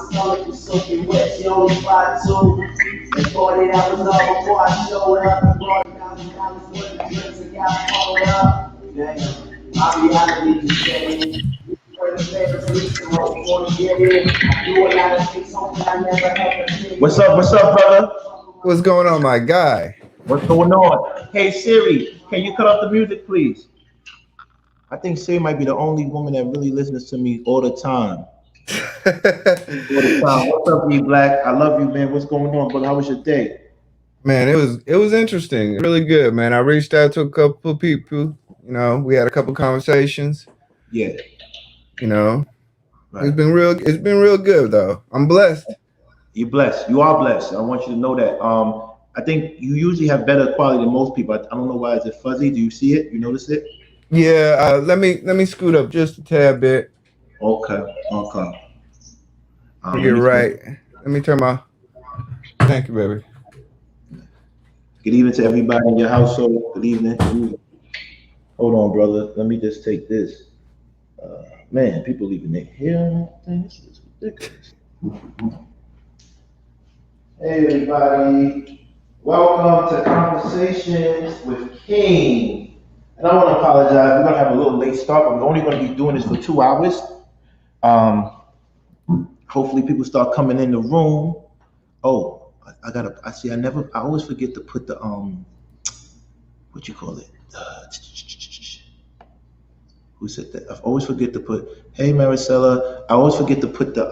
stomach was soaking wet. She only tried to. They thought that I was all before I showed up. I brought $1,000 worth of drinks and got followed up. Damn, my reality just changed. What's up, brother? What's going on, my guy? What's going on? Hey Siri, can you cut off the music, please? I think Siri might be the only woman that really listens to me all the time. All the time. What's up, EBlack? I love you, man. What's going on, brother? How was your day? Man, it was interesting, really good, man. I reached out to a couple of people. We had a couple conversations. Yeah. It's Right. been real. It's been real good though. I'm blessed. You're blessed. You are blessed. I want you to know that. I think you usually have better quality than most people. I don't know why. Is it fuzzy? Do you see it? You notice it? Yeah. Let me scoot up just a tad bit. Okay. Okay. Let me get Let me see. right. Let me turn my. Thank you, baby. Good evening to everybody in your household. Good evening. Good evening. Hold on, brother. Let me just take this. Man, people leaving their hair on that thing. This is ridiculous. Hey, everybody. Welcome to Conversations with King. And I want to apologize. We're going to have a little late start, but we're only going to be doing this for 2 hours. Um, Hopefully, people start coming in the room. Oh, I gotta. I see. I always forget to put the what you call it? Who said that? I always forget to put. Hey, Maricela. I always forget to put the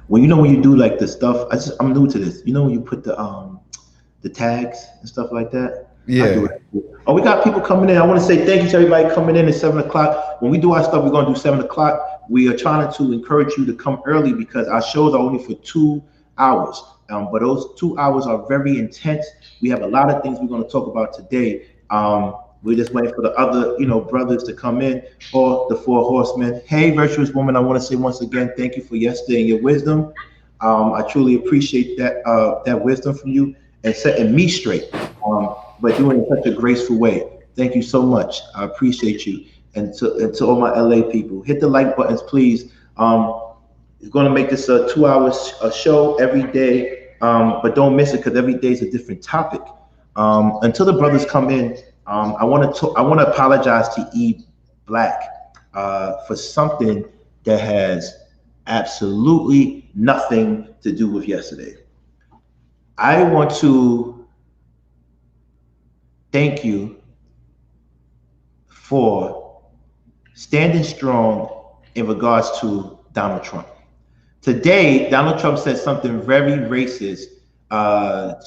when when you do like the stuff. I'm new to this. When you put the tags and stuff like that. I do Yeah. it. Oh, we got people coming in. I want to say thank you to everybody coming in at 7 o'clock. When we do our stuff, we're gonna do 7 o'clock. We are trying to encourage you to come early because our shows are only for 2 hours. But those 2 hours are very intense. We have a lot of things we're gonna talk about today. We're just waiting for the other, brothers to come in or the four horsemen. Hey, virtuous woman, I want to say once again, thank you for yesterday and your wisdom. I truly appreciate that wisdom from you and setting me straight. But doing it in such a graceful way. Thank you so much. I appreciate you. And to all my LA people, hit the like buttons, please. It's going to make this a 2 hours a show every day, but don't miss it because every day is a different topic. Until the brothers come in, I want to apologize to Black for something that has absolutely nothing to do with yesterday. I want to thank you for standing strong in regards to Donald Trump. Today, Donald Trump said something very racist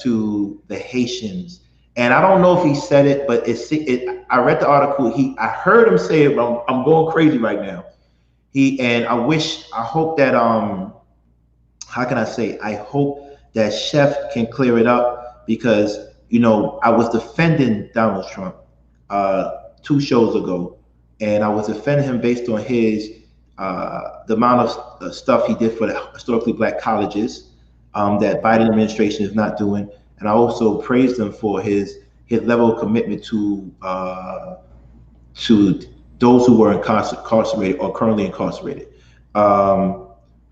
to the Haitians, and I don't know if he said it, but I read the article. I heard him say it, but I'm going crazy right now. I hope that how can I say? I hope that Chef can clear it up because I was defending Donald Trump 2 shows ago, and I was defending him based on his the amount of stuff he did for the historically Black colleges that Biden administration is not doing, and I also praised him for his level of commitment to those who were incarcerated or currently incarcerated.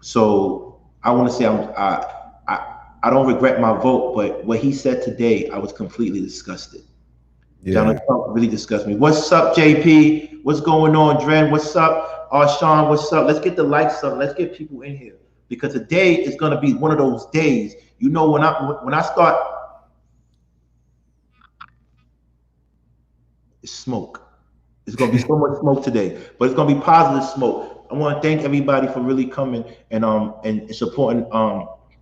So I want to say I don't regret my vote, but what he said today, I was completely disgusted. Donald Yeah. Trump really disgusts me. What's up, JP? What's going on, Dren? What's up, Sean? What's up? Let's get the likes up. Let's get people in here because today is going to be one of those days. When I start, it's smoke. It's going to be so much smoke today, but it's going to be positive smoke. I want to thank everybody for really coming and supporting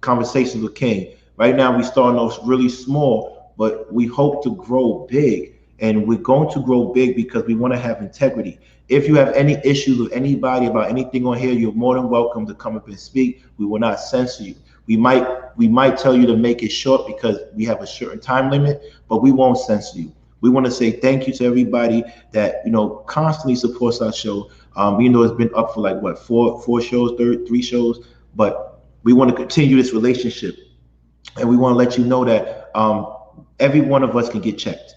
conversations with King. Right now, we starting off really small, but we hope to grow big, and we're going to grow big because we want to have integrity. If you have any issues with anybody about anything on here, you're more than welcome to come up and speak. We will not censor you. We might tell you to make it short because we have a certain time limit, but we won't censor you. We want to say thank you to everybody that constantly supports our show. It's been up for like what four shows, 3 shows, but we want to continue this relationship, and we want to let you know that every one of us can get checked.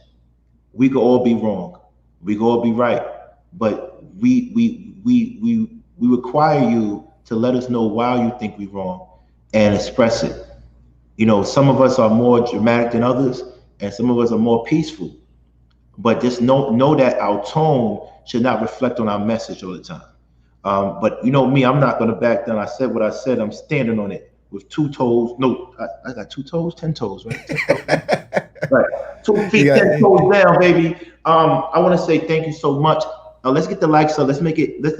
We could all be wrong. We could all be right. but we require you to let us know why you think we're wrong and express it. You know, some of us are more dramatic than others, and some of us are more peaceful. But just know that our tone should not reflect on our message all the time. But you know me, I'm not going to back down. I said what I said. I'm standing on it with 2 toes. No, I got 2 toes, 10 toes, right? 10 toes. Right, 2 feet, 10 toes down, baby. I want to say thank you so much. Let's get the likes up. Let's let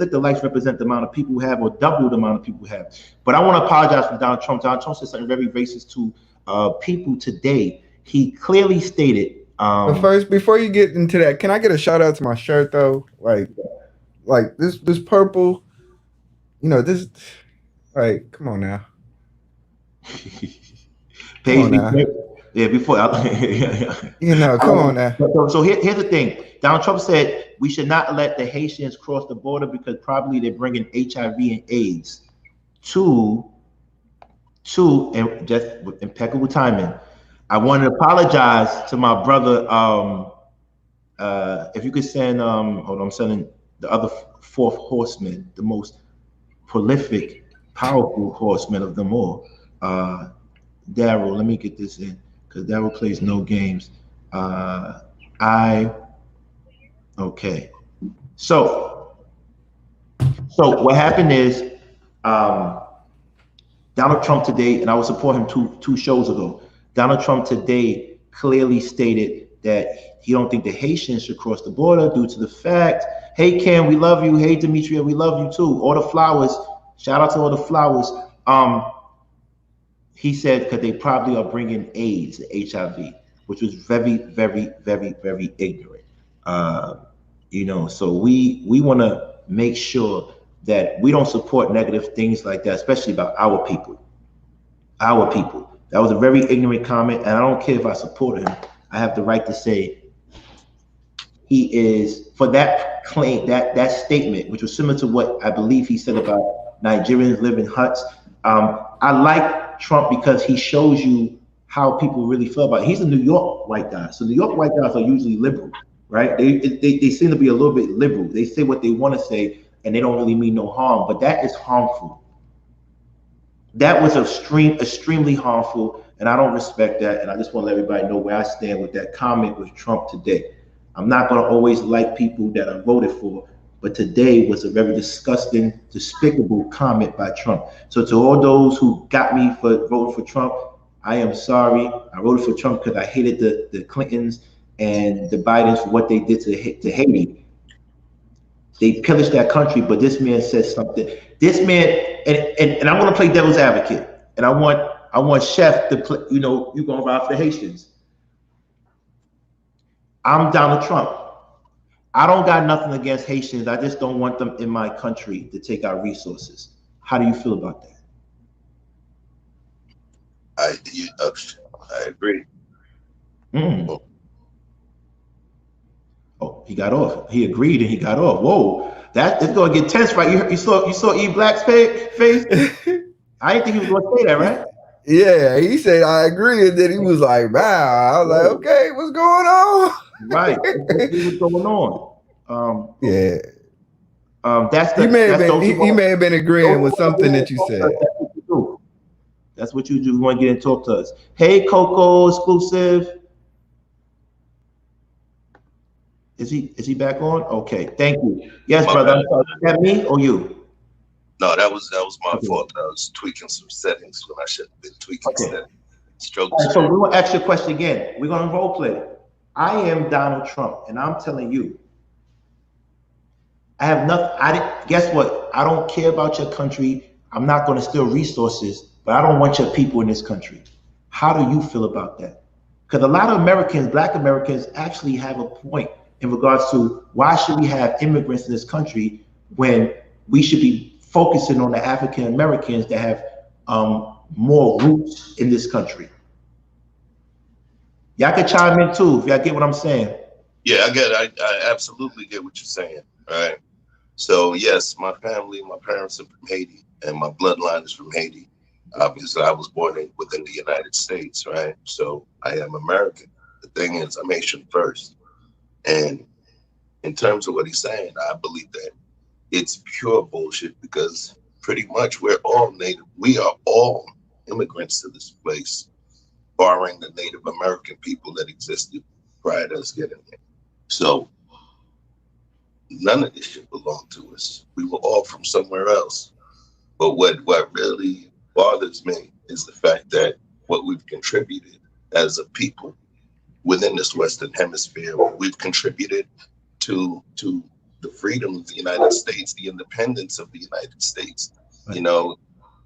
the likes represent the amount of people we have, or double the amount of people we have. But I want to apologize for Donald Trump. Donald Trump said something very racist to people today. He clearly stated. But first, before you get into that, can I get a shout out to my shirt though? Like this purple, you know, this. Like, come on now. Come on now. Yeah, before you know, come on now. So here's the thing. Donald Trump said we should not let the Haitians cross the border because probably they're bringing HIV and AIDS. Two, and just with impeccable timing, I want to apologize to my brother. If you could send, hold on, I'm sending the other 4th horseman, the most prolific, powerful horseman of them all. Darrel, let me get this in because Darrel plays no games. Okay. So what happened is Donald Trump today, and I would support him two shows ago. Donald Trump today clearly stated that he don't think the Haitians should cross the border due to the fact, hey Ken, we love you. Hey Demetria, we love you too. All the flowers. Shout out to all the flowers. He said because they probably are bringing AIDS, HIV, which was very, very, very, very ignorant. You know, so we want to make sure that we don't support negative things like that, especially about our people. Our people. That was a very ignorant comment, and I don't care if I support him. I have the right to say he is, for that claim, that statement, which was similar to what I believe he said about Nigerians live in huts. I like Trump because he shows you how people really feel about it. He's a New York white guy. So New York white guys are usually liberal, right? They seem to be a little bit liberal. They say what they want to say, and they don't really mean no harm, but that is harmful. That was extremely harmful, and I don't respect that. And I just want to let everybody know where I stand with that comment with Trump today. I'm not going to always like people that I voted for, but today was a very disgusting, despicable comment by Trump. So to all those who got me for voting for Trump, I am sorry. I voted for Trump because I hated the Clintons and the Bidens for what they did to Haiti. They pillaged that country, but this man says something. This man, and I'm going to play devil's advocate, and I want Chef to play. You know, you're going to ride for the Haitians. I'm Donald Trump. I don't got nothing against Haitians. I just don't want them in my country to take our resources. How do you feel about that? I agree. Oh, he got off. He agreed and he got off. Whoa, that is going to get tense, right? You saw EBlack's face. I didn't think he was going to say that, right? Yeah, he said I agree, and then he was like, "Wow." I was like, "Okay, what's going on?" Right, what's going on? Yeah. He may have been agreeing with something that you said. That's what you do. You want to get and talk to us. Hey, Coco exclusive. Is he back on? Okay, thank you. Yes, brother. I'm sorry. Is that me or you? No, that was my fault. I was tweaking some settings when I should have been tweaking settings. So we're gonna ask you a question again. We're gonna role play. I am Donald Trump, and I'm telling you, I have nothing. Guess what? I don't care about your country. I'm not going to steal resources, but I don't want your people in this country. How do you feel about that? Because a lot of Americans, Black Americans, actually have a point in regards to why should we have immigrants in this country when we should be focusing on the African Americans that have more roots in this country. Y'all can chime in too if y'all get what I'm saying. Yeah, I get it. I absolutely get what you're saying. All right. So yes, my family, my parents are from Haiti, and my bloodline is from Haiti. Obviously, I was born within the United States, right? So I am American. The thing is, I'm Haitian first, and in terms of what he's saying, I believe that it's pure bullshit because pretty much we're all native. We are all immigrants to this place, barring the Native American people that existed prior to us getting here. So none of this shit belonged to us. We were all from somewhere else. But what really bothers me is the fact that what we've contributed as a people within this Western Hemisphere, we've contributed to the freedom of the United States, the independence of the United States. You know,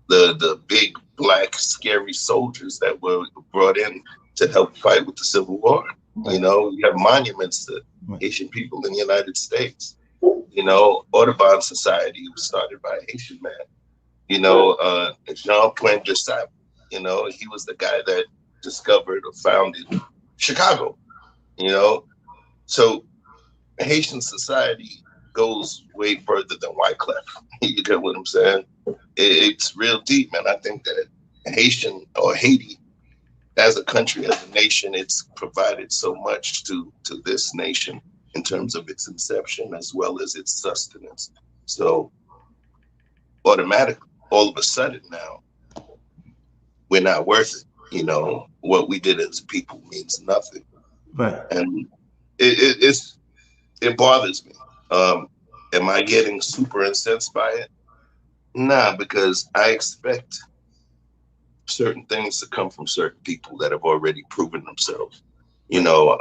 the big black scary soldiers that were brought in to help fight with the Civil War. You know, we have monuments to Haitian people in the United States. You know, Audubon Society was started by a Haitian man. You know, Jean-Paul de Sable, you know, he was the guy that discovered or founded Chicago, you know. So Haitian society goes way further than Wyclef. You get what I'm saying? It's real deep, man. I think that Haitian or Haiti as a country, as a nation, it's provided so much to this nation in terms of its inception as well as its sustenance. So automatically, all of a sudden now, we're not worth it. You know, what we did as people means nothing. Right. And it bothers me. Am I getting super incensed by it? Nah, because I expect certain things to come from certain people that have already proven themselves. You know,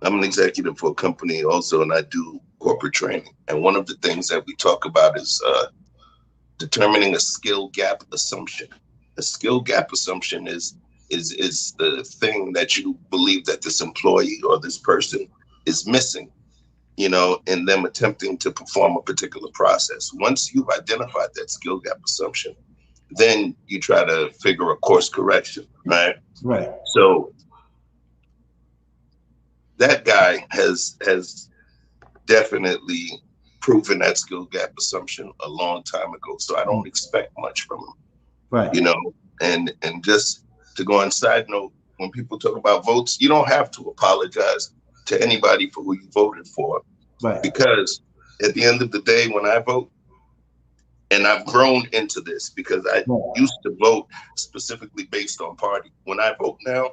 I'm an executive for a company also, and I do corporate training. And one of the things that we talk about is determining a skill gap assumption. A skill gap assumption is the thing that you believe that this employee or this person is missing, you know, in them attempting to perform a particular process. Once you've identified that skill gap assumption, then you try to figure a course correction, right? Right. So that guy has definitely proven that skill gap assumption a long time ago. So I don't expect much from him. Right. You know, and just to go on side note, when people talk about votes, you don't have to apologize to anybody for who you voted for. Right. Because at the end of the day, when I vote, and I've grown into this because I used to vote specifically based on party. When I vote now,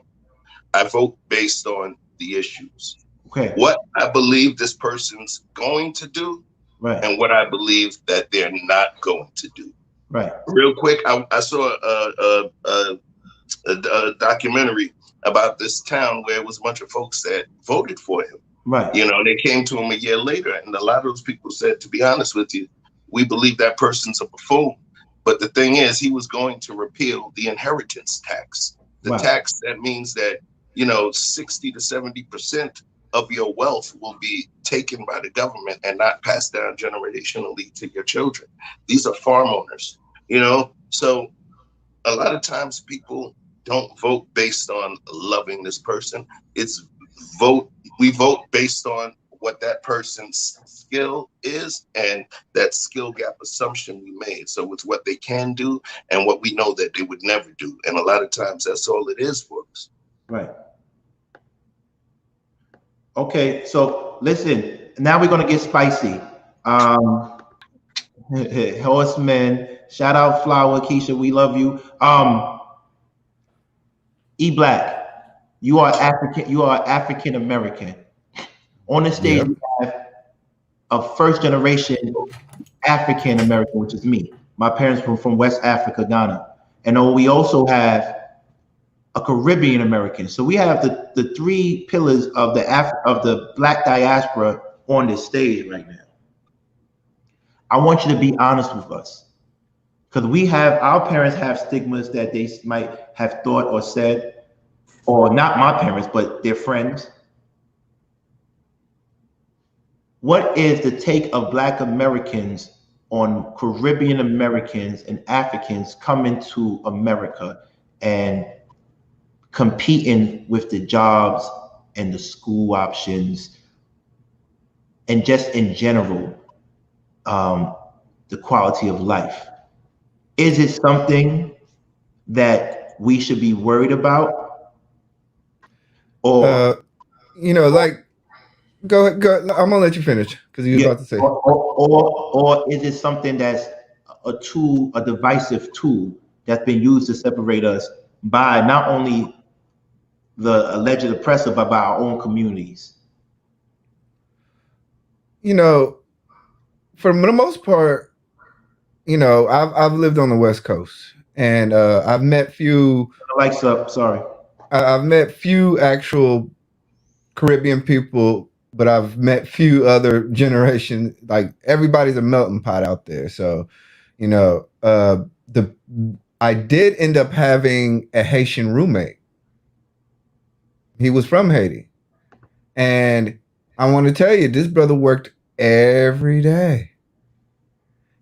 I vote based on the issues. Okay. What I believe this person's going to do, right, and what I believe that they're not going to do. Right. Real quick, I saw a documentary about this town where it was a bunch of folks that voted for him. Right. You know, they came to him a year later, and a lot of those people said, to be honest with you, we believe that person's a buffoon. But the thing is, he was going to repeal the inheritance tax, the tax that means that, you know, 60 to 70% of your wealth will be taken by the government and not passed down generationally to your children. These are farm owners, you know? So a lot of times people don't vote based on loving this person. We vote based on what that person's skill is and that skill gap assumption we made. So it's what they can do and what we know that they would never do. And a lot of times that's all it is for us. Right. Okay, so listen, now we're gonna get spicy. Horseman, shout out Flower, Keisha, we love you. EBlack, you are African American. On the stage, we have a first generation African American, which is me. My parents were from West Africa, Ghana. And we also have a Caribbean American. So we have the three pillars of the Black diaspora on this stage right now. I want you to be honest with us, because our parents have stigmas that they might have thought or said, or not my parents, but their friends. What is the take of Black Americans on Caribbean Americans and Africans coming to America and competing with the jobs and the school options and just in general, the quality of life? Is it something that we should be worried about? Or you know, like Go ahead. I'm gonna let you finish because you was Yeah, about to say. or is it something that's a tool, a divisive tool that's been used to separate us by not only the alleged oppressor, but by our own communities? You know, for the most part, I've lived on the West Coast, and I've met few. Like, sorry. I've met few actual Caribbean people, but I've met few other generation. Like everybody's a melting pot out there. So, the I did end up having a Haitian roommate. He was from Haiti, and I want to tell you, this brother worked every day.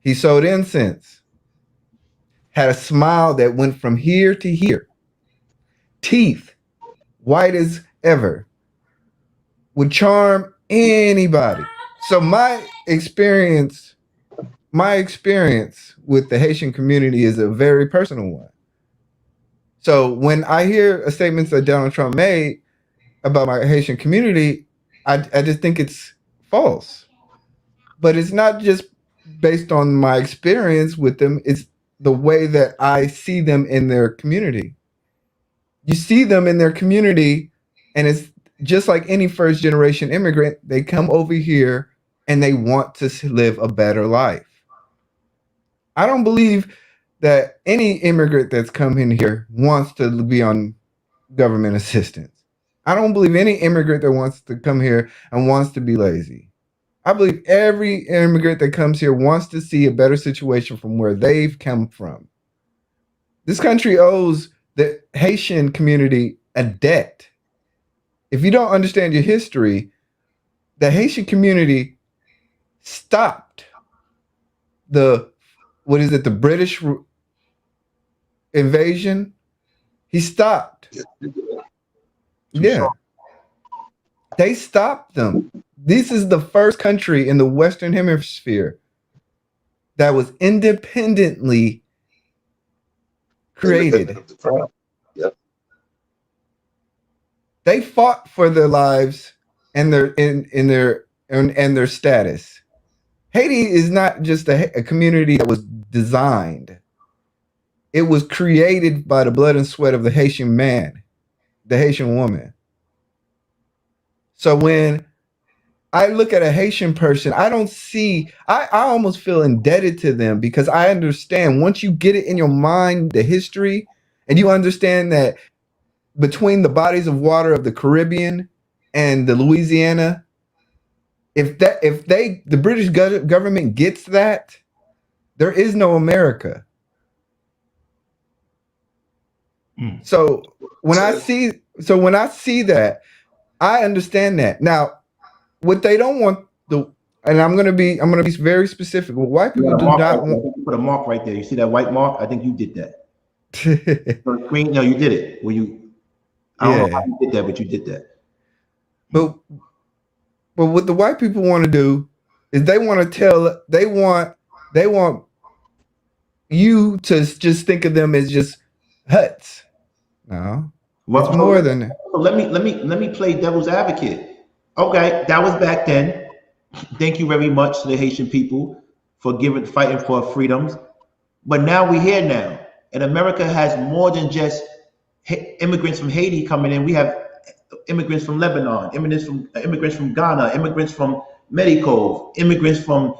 He sold incense, had a smile that went from here to here, teeth white as ever, would charm anybody. So my experience with the Haitian community is a very personal one. So when I hear a statement that Donald Trump made about my Haitian community, I just think it's false. But it's not just based on my experience with them, it's the way that I see them in their community. You see them in their community, and it's just like any first generation immigrant, they come over here and they want to live a better life. I don't believe that any immigrant that's come in here wants to be on government assistance. I don't believe any immigrant that wants to come here and wants to be lazy. I believe every immigrant that comes here wants to see a better situation from where they've come from. This country owes the Haitian community a debt. If you don't understand your history, the Haitian community stopped the British invasion. He stopped. Yeah. They stopped them. This is the first country in the Western Hemisphere that was independently created. Yep. They fought for their lives and their status. Haiti is not just a community that was designed. It was created by the blood and sweat of the Haitian man, the Haitian woman. So when I look at a Haitian person, I almost feel indebted to them because I understand once you get it in your mind, the history, and you understand that between the bodies of water of the Caribbean and the Louisiana, the British government gets that, there is no America. So when I see that, I understand that. Now, what they don't want and I'm gonna be very specific. What white people do not want. You put a mark right there. You see that white mark? I think you did that. No, you did it. I don't know how you did that, but you did that. But what the white people want to do is they want you to just think of them as just huts. No, it's more than that. Let me play devil's advocate. Okay, that was back then. Thank you very much to the Haitian people for fighting for freedoms. But now we're here now, and America has more than just immigrants from Haiti coming in. We have immigrants from Lebanon, immigrants from Ghana, immigrants from Mexico, immigrants from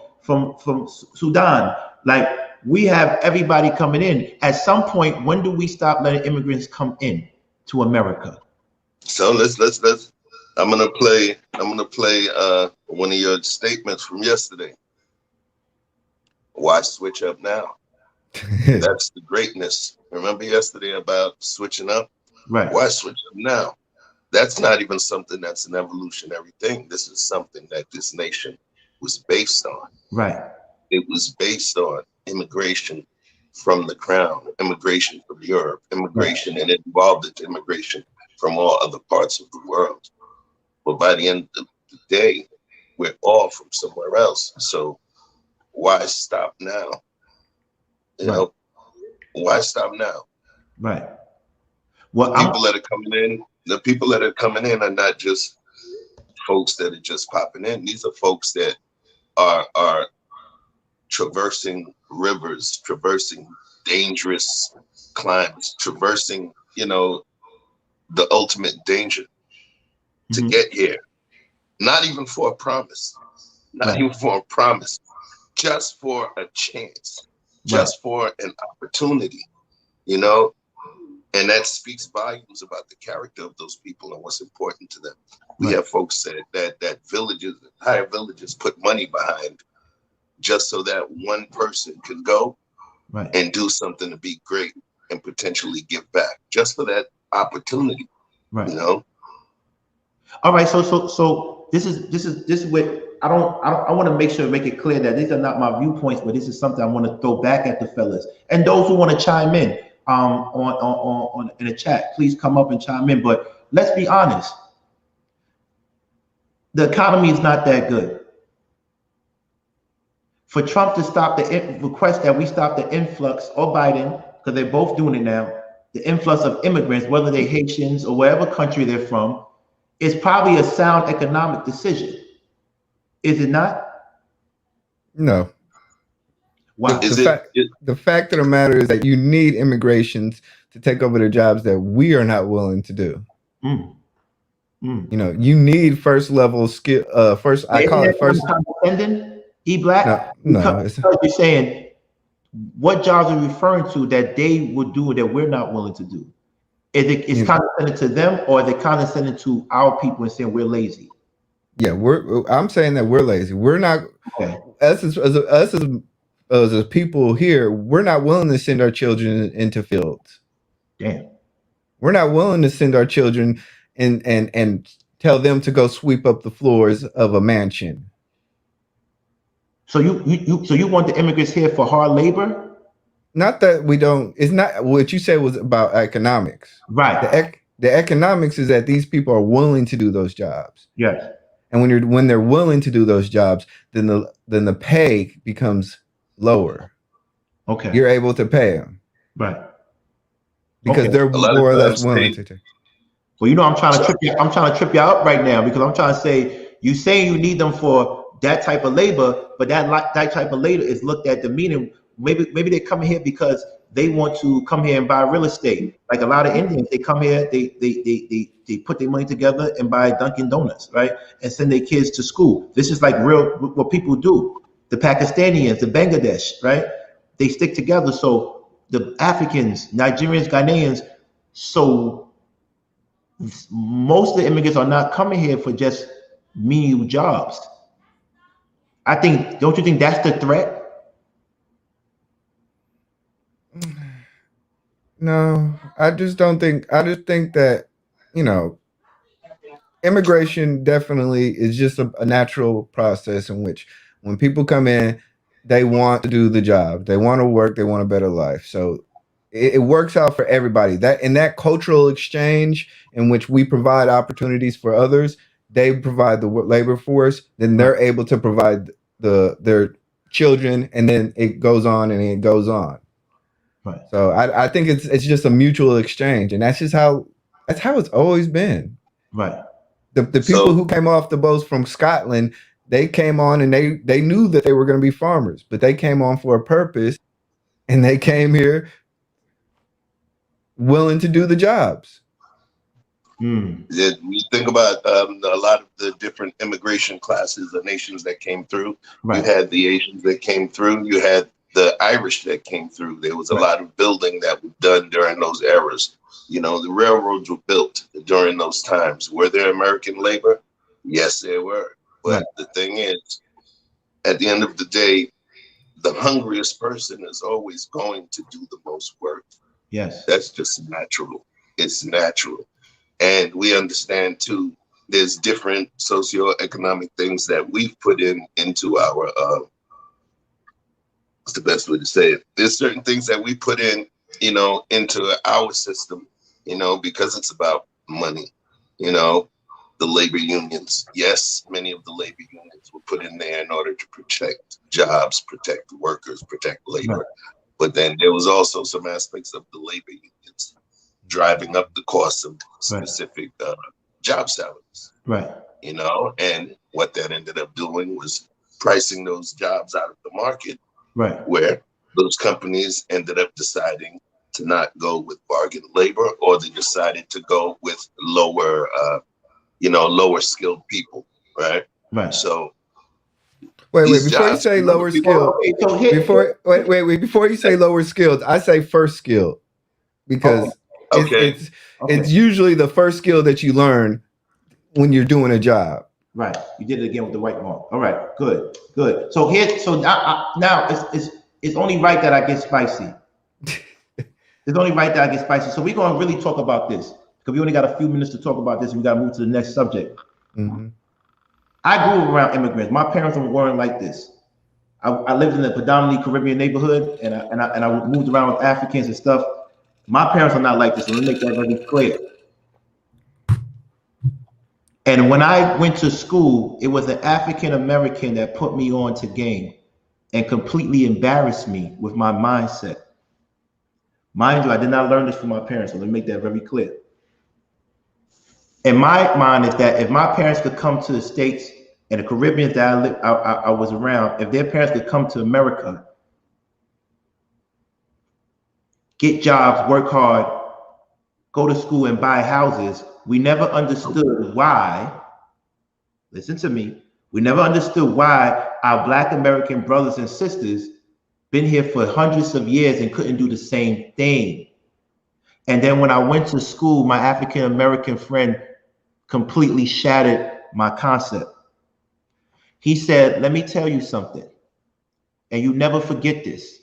Sudan. Like, we have everybody coming in. At some point, when do we stop letting immigrants come in to America? So let's I'm gonna play one of your statements from yesterday. Why switch up now? That's the greatness. Remember yesterday about switching up? Right. Why switch up now? That's not even something that's an evolutionary thing. This is something that this nation was based on. Right. It was based on immigration from the crown, immigration from Europe, immigration, right. And it involved its immigration from all other parts of the world. But by the end of the day, we're all from somewhere else. So why stop now? You know, why stop now? Right. Well, the people that are coming in are not just folks that are just popping in. These are folks that are traversing rivers, traversing dangerous climes, traversing, you know, the ultimate danger to get here. Not even for a promise, not even for a promise, just for a chance, just for an opportunity, you know? And that speaks volumes about the character of those people and what's important to them. We have folks that villages, entire villages put money behind just so that one person can go and do something to be great and potentially give back, just for that opportunity, you know? All right, so this is what I want to make it clear that these are not my viewpoints, but this is something I want to throw back at the fellas and those who want to chime in on in the chat. Please come up and chime in. But let's be honest, the economy is not that good. For Trump to stop the request that we stop the influx, or Biden, because they're both doing it now, the influx of immigrants, whether they're Haitians or whatever country they're from, is probably a sound economic decision. Is it not? No. Wow. The fact of the matter is that you need immigrations to take over the jobs that we are not willing to do. You know, you need first level skill. I call it first. EBlack. No. Because you're saying what jobs are you referring to that they would do that we're not willing to do? Is condescending to them, or is it condescending to our people and saying we're lazy? Yeah, I'm saying that we're lazy. We're not. Us as people here, we're not willing to send our children into fields. Damn. We're not willing to send our children and tell them to go sweep up the floors of a mansion. So you want the immigrants here for hard labor? Not that we don't. It's not what you said was about economics, right? The economics is that these people are willing to do those jobs. Yes. And when they're willing to do those jobs, then the pay becomes lower. Okay. You're able to pay them, right? Because they're more or less willing to take. Well, you know, I'm trying to trip you out right now, because I'm trying to say, you saying you need them for that type of labor, but that type of labor is looked at demeaning. Maybe they're coming here because they want to come here and buy real estate. Like a lot of Indians, they come here, they put their money together and buy Dunkin' Donuts, right? And send their kids to school. This is like real what people do. The Pakistanians, the Bangladesh, right? They stick together. So the Africans, Nigerians, Ghanaians, so most of the immigrants are not coming here for just menial jobs. Don't you think that's the threat? No, I just think that, you know, immigration definitely is just a natural process in which when people come in, they want to do the job, they want to work, they want a better life. So it works out for everybody. That in that cultural exchange in which we provide opportunities for others, they provide the labor force, then they're able to provide their children, and then it goes on and it goes on. Right. So I think it's just a mutual exchange, and that's how it's always been. Right. The people who came off the boats from Scotland, they came on and they knew that they were going to be farmers, but they came on for a purpose, and they came here willing to do the jobs. Yeah, you think about a lot of the different immigration classes, the nations that came through. Right. You had the Asians that came through. You had the Irish that came through. There was a lot of building that was done during those eras. You know, the railroads were built during those times. Were there American labor? Yes, there were. But the thing is, at the end of the day, the hungriest person is always going to do the most work. Yes. That's just natural. It's natural. And we understand too, there's different socioeconomic things that we've put into our what's the best way to say it? There's certain things that we put in, you know, into our system, you know, because it's about money, you know, the labor unions. Yes, many of the labor unions were put in there in order to protect jobs, protect workers, protect labor. Right. But then there was also some aspects of the labor unions driving up the cost of specific job salaries. Right. you know, and what that ended up doing was pricing those jobs out of the market, Right. where those companies ended up deciding to not go with bargain labor, or they decided to go with lower, lower skilled people, right? Right. So Wait. these Before you jobs, say lower skilled, Okay, so here, wait. Before you say lower skilled, I say first skilled okay, because it's okay, it's okay, it's usually the first skill that you learn when you're doing a job. right. You did it again with the white mark. All right, good, good. So here, so now it's only right that I get spicy. It's only right that I get spicy. So we're gonna really talk about this because we only got a few minutes to talk about this, and we gotta move to the next subject. Mhm. I grew up around immigrants. My parents weren't like this. I lived in a predominantly Caribbean neighborhood, and I moved around with Africans and stuff. My parents are not like this. So let me make that very clear. And when I went to school, it was an African American that put me on to game and completely embarrassed me with my mindset. Mind you, I did not learn this from my parents, so let me make that very clear. In my mind, is that if my parents could come to the States and the Caribbeans that I was around, if their parents could come to America, get jobs, work hard, go to school, and buy houses, we never understood why. Listen to me. We never understood why our Black American brothers and sisters been here for hundreds of years and couldn't do the same thing. And then when I went to school, my African American friend completely shattered my concept. He said, let me tell you something, and you never forget this.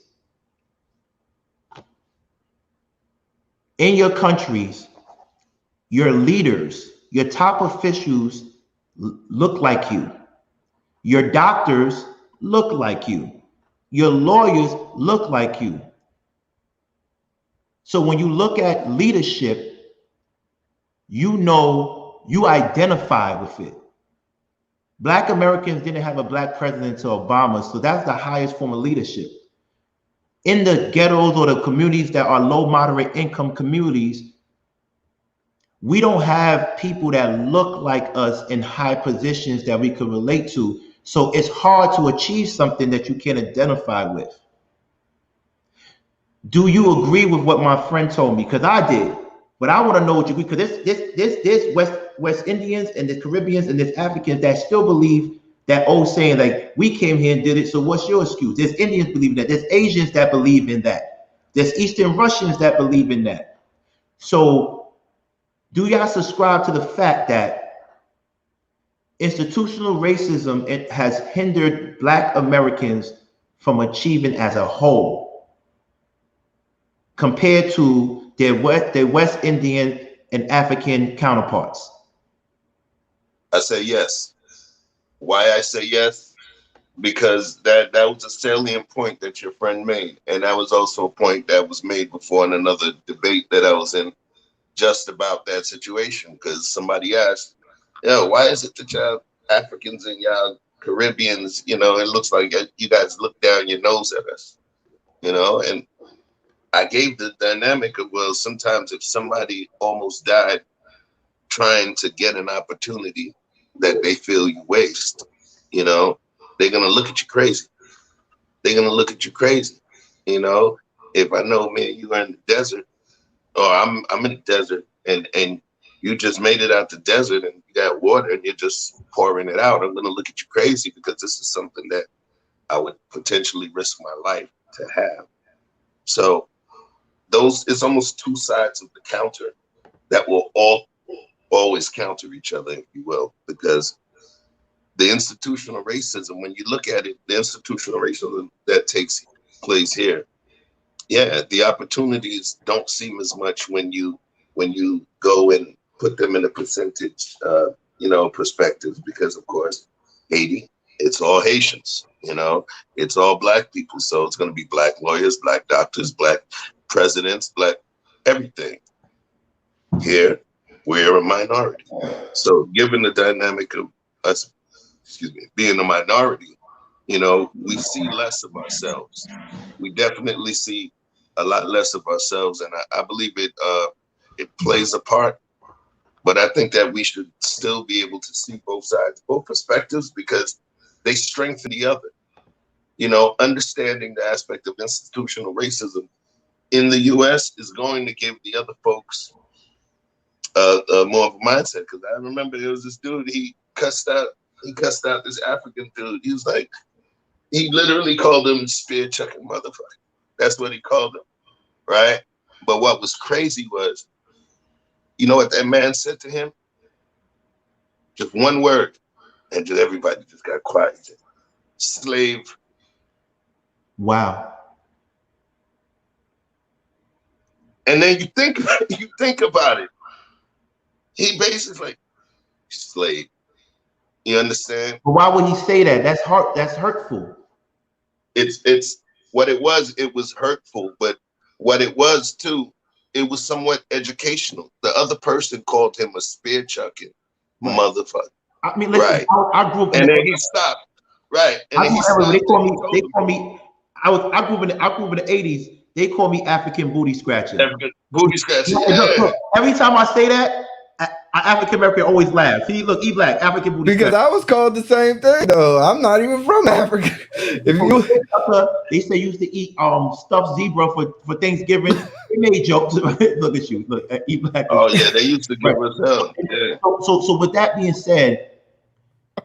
In your countries, your leaders, your top officials look like you. Your doctors look like you. Your lawyers look like you. So when you look at leadership, you know you identify with it. Black Americans didn't have a black president until Obama, so that's the highest form of leadership. In the ghettos or the communities that are low, moderate income communities, we don't have people that look like us in high positions that we can relate to. So it's hard to achieve something that you can identify with. Do you agree with what my friend told me? Because I did. But I want to know what you agree. Because this West Indians and the Caribbeans and there's Africans that still believe that old saying, like, we came here and did it, so what's your excuse? There's Indians believe in that. There's Asians that believe in that. There's Eastern Russians that believe in that. So do y'all subscribe to the fact that institutional racism, it has hindered Black Americans from achieving as a whole compared to their West Indian and African counterparts? I say yes. Why I say yes? Because that was a salient point that your friend made, and that was also a point that was made before in another debate that I was in, just about that situation. Because somebody asked, why is it that y'all Africans and y'all Caribbeans, it looks like you guys look down your nose at us, and I gave the dynamic of, well, sometimes if somebody almost died trying to get an opportunity that they feel you waste, they're gonna look at you crazy. They're gonna look at you crazy. If I know, man, you are in the desert, or I'm in the desert, and you just made it out the desert and you got water and you're just pouring it out, I'm gonna look at you crazy, because this is something that I would potentially risk my life to have. So it's almost two sides of the counter that will always counter each other, if you will, because the institutional racism, when you look at it, the institutional racism that takes place here, yeah, the opportunities don't seem as much when you go and put them in a percentage, perspective, because of course, Haiti, it's all Haitians, it's all Black people, so it's going to be Black lawyers, Black doctors, Black presidents, Black everything. Here, we're a minority, so given the dynamic of us, being a minority, we see less of ourselves. We definitely see a lot less of ourselves, and I believe it plays a part But I think that we should still be able to see both sides, both perspectives, because they strengthen the other. You know, understanding the aspect of institutional racism in the U.S. is going to give the other folks more of a mindset. Because I remember there was this dude, he cussed out this African dude. He was like, he literally called him spear chucking motherfucker. That's what he called him, right? But what was crazy was, you know what that man said to him? Just one word, and just everybody just got quiet. Slave. Wow. And then you think about it. He basically like, slave. You understand? But why would he say that? That's hurtful. It's what it was. It was hurtful, but what it was too, it was somewhat educational. The other person called him a spear chucking motherfucker. I mean, listen, right. I grew up and then he stopped. Right. And then he stopped. They call me. I grew up in the 80s. They call me African booty scratcher. Booty scratcher. Look, every time I say that, African American always laugh. See, look, E-Black, African booty because scratcher. I was called the same thing though. I'm not even from Africa. They say you used to eat stuffed zebra for Thanksgiving. They made jokes. Look at you. Look at E-Black. Oh yeah, they used to give us hell. Yeah. So with that being said,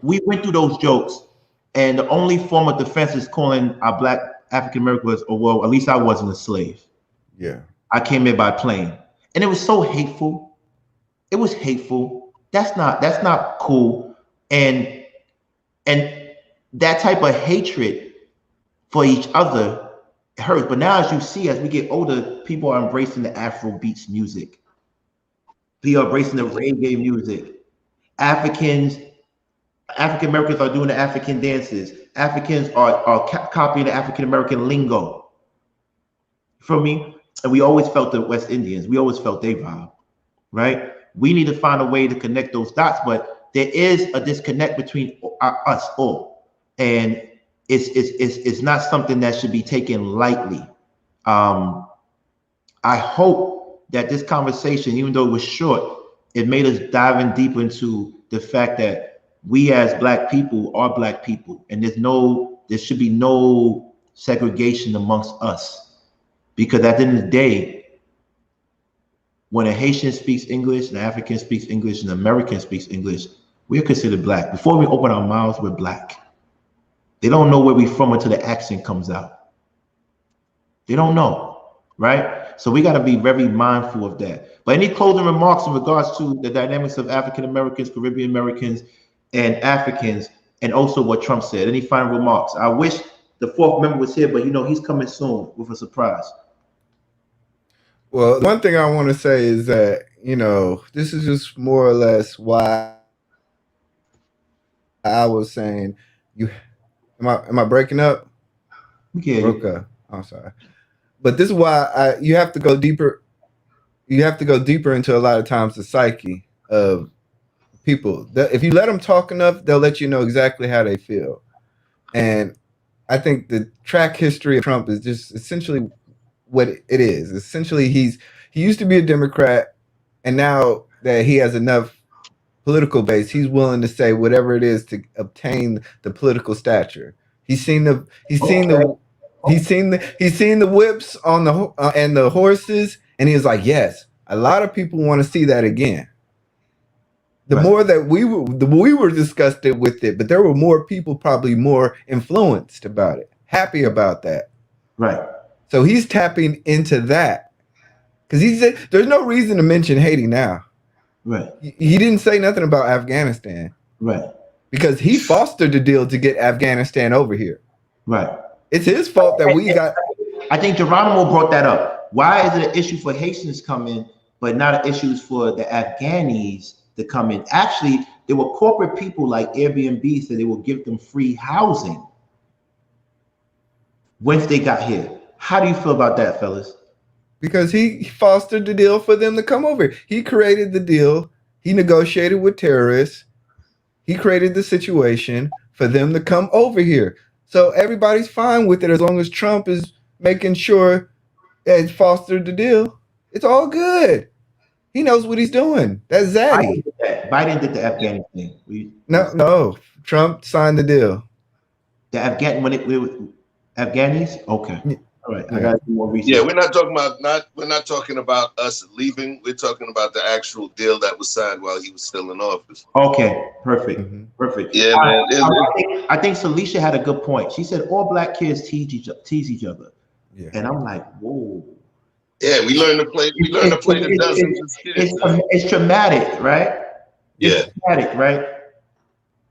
we went through those jokes, and the only form of defense is calling our black African Americans, or well, at least I wasn't a slave. Yeah. I came here by plane. And it was so hateful. It was hateful. That's not cool. And that type of hatred for each other hurts. But now, as you see, as we get older, people are embracing the Afro beats music. People are embracing the reggae music. African Americans are doing the African dances. Africans are copying the African American lingo. For me, and we always felt the West Indians. We always felt their vibe, right? We need to find a way to connect those dots, but there is a disconnect between us all, and it's not something that should be taken lightly. I hope that this conversation, even though it was short, it made us dive in deep into the fact that we as Black people are Black people, and there should be no segregation amongst us. Because at the end of the day, when a Haitian speaks English, an African speaks English, an American speaks English, we are considered Black. Before we open our mouths, we're Black. They don't know where we're from until the accent comes out. They don't know, right? So we got to be very mindful of that. But any closing remarks in regards to the dynamics of African Americans, Caribbean Americans, and Africans, and also what Trump said? Any final remarks? I wish the fourth member was here, but he's coming soon with a surprise. Well, one thing I want to say is that, this is just more or less why I was saying am I breaking up? Yeah. Okay. I'm sorry. But this is why you have to go deeper. You have to go deeper into a lot of times the psyche of people. If you let them talk enough, they'll let you know exactly how they feel. And I think the track history of Trump is just essentially what it is. Essentially, he used to be a Democrat, and now that he has enough political base, he's willing to say whatever it is to obtain the political stature. He's seen the whips on and the horses, and he was like, yes, a lot of people want to see that again. The right. more that we were disgusted with it, but there were more people probably more influenced about it, happy about that. Right. So he's tapping into that because he said there's no reason to mention Haiti now. Right. He didn't say nothing about Afghanistan. Right. Because he fostered the deal to get Afghanistan over here. Right. It's his fault that we got. I think Geronimo brought that up. Why is it an issue for Haitians coming, but not an issue for the Afghanis to come in? Actually, there were corporate people like Airbnb said they will give them free housing once they got here. How do you feel about that, fellas? Because he fostered the deal for them to come over. He created the deal. He negotiated with terrorists. He created the situation for them to come over here. So everybody's fine with it as long as Trump is making sure that it's fostered the deal. It's all good. He knows what he's doing. That's Zaddy. Biden did the Afghan thing. No. Trump signed the deal. The Afghan when it Afghanis. Okay. All right. I got to do more research. Yeah, we're not talking about us leaving. We're talking about the actual deal that was signed while he was still in office. Okay, perfect, perfect. Yeah, man. I think Salisha had a good point. She said all black kids tease each other, and I'm like, whoa. Yeah, we learn to play. We learn to play the dozens. It's traumatic, right? Yeah. It's traumatic, right?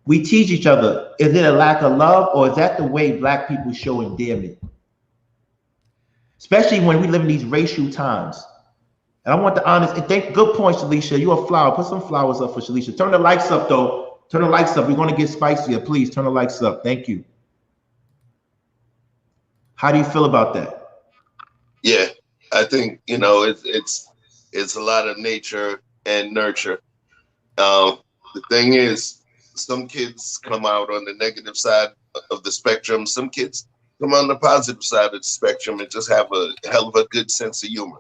We tease each other. Is it a lack of love, or is that the way black people show endearment? Especially when we live in these racial times. And I want the honest, and good point, Shalisha. You're a flower. Put some flowers up for Shalisha. Turn the lights up, though. Turn the lights up. We're going to get spicier. Please turn the lights up. Thank you. How do you feel about that? Yeah, I think, it's a lot of nature and nurture. The thing is, some kids come out on the negative side of the spectrum. Some kids come on the positive side of the spectrum and just have a hell of a good sense of humor.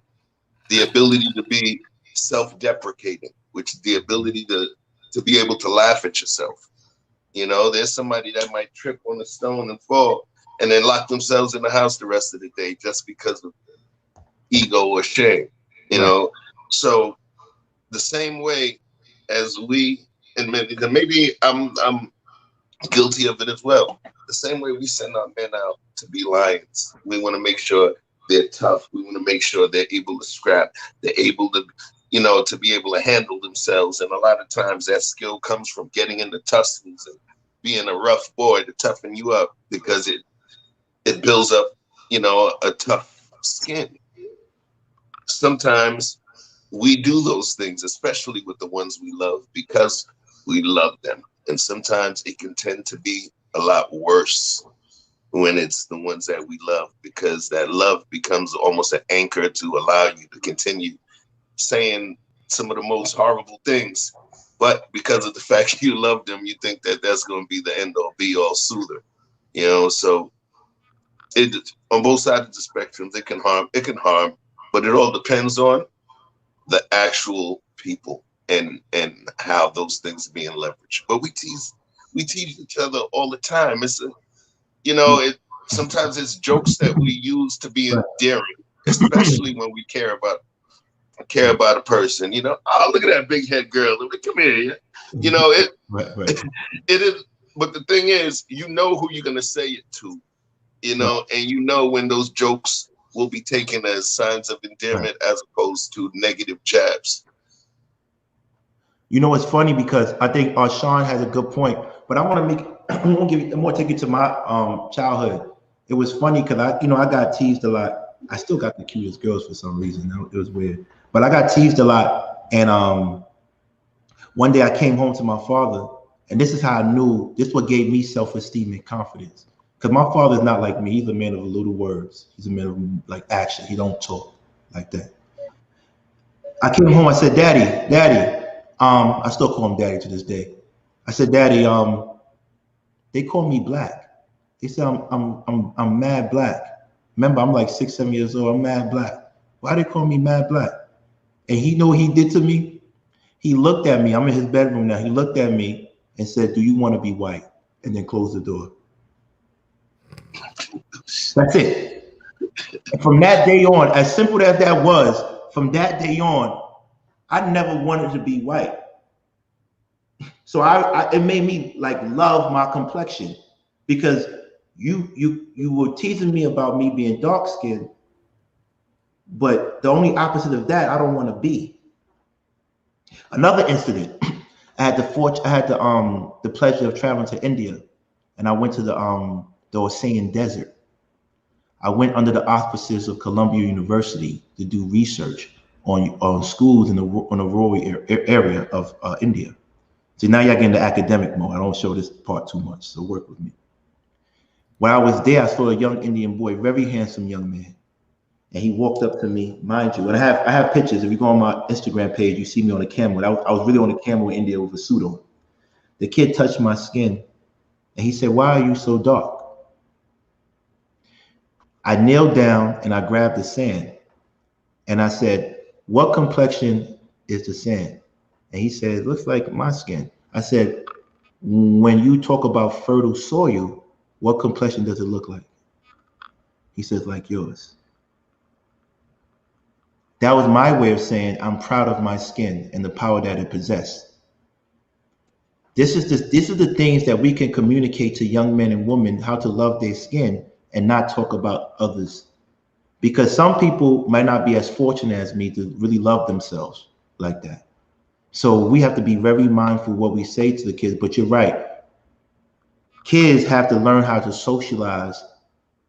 The ability to be self-deprecating, which is the ability to be able to laugh at yourself. There's somebody that might trip on a stone and fall and then lock themselves in the house the rest of the day just because of ego or shame, So the same way as we, and maybe I'm guilty of it as well. The same way we send our men out to be lions, we want to make sure they're tough. We want to make sure they're able to scrap. They're able to, to be able to handle themselves. And a lot of times that skill comes from getting in the tussles and being a rough boy to toughen you up, because it builds up, a tough skin. Sometimes we do those things, especially with the ones we love, because we love them. And sometimes it can tend to be a lot worse when it's the ones that we love, because that love becomes almost an anchor to allow you to continue saying some of the most horrible things. But because of the fact you love them, you think that that's going to be the end all be all soother, so on both sides of the spectrum, it can harm, but it all depends on the actual people and how those things are being leveraged. But we tease each other all the time. It's sometimes it's jokes that we use to be endearing, especially when we care about a person. Oh, look at that big head girl. Come here. It is. But the thing is, who you're gonna say it to, and when those jokes will be taken as signs of endearment as opposed to negative jabs. It's funny because I think Sean has a good point, but I want to take you to my childhood. It was funny because I got teased a lot. I still got the cutest girls for some reason. It was weird, but I got teased a lot. And one day I came home to my father, and this is how I knew. This is what gave me self-esteem and confidence. Because my father's not like me. He's a man of little words. He's a man of action. He don't talk like that. I came home. I said, Daddy. I still call him Daddy to this day. I said, Daddy, they call me black. They say I'm mad black. Remember, I'm like 6, 7 years old. I'm mad black. Why they call me mad black? And he know what he did to me. He looked at me. I'm in his bedroom now. He looked at me and said, do you want to be white? And then closed the door. That's it. And from that day on, as simple as that was, from that day on, I never wanted to be white. So it made me love my complexion, because you were teasing me about me being dark skinned, but the only opposite of that I don't want to be. Another incident, I had the pleasure of traveling to India, and I went to the Ocean Desert. I went under the auspices of Columbia University to do research on schools in the rural area of India. So now y'all get into academic mode. I don't show this part too much, so work with me. When I was there, I saw a young Indian boy, very handsome young man, and he walked up to me, mind you. And I have pictures. If you go on my Instagram page, you see me on a camel. I was really on a camel in India with a suit on. The kid touched my skin, and he said, "Why are you so dark?" I kneeled down and I grabbed the sand, and I said, "What complexion is the sand. And he said, it looks like my skin. I said, when you talk about fertile soil, what complexion does it look like? He says, like yours. That was my way of saying I'm proud of my skin and the power that it possessed. This is the things that we can communicate to young men and women, how to love their skin and not talk about others. Because some people might not be as fortunate as me to really love themselves like that. So we have to be very mindful what we say to the kids. But you're right. Kids have to learn how to socialize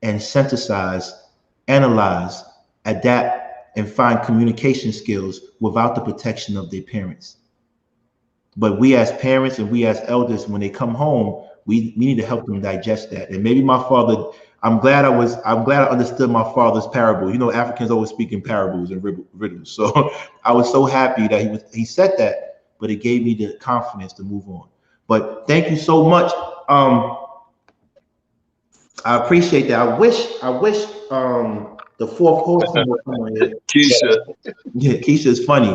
and synthesize, analyze, adapt, and find communication skills without the protection of their parents. But we as parents and we as elders, when they come home, we need to help them digest that. And maybe my father, I'm glad I understood my father's parable. You know, Africans always speak in parables and riddles. So I was so happy that he said that, but it gave me the confidence to move on. But thank you so much. I appreciate that. I wish the fourth horseman would come on here. Keisha. Yeah, Keisha's funny.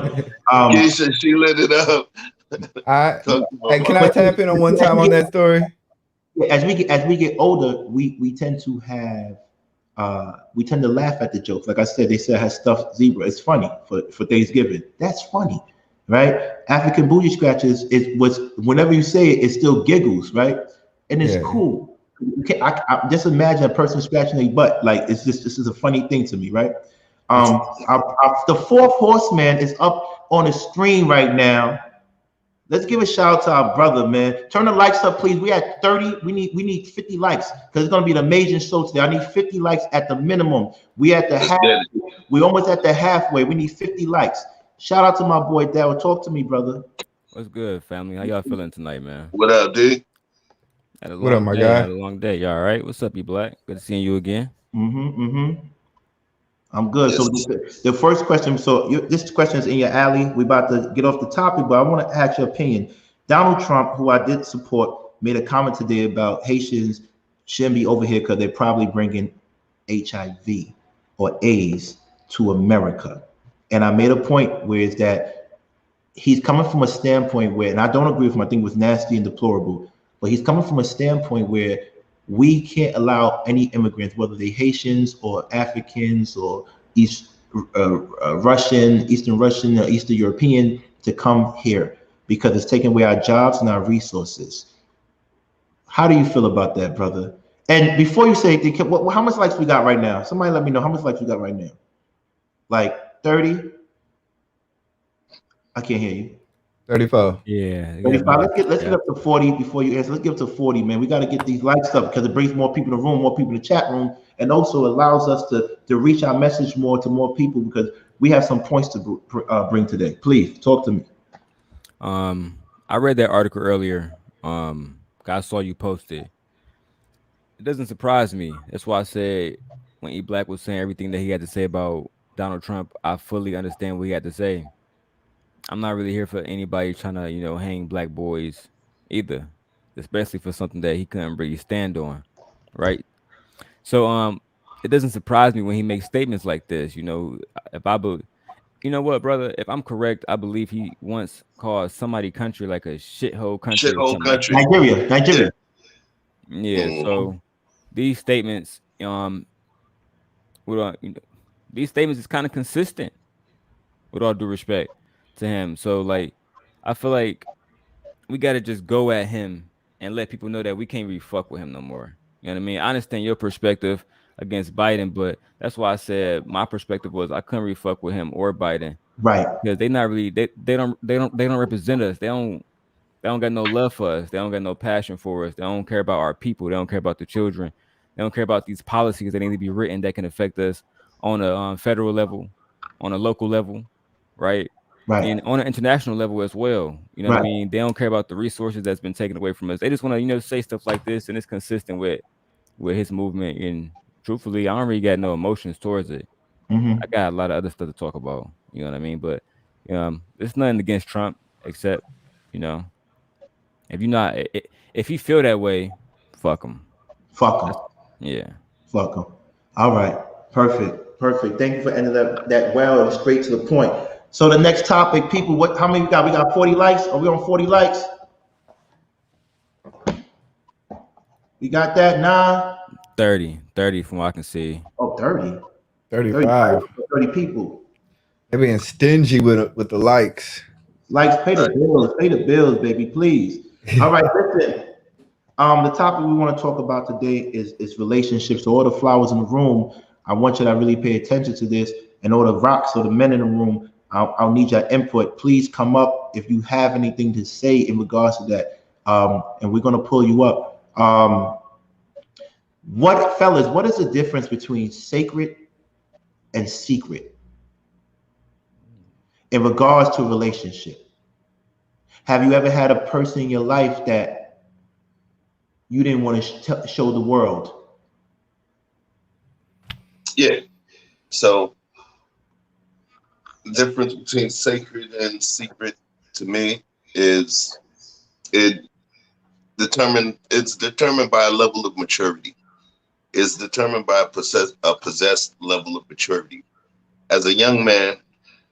Keisha, she lit it up. Hey, can I tap in on one time on that story? As we get older, we tend to laugh at the jokes. Like I said, they said I had stuffed zebra. It's funny for Thanksgiving. That's funny, right? African booty scratches whenever you say it, it still giggles, right? And it's cool. I just imagine a person scratching their butt. Like this is a funny thing to me, right? The fourth horseman is up on the screen right now. Let's give a shout out to our brother, man. Turn the likes up, please. We at 30. We need 50 likes because it's gonna be an amazing show today. I need 50 likes at the minimum. We at the half. We almost at the halfway. We need 50 likes. Shout out to my boy Darrel. Talk to me, brother. What's good, family? How y'all feeling tonight, man? What up, D? What up, my guy? Had a long day. You all right? What's up, EBlack? Good to see you again. I'm good. Yes. So the first question. So this question is in your alley. We're about to get off the topic, but I want to ask your opinion. Donald Trump, who I did support, made a comment today about Haitians shouldn't be over here because they're probably bringing HIV or AIDS to America. And I made a point where is that he's coming from a standpoint where, and I don't agree with him. I think it was nasty and deplorable. But he's coming from a standpoint where we can't allow any immigrants, whether they're Haitians or Africans or Eastern Russian or Eastern European, to come here because it's taking away our jobs and our resources. How do you feel about that, brother? And before you say, how much likes we got right now? Somebody let me know how much likes we got right now. Like 30? I can't hear you. 34. Yeah. 35. Let's get up to 40 before you answer. Let's get up to 40, man. We got to get these likes up because it brings more people in the room, more people in the chat room, and also allows us to reach our message more to more people because we have some points to bring today. Please talk to me. I read that article earlier. I saw you posted. It doesn't surprise me. That's why I said when EBlack was saying everything that he had to say about Donald Trump, I fully understand what he had to say. I'm not really here for anybody trying to, hang black boys either, especially for something that he couldn't really stand on, right? So it doesn't surprise me when he makes statements like this. If you know what, brother, if I'm correct, I believe he once called somebody country like a shithole country. Shithole country. Nigeria. Yeah. So these statements, these statements is kind of consistent, with all due respect to him. So I feel like we gotta just go at him and let people know that we can't really fuck with him no more. You know what I mean? I understand your perspective against Biden, but that's why I said my perspective was I couldn't really fuck with him or Biden. Right. Because they not really they don't represent us. They don't got no love for us. They don't got no passion for us. They don't care about our people. They don't care about the children. They don't care about these policies that need to be written that can affect us on a federal level, on a local level, right? And on an international level as well. You know what I mean? They don't care about the resources that's been taken away from us. They just want to, say stuff like this, and it's consistent with his movement. And truthfully, I don't really got no emotions towards it. I got a lot of other stuff to talk about. You know what I mean? But there's nothing against Trump except, if you feel that way, fuck him. Fuck him. Yeah. Fuck him. All right. Perfect. Thank you for ending that well and straight to the point. So the next topic, people, how many we got? We got 40 likes. Are we on 40 likes? We got that? Nah. 30 from what I can see. Oh, 30. 35. 30 people. They're being stingy with the likes. Likes, pay the bills, baby, please. All right, listen. The topic we want to talk about today is relationships. So all the flowers in the room, I want you to really pay attention to this. And all the rocks, so the men in the room, I'll need your input. Please come up if you have anything to say in regards to that. And we're gonna pull you up. What is the difference between sacred and secret in regards to a relationship? Have you ever had a person in your life that you didn't want to show the world? Yeah. So the difference between sacred and secret to me is it's determined by a level of maturity. It's determined by a possessed level of maturity. As a young man,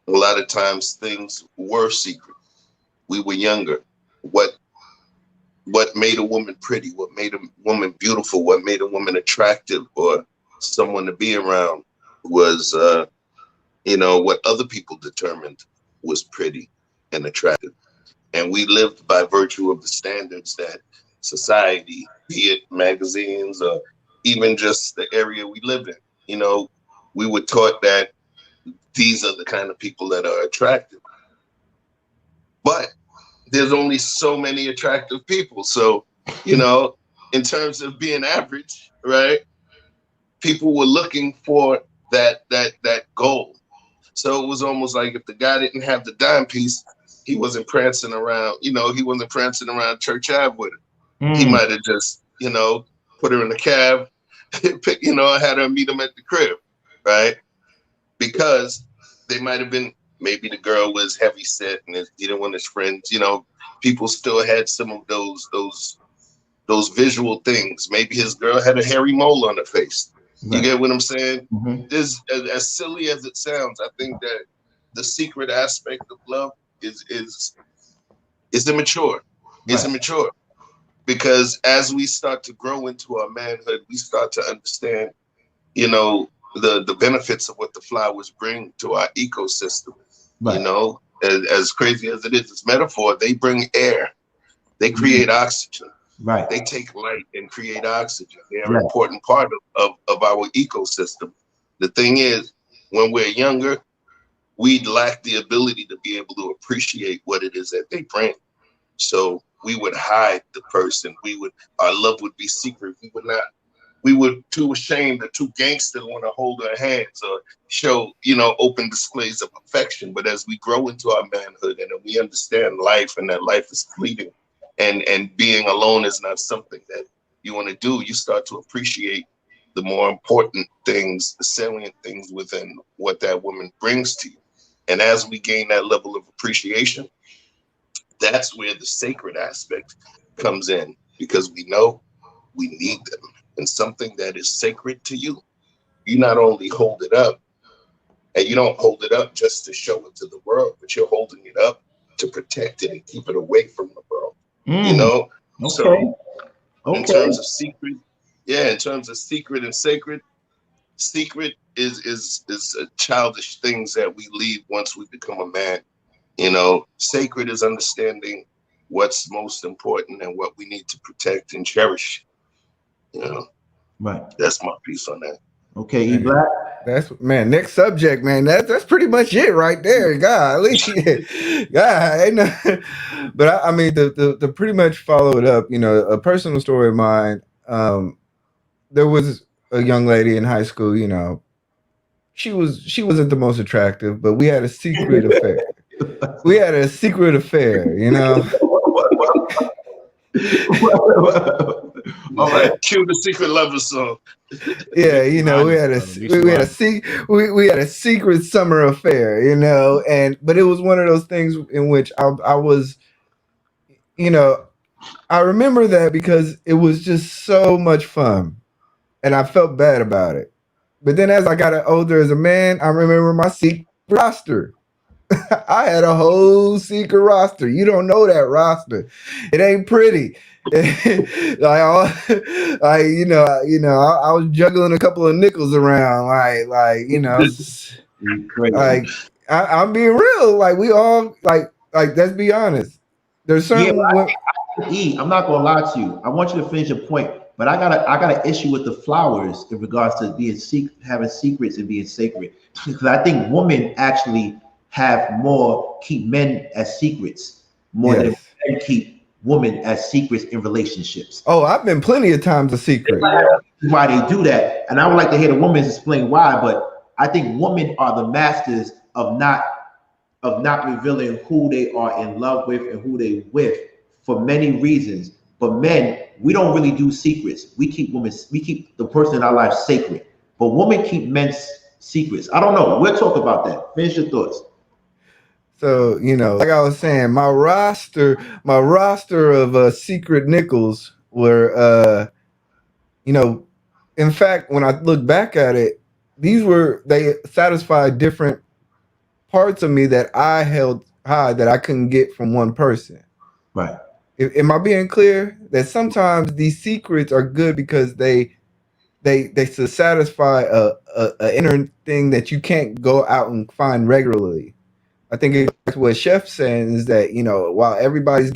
a lot of times things were secret. We were younger. What made a woman pretty, what made a woman beautiful, what made a woman attractive or someone to be around was, what other people determined was pretty and attractive. And we lived by virtue of the standards that society, be it magazines or even just the area we live in, we were taught that these are the kind of people that are attractive. But there's only so many attractive people. So, in terms of being average, right? People were looking for that goal. So it was almost like if the guy didn't have the dime piece, he wasn't prancing around, he wasn't prancing around Church Ave with it. He might have just, put her in the cab, had her meet him at the crib, right? Because they might have been, maybe the girl was heavy set and he didn't want his friends, people still had some of those visual things. Maybe his girl had a hairy mole on her face. You get what I'm saying? Mm-hmm. This, as silly as it sounds, I think that the secret aspect of love is immature. It's immature because as we start to grow into our manhood, we start to understand, the benefits of what the flowers bring to our ecosystem. As crazy as it is, it's metaphor. They bring air. They create oxygen. Right. They take light and create oxygen. They are an important part of our ecosystem. The thing is, when we're younger, we lack the ability to be able to appreciate what it is that they bring. So we would hide the person. Our love would be secret. We were too ashamed or too gangster to want to hold our hands or show, open displays of affection. But as we grow into our manhood and we understand life and that life is fleeting, and being alone is not something that you want to do, you start to appreciate the more important things, the salient things within what that woman brings to you. And as we gain that level of appreciation, that's where the sacred aspect comes in, because we know we need them. And something that is sacred to you, you not only hold it up, and you don't hold it up just to show it to the world, but you're holding it up to protect it and keep it away from the world. Okay. So in terms of secret, in terms of secret and sacred, secret is childish things that we leave once we become a man. Sacred is understanding what's most important and what we need to protect and cherish. Right. That's my piece on that. Okay, E-Black. That's next subject, man. That's pretty much it right there. Golly. But I mean to pretty much follow it up, a personal story of mine. There was a young lady in high school, she wasn't the most attractive, but we had a secret affair. All right, cue the secret lover song. Yeah, we had a secret summer affair, but it was one of those things in which I was, I remember that because it was just so much fun, and I felt bad about it. But then as I got older as a man, I remember my secret roster. I had a whole secret roster. You don't know that roster. It ain't pretty. I was juggling a couple of nickels around, Crazy. like I'm being real. Like we all like let's be honest. There's Yeah, certain E, I'm not gonna lie to you. I want you to finish your point, but I got an issue with the flowers in regards to being having secrets and being sacred. Because I think women actually have more keep men as secrets more than yes. men keep women as secrets in relationships. Oh, I've been plenty of times a secret. Why they do that, and I would like to hear the women explain why. But I think women are the masters of not revealing who they are in love with and who they with for many reasons. But men, we don't really do secrets. We keep the person in our life sacred. But women keep men's secrets. I don't know. We'll talk about that. Finish your thoughts. So, like I was saying, my roster of secret nickels were you know, in fact, when I look back at it, they satisfied different parts of me that I held high that I couldn't get from one person. Right. Am I being clear? That sometimes these secrets are good because they satisfy a inner thing that you can't go out and find regularly. I think it's what Chef's saying is that while everybody's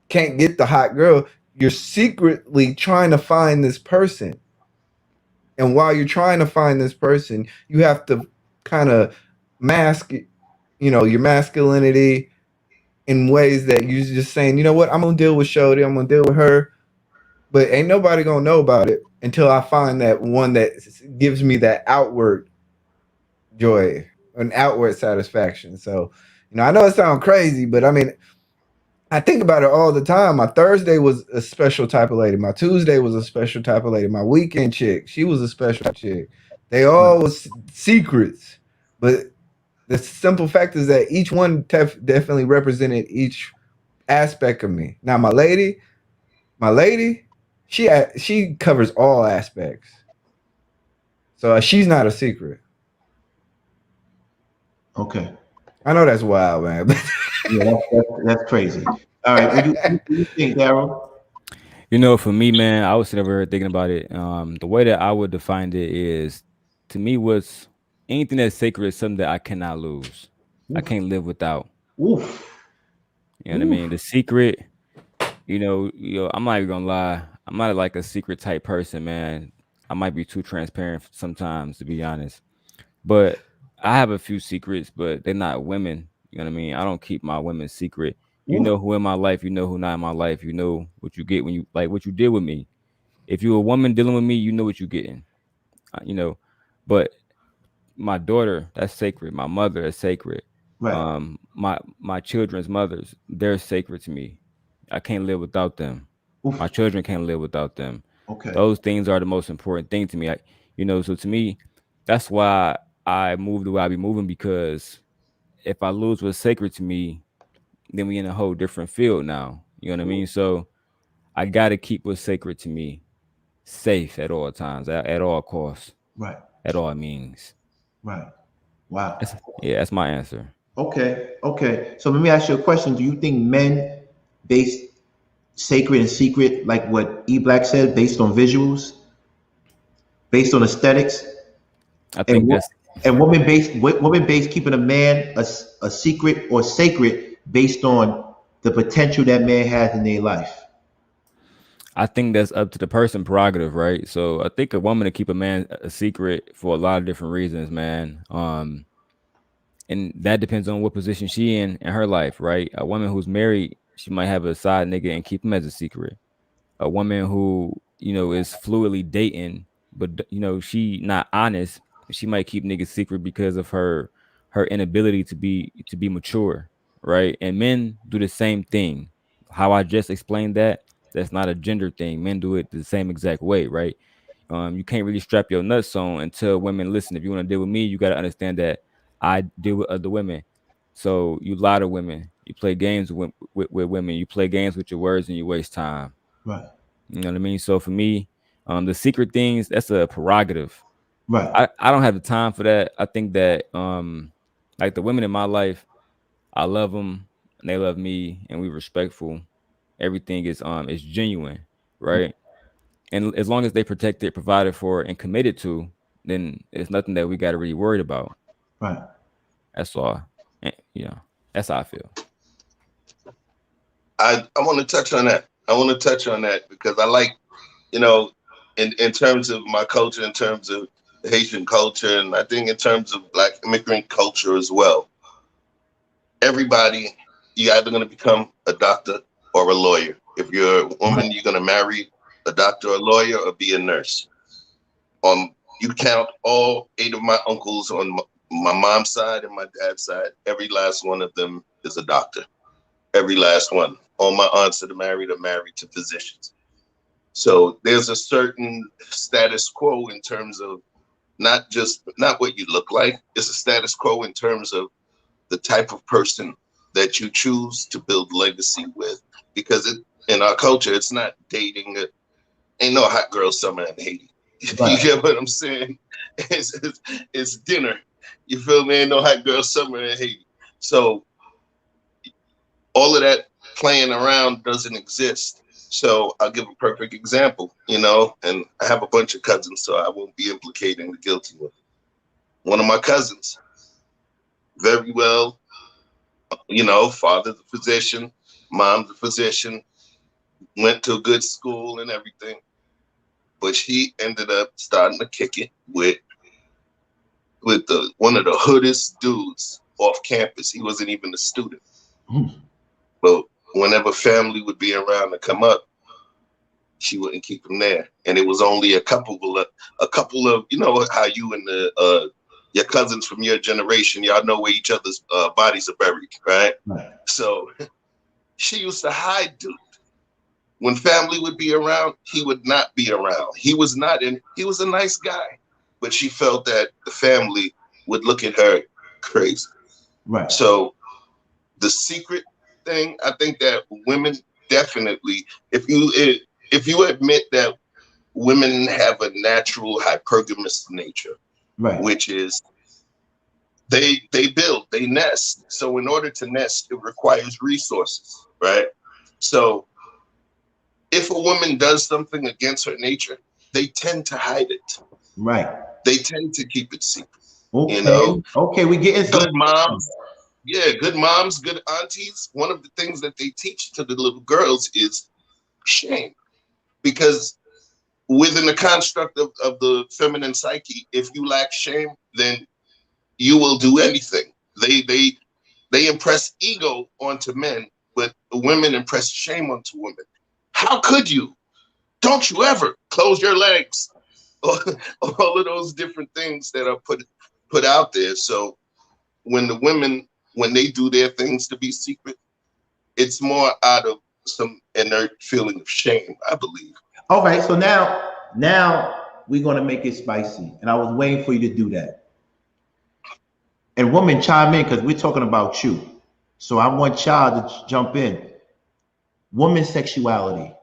can't get the hot girl, you're secretly trying to find this person, and while you're trying to find this person, you have to kind of mask, your masculinity in ways that you're just saying, you know what, I'm gonna deal with Shody, I'm gonna deal with her, but ain't nobody gonna know about it until I find that one that gives me that outward joy, an outward satisfaction. So, I know it sounds crazy, but I mean, I think about it all the time. My Thursday was a special type of lady. My Tuesday was a special type of lady. My weekend chick, she was a special chick. They Right. all was secrets, but the simple fact is that each one definitely represented each aspect of me. Now, my lady, she covers all aspects, so she's not a secret. Okay. I know that's wild, man. Yeah, that's crazy. All right. What do you think, Darrell? For me, man, I was sitting over here thinking about it. The way that I would define it is, to me, what's anything that's sacred is something that I cannot lose. I Oof. can't live without. Oof. You know what I mean? Oof. The secret, I'm not even gonna lie. I'm not like a secret type person, man. I might be too transparent sometimes, to be honest. But I have a few secrets, but they're not women. You know what I mean? I don't keep my women secret. You Oof. know who in my life, you know who not in my life. You know what you get when you like what you did with me. If you're a woman dealing with me, you know what you're getting. You know, but my daughter, that's sacred. My mother is sacred. Right. My children's mothers, they're sacred to me. I can't live without them. Oof. My children can't live without them. Okay. Those things are the most important thing to me. So to me, that's why I move the way I be moving, because if I lose what's sacred to me, then we in a whole different field now. You know what I mean? So I gotta keep what's sacred to me safe at all times, at all costs, Right. at all means. Right. Wow. That's my answer. Okay. Okay. So let me ask you a question. Do you think men base sacred and secret, like what E Black said, based on visuals, based on aesthetics, I and think that's women base keeping a man a secret or sacred based on the potential that man has in their life? I think that's up to the person prerogative, right? So I think a woman to keep a man a secret for a lot of different reasons, man. And that depends on what position she in her life, right? A woman who's married, she might have a side nigga and keep him as a secret. A woman who is fluidly dating, but she not honest, she might keep niggas secret because of her inability to be mature, right? And men do the same thing. How I just explained that's not a gender thing. Men do it the same exact way, right? You can't really strap your nuts on and tell women, listen, if you want to deal with me, you got to understand that I deal with other women. So you lie to women, you play games with women, you play games with your words, and you waste time. Right. You know what I mean? So for me, the secret things, that's a prerogative. Right. I don't have the time for that. I think that Like the women in my life, I love them and they love me, and we respectful. Everything is genuine, right? And as long as they protected, provided for, and committed to, then it's nothing that we got to really worry about. Right. That's all. And, that's how I feel. I want to touch on that. I want to touch on that because I like, in terms of my culture, in terms of the Haitian culture, and I think in terms of Black immigrant culture as well. Everybody, you're either going to become a doctor or a lawyer. If you're a woman, you're going to marry a doctor or a lawyer or be a nurse. You count all 8 of my uncles on my mom's side and my dad's side. Every last one of them is a doctor. Every last one. All my aunts that are married to physicians. So there's a certain status quo in terms of not what you look like. It's a status quo in terms of the type of person that you choose to build legacy with. Because in our culture, it's not dating. Ain't no hot girl summer in Haiti. Right. You get what I'm saying? It's dinner. You feel me? Ain't no hot girl summer in Haiti. So all of that playing around doesn't exist. So I'll give a perfect example, and I have a bunch of cousins, so I won't be implicating the guilty one. One of my cousins, very well, father's a physician, mom's a physician, went to a good school and everything. But she ended up starting to kick it with one of the hoodest dudes off campus. He wasn't even a student. But whenever family would be around to come up, she wouldn't keep him there. And it was only a couple of, how you and your cousins from your generation, y'all know where each other's bodies are buried, right? So she used to hide dude. When family would be around, he would not be around. He was a nice guy, but she felt that the family would look at her crazy. Right. So the secret thing, I think that women definitely, if you admit that women have a natural hypergamous nature, right, which is they build, they nest. So in order to nest, it requires resources, right? So if a woman does something against her nature, they tend to hide it. Right. They tend to keep it secret. Okay. Okay, we get into good moms. Yeah, good moms, good aunties. One of the things that they teach to the little girls is shame. Because within the construct of the feminine psyche, if you lack shame, then you will do anything. They impress ego onto men, but women impress shame onto women. How could you? Don't you ever close your legs? All of those different things that are put out there. So when the women, when they do their things to be secret, it's more out of some inert feeling of shame, I believe. All right, so now we're gonna make it spicy, and I was waiting for you to do that. And women, chime in because we're talking about you. So I want y'all to jump in. Women's sexuality,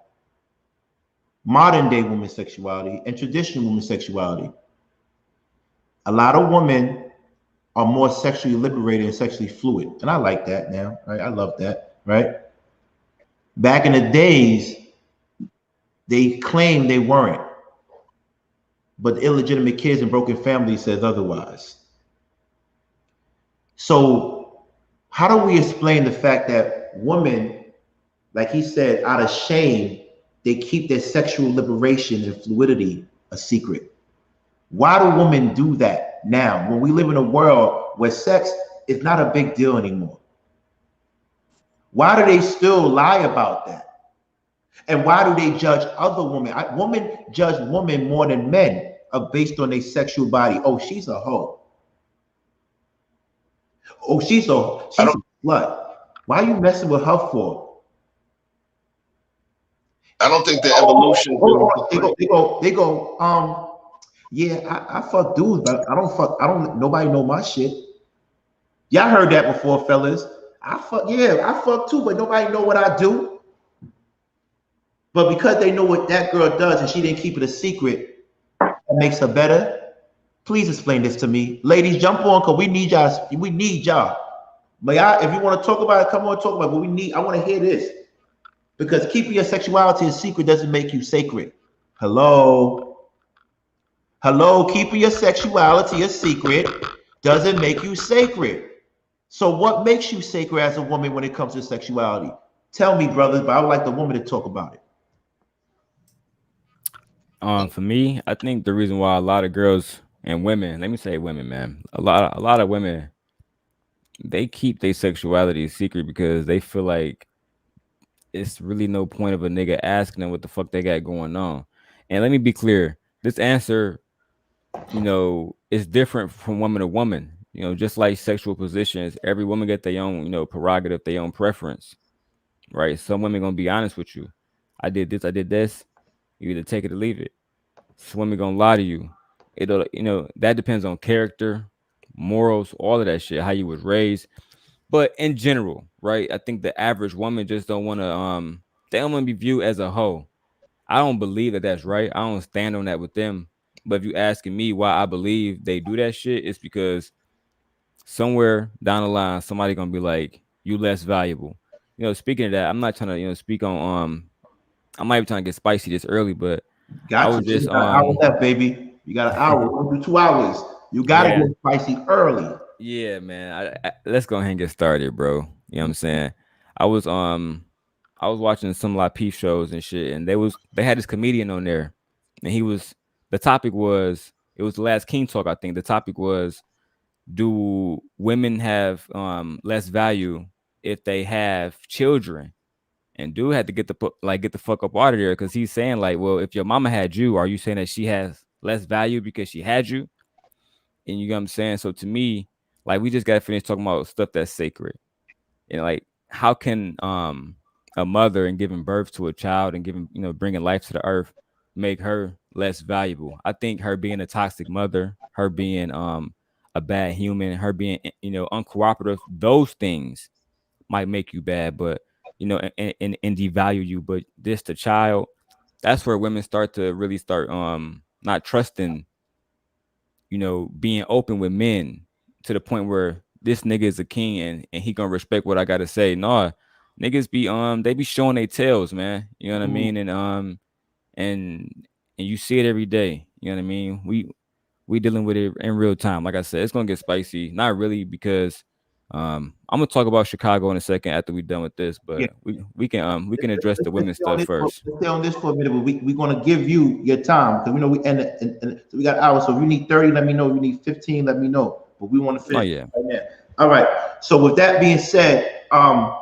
modern day women's sexuality, and traditional women's sexuality. A lot of women are more sexually liberated and sexually fluid, and I like that now. Right, I love that. Right. Back in the days, they claimed they weren't, but illegitimate kids and broken families says otherwise. So how do we explain the fact that women, like he said, out of shame, they keep their sexual liberation and fluidity a secret? Why do women do that now when we live in a world where sex is not a big deal anymore? Why do they still lie about that? And why do they judge other women? Women judge women more than men based on their sexual body. Oh, she's a hoe. Oh, she's a slut. Why are you messing with her for? I don't think the evolution. They go. Yeah, I fuck dudes, but I don't. Nobody know my shit. Y'all heard that before, fellas. I fuck too, but nobody know what I do. But because they know what that girl does and she didn't keep it a secret, that makes her better. Please explain this to me. Ladies, jump on because we need y'all. We need y'all. But if you want to talk about it, come on, talk about it. But I want to hear this. Because keeping your sexuality a secret doesn't make you sacred. Hello? Hello, keeping your sexuality a secret doesn't make you sacred. So what makes you sacred as a woman when it comes to sexuality? Tell me, brothers, but I would like the woman to talk about it. For me, I think the reason why a lot of girls and women, let me say women, man, a lot of women, they keep their sexuality a secret because they feel like it's really no point of a nigga asking them what the fuck they got going on. And let me be clear, this answer, is different from woman to woman. Just like sexual positions, every woman get their own, prerogative, their own preference, right? Some women gonna be honest with you. I did this, I did this. You either take it or leave it. Some women gonna lie to you. That depends on character, morals, all of that shit, how you was raised. But in general, right? I think the average woman just don't want to they don't want to be viewed as a hoe. I don't believe that that's right. I don't stand on that with them. But if you asking me why I believe they do that shit, it's because somewhere down the line somebody gonna be like, you less valuable. Speaking of that, I'm not trying to speak on I might be trying to get spicy this early, but I was just You got an hour left, baby. You got an hour. We're gonna do 2 hours. You gotta get spicy early. Yeah, man. Let's go ahead and get started, bro. You know what I'm saying? I was watching some live peep shows and shit, and they had this comedian on there, and the topic was, it was the last King Talk, I think. The topic was, do women have less value if they have children? And dude had to get the fuck up out of there, because he's saying like, well, if your mama had you, are you saying that she has less value because she had you? And you know what I'm saying? So to me, like, we just gotta finish talking about stuff that's sacred. And like, how can a mother and giving birth to a child and bringing life to the earth make her less valuable? I think her being a toxic mother, her being a bad human, her being uncooperative, those things might make you bad, but and devalue you. But this, the child, that's where women start to really start not trusting, being open with men, to the point where this nigga is a king and he gonna respect what I gotta say. Nah, niggas be they be showing their tails, man. You know what I mean? And you see it every day. You know what I mean? We dealing with it in real time. Like I said, it's gonna get spicy. Not really, because I'm gonna talk about Chicago in a second after we're done with this, but we can address the women's stuff first. Let's stay on this for a minute, but we're gonna give you your time, because we know we end it, and so we got hours. So if you need 30, let me know. If you need 15, let me know. But we want to finish. Oh yeah. Right now. All right. So with that being said, but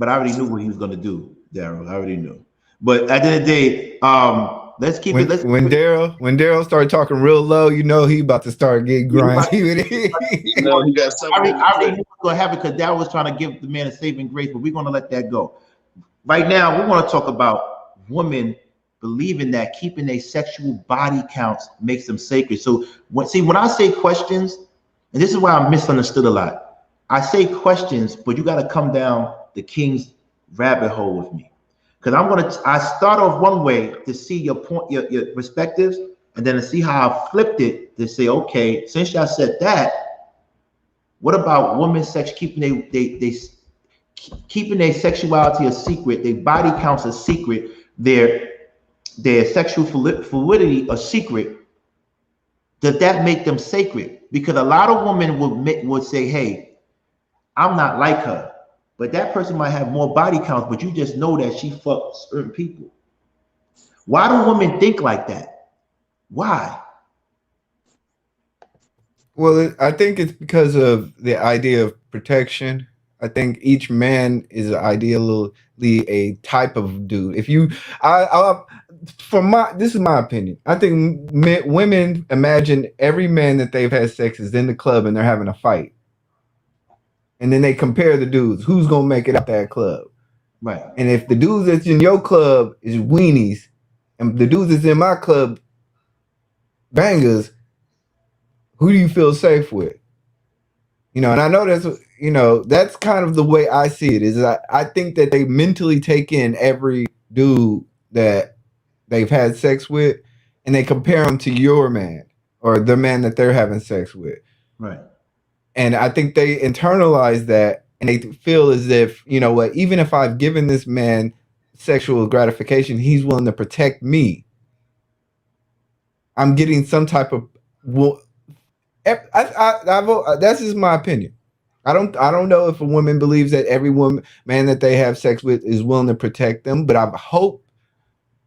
I already knew what he was gonna do, Darrel. I already knew. But at the end of the day, let's keep it. When Darrel started talking real low, he about to start getting grindy with it. You got something. I already knew what was going to happen, because Darrel was trying to give the man a saving grace, but we're going to let that go. Right now, we want to talk about women believing that keeping their sexual body counts makes them sacred. So when I say questions, and this is why I'm misunderstood a lot. I say questions, but you got to come down the king's rabbit hole with me. Because I start off one way to see your point, your perspectives, and then to see how I flipped it to say, okay, since y'all said that, what about women's sex, keeping their sexuality a secret, their body counts a secret, their sexual fluidity a secret? Does that make them sacred? Because a lot of women would say, hey, I'm not like her. But that person might have more body counts, but you just know that she fucks certain people. Why do women think like that? Why? Well, I think it's because of the idea of protection. I think each man is ideally a type of dude. If you, this is my opinion. I think women imagine every man that they've had sex is in the club and they're having a fight. And then they compare the dudes. Who's gonna make it out that club? Right. And if the dudes that's in your club is weenies, and the dudes that's in my club bangers, who do you feel safe with? And I know that's kind of the way I see it. Is I think that they mentally take in every dude that they've had sex with, and they compare them to your man. or the man that they're having sex with. Right. And I think they internalize that, and they feel as if, you know what, even if I've given this man sexual gratification, he's willing to protect me. I'm getting some type of, well, that's just my opinion. I don't know if a woman believes that every man that they have sex with is willing to protect them, but I hope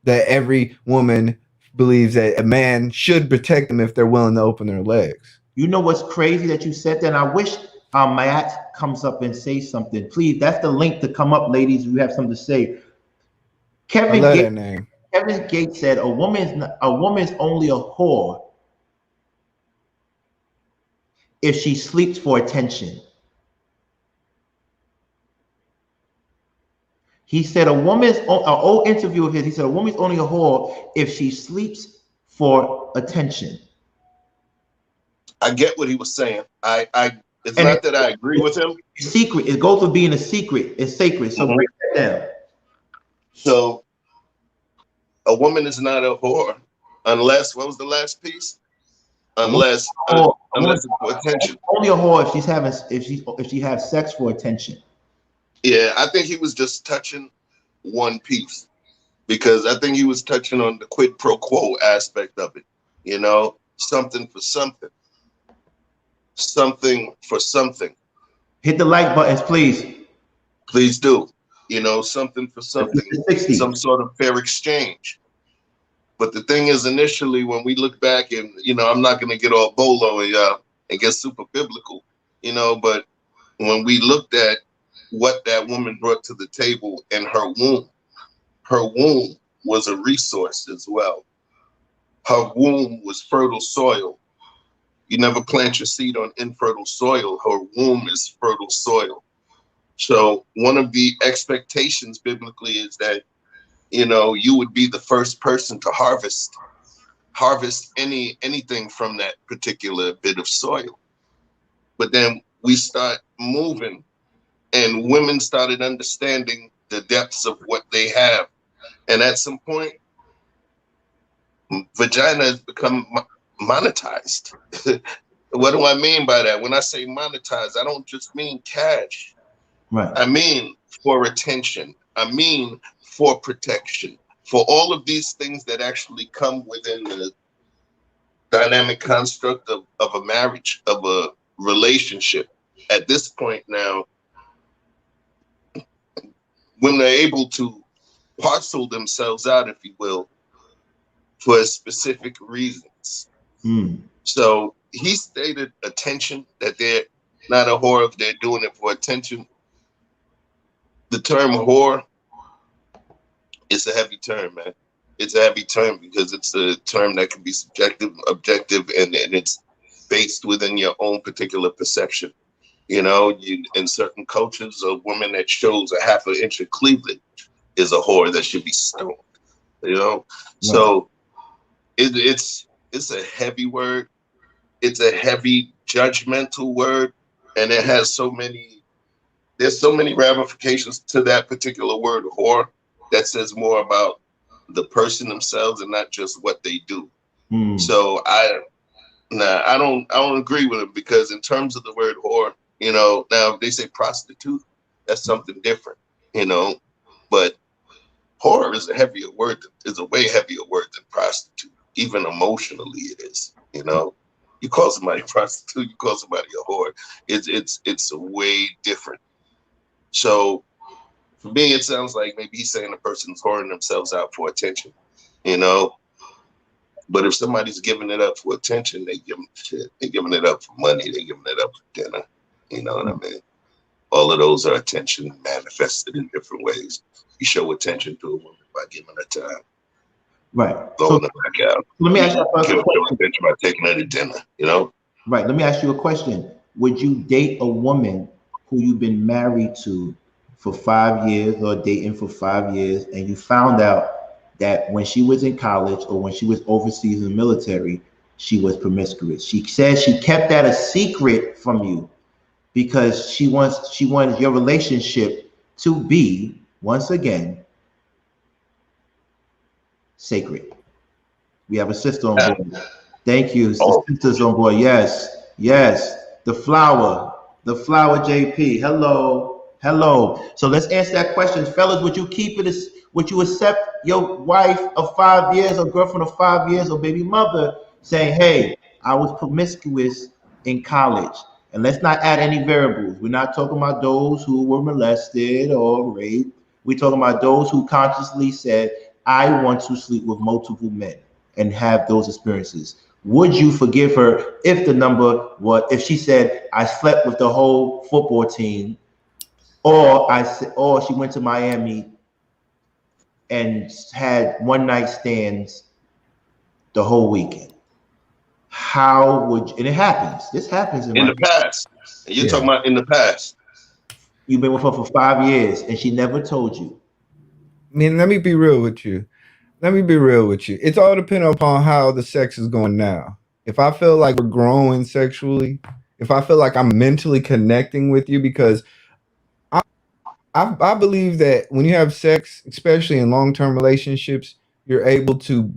that every woman believes that a man should protect them if they're willing to open their legs. You know what's crazy that you said that? And I wish Matt comes up and say something. Please, that's the link to come up, ladies, if you have something to say. Kevin Gates said a woman's only a whore if she sleeps for attention. He said an old interview of his, he said a woman's only a whore if she sleeps for attention. I get what he was saying. It's not that I agree with him. Secret. It goes with being a secret. It's sacred. So break that down. So a woman is not a whore unless, what was the last piece? Unless it's for attention. Only a whore if she has sex for attention. Yeah, I think he was just touching one piece, because I think he was touching on the quid pro quo aspect of it. You know, something for something. Something for something. Hit the like buttons, please. Please do. You know, something for something. Some sort of fair exchange. But the thing is, initially, when we look back, and, you know, I'm not going to get all bolo and get super biblical, you know, but when we looked at what that woman brought to the table and her womb was a resource as well. Her womb was fertile soil. You never plant your seed on infertile soil. Her womb is fertile soil. So one of the expectations biblically is that, you know, you would be the first person to harvest anything from that particular bit of soil. But then we start moving, and women started understanding the depths of what they have. And at some point, vagina has become monetized. What do I mean by that? When I say monetized, I don't just mean cash. Right. I mean for attention. I mean for protection. For all of these things that actually come within the dynamic construct of a marriage, of a relationship. At this point now, when they're able to parcel themselves out, if you will, for specific reasons. So he stated attention, that they're not a whore if they're doing it for attention. The term whore is a heavy term, man. It's a heavy term because it's a term that can be subjective, objective, and it's based within your own particular perception. You know, in certain cultures, a woman that shows a half an inch of cleavage is a whore that should be stoned. You know, so it's a heavy word. It's a heavy judgmental word, and it has there's so many ramifications to that particular word, whore, that says more about the person themselves and not just what they do. So I don't agree with him, because in terms of the word whore, you know, now if they say prostitute, that's something different, you know, but whore is a way heavier word than prostitute. Even emotionally it is, you know. You call somebody a prostitute, you call somebody a whore. It's a way different. So for me, it sounds like maybe he's saying the person's whoring themselves out for attention, you know. But if somebody's giving it up for attention, they give them shit. They're giving it up for money. They're giving it up for dinner. You know what I mean? All of those are attention manifested in different ways. You show attention to a woman by giving her time. Right. Blowing her back out. Let me ask you a question. Attention by taking her to dinner, you know? Right. Let me ask you a question. Would you date a woman who you've been married to for 5 years, or dating for 5 years, and you found out that when she was in college or when she was overseas in the military, she was promiscuous? She says she kept that a secret from you because she wanted your relationship to be, once again, sacred. We have a sister on board. Thank you. The Oh, sisters on board. Yes. Yes. The flower. The flower JP. Hello. Hello. So let's answer that question. Fellas, would you keep it as would you accept your wife of 5 years or girlfriend of 5 years or baby mother saying, hey, I was promiscuous in college? And let's not add any variables. We're not talking about those who were molested or raped. We're talking about those who consciously said, I want to sleep with multiple men and have those experiences. Would you forgive her if the number was if she said I slept with the whole football team, or she went to Miami and had one night stands the whole weekend? How would you, and it happens. This happens in in my the past. And you're Yeah. talking about in the past. you've been with her for 5 years and she never told you. I mean, let me be real with you. Let me be real with you. It's all dependent upon how the sex is going now. If I feel like we're growing sexually, if I feel like I'm mentally connecting with you, because I believe that when you have sex, especially in long term relationships, you're able to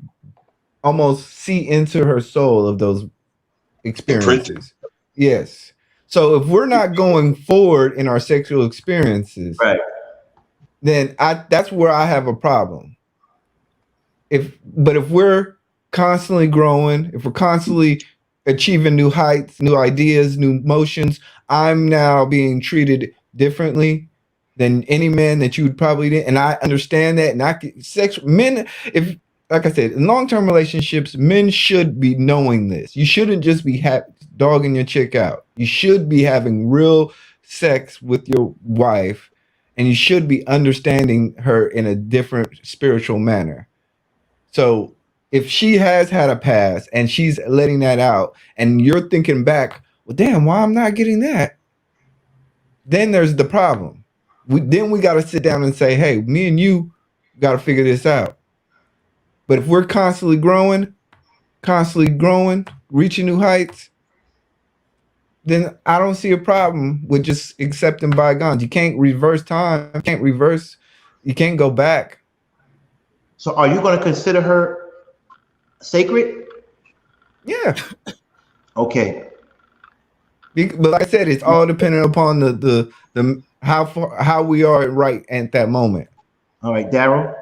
almost see into her soul of those Imprinted. experiences. Yes. So if we're not going forward in our sexual experiences, Right. then that's where I have a problem. But if we're constantly growing, if we're constantly achieving new heights, new ideas, new motions, I'm now being treated differently than any man that you would probably did. And I understand that. And men, if like I said, in long-term relationships, men should be knowing this. You shouldn't just be dogging your chick out. You should be having real sex with your wife, and you should be understanding her in a different spiritual manner. So if she has had a past and she's letting that out, and you're thinking back, well, damn, why I'm not getting that? Then there's the problem. Then we got to sit down and say, hey, me and you got to figure this out. But if we're constantly growing, reaching new heights, then I don't see a problem with just accepting bygones. You can't reverse time. You can't go back. So are you going to consider her sacred? Yeah. Okay. But like I said, it's all dependent upon the how we are right at that moment. All right, Darrel.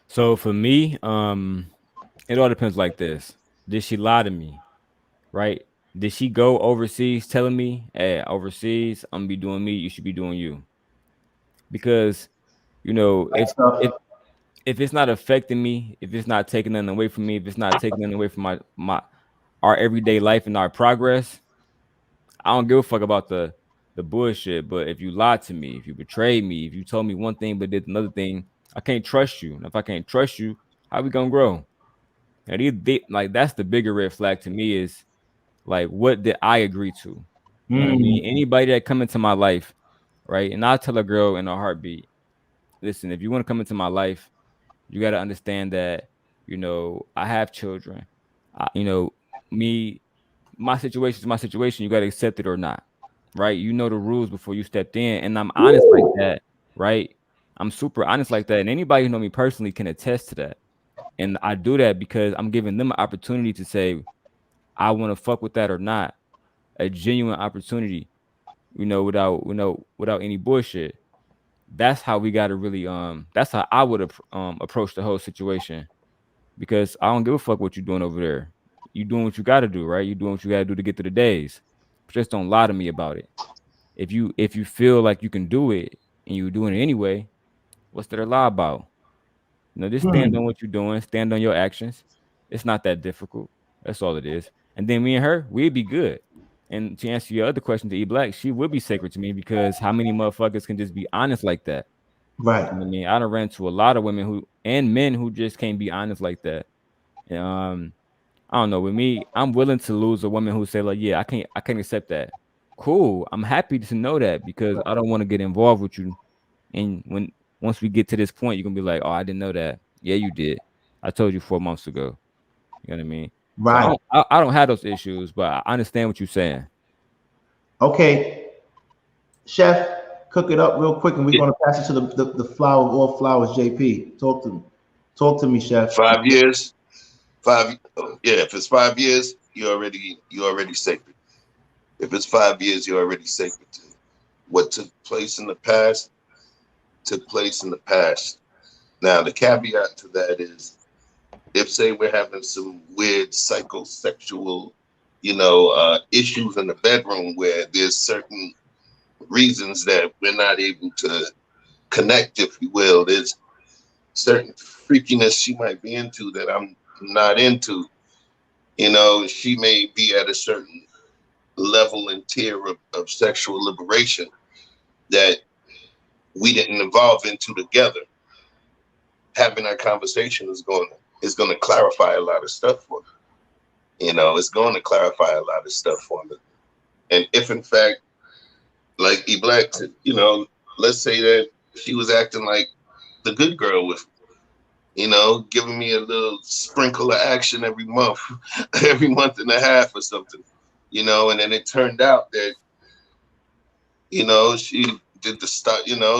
So for me, it all depends like this. Did she lie to me? Right? Did she go overseas telling me, hey, overseas, I'm gonna be doing me, you should be doing you? Because, That's tough. if it's not affecting me, if it's not taking nothing away from me, if it's not taking nothing away from my our everyday life and our progress, I don't give a fuck about the bullshit. But if you lied to me, if you betrayed me, if you told me one thing but did another thing, I can't trust you. And if I can't trust you, how we gonna grow? And like that's the bigger red flag to me is like what did I agree to? You know what I mean? Anybody that come into my life, right? And I'll tell a girl in a heartbeat, listen, if you want to come into my life, you got to understand that, I have children. Me, my situation is my situation. You got to accept it or not, right? You know the rules before you stepped in. And I'm honest like that, right? I'm super honest like that. And anybody who know me personally can attest to that. And I do that because I'm giving them an opportunity to say, I want to fuck with that or not. A genuine opportunity, without any bullshit. That's how we got to really that's how I would approach the whole situation, because I don't give a fuck what you're doing over there. You doing what you got to do, right? You doing what you got to do to get through the days. But just don't lie to me about it. If you feel like you can do it and you're doing it anyway, what's there to lie about? Just stand on what you're doing, stand on your actions. It's not that difficult. That's all it is. And then me and her, we'd be good. And to answer your other question to E-Black, she would be sacred to me, because how many motherfuckers can just be honest like that? Right. I mean, I done ran to a lot of women and men who just can't be honest like that. I don't know. With me, I'm willing to lose a woman who say like, yeah, I can't accept that. Cool. I'm happy to know that, because I don't want to get involved with you. And once we get to this point, you're gonna be like, oh, I didn't know that. Yeah, you did. I told you 4 months ago. You know what I mean? So Right. I don't have those issues, but I understand what you're saying. Okay. Chef, cook it up real quick and we're going to pass it to the flower of all flowers, JP. Talk to me. Talk to me, Chef. 5 years. If it's 5 years, you're already sacred. If it's 5 years, you're already sacred. What took place in the past took place in the past. Now, the caveat to that is, if say we're having some weird psychosexual, issues in the bedroom where there's certain reasons that we're not able to connect, if you will, there's certain freakiness she might be into that I'm not into. She may be at a certain level and tier of sexual liberation that we didn't evolve into together. Having that conversation is going to clarify a lot of stuff for me. It's going to clarify a lot of stuff for me. And if in fact, like EBlack said, let's say that she was acting like the good girl with, giving me a little sprinkle of action every month, every month and a half or something, and then it turned out that, she did the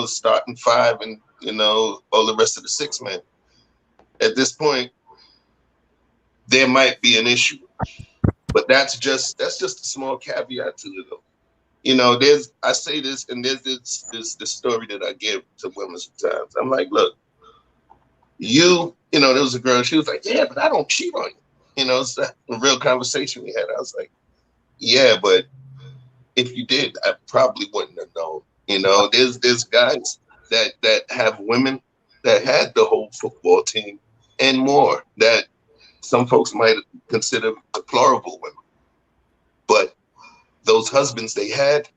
starting five and, all the rest of the 6 men. At this point, there might be an issue, but that's just a small caveat to it, though. I say this, and there's this story that I give to women sometimes. I'm like, look, there was a girl, she was like, yeah, but I don't cheat on you. It's a real conversation we had. I was like, yeah, but if you did, I probably wouldn't have known. There's guys that have women that had the whole football team and more that some folks might consider deplorable women. But those husbands they had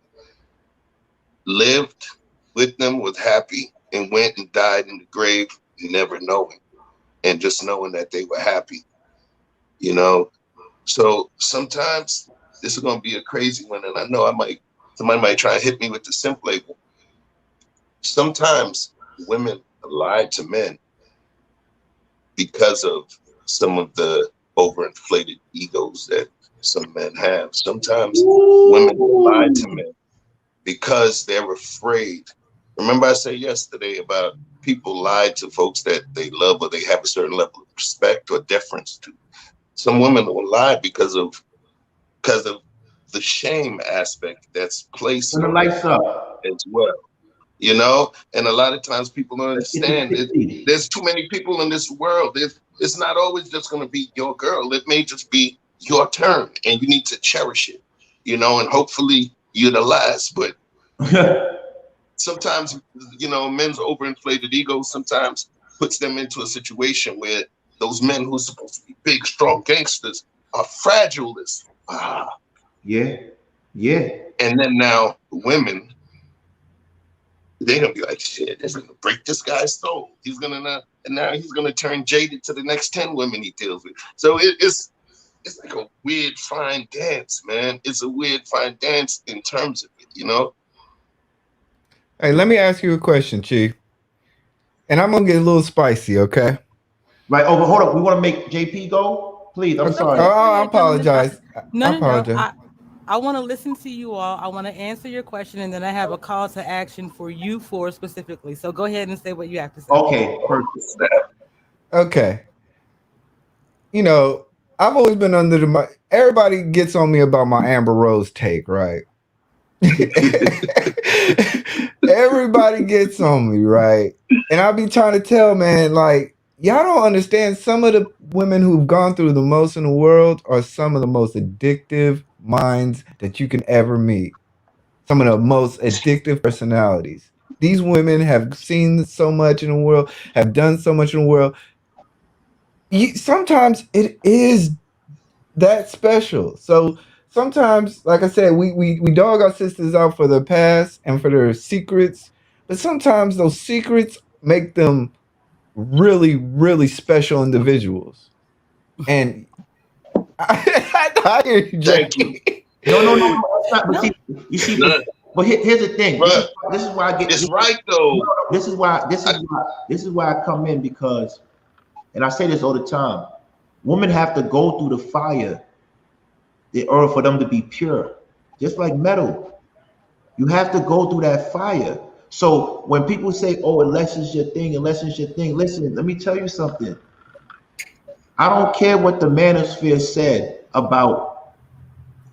lived with them, was happy, and went and died in the grave, never knowing, and just knowing that they were happy. So sometimes this is going to be a crazy one, and I know somebody might try and hit me with the simp label. Sometimes women lie to men because of some of the overinflated egos that some men have. Sometimes women lie to men because they're afraid. Remember I said yesterday about people lie to folks that they love or they have a certain level of respect or deference to. Some women will lie because of the shame aspect that's placed Turn the lights up as well. And a lot of times people don't understand it. There's too many people in this world. It's not always just going to be your girl. It may just be your turn, and you need to cherish it, and hopefully you're the last. But sometimes, men's overinflated egos sometimes puts them into a situation where those men who are supposed to be big, strong gangsters are fragile as Yeah. And then now women, they're gonna be like, shit, this is gonna break this guy's soul. He's gonna turn jaded to the next 10 women he deals with. So it's like a weird fine dance, man. It's a weird fine dance in terms of it, Hey, let me ask you a question, Chief. And I'm gonna get a little spicy, okay? Right. Oh, but hold up. We want to make JP go, please. I'm sorry. Oh, I apologize. No. I apologize. I want to listen to you all. I want to answer your question, and then I have a call to action for you four specifically. So go ahead and say what you have to say. Okay, perfect. Okay. I've always been under everybody gets on me about my Amber Rose take, right? Everybody gets on me, right? And I'll be trying to tell, man, like, y'all don't understand, some of the women who've gone through the most in the world are some of the most addictive minds that you can ever meet. Some of the most addictive personalities. These women have seen so much in the world, have done so much in the world. Sometimes it is that special. So sometimes, like I said, we dog our sisters out for their past and for their secrets, but sometimes those secrets make them really, really special individuals. And I hear you, Jackie. No. But you see, but here's the thing. This is why I get. It's right though. This is why I come in, because, and I say this all the time, women have to go through the fire in order for them to be pure. Just like metal, you have to go through that fire. So when people say, "Oh, it lessens your thing," listen, let me tell you something. I don't care what the manosphere said about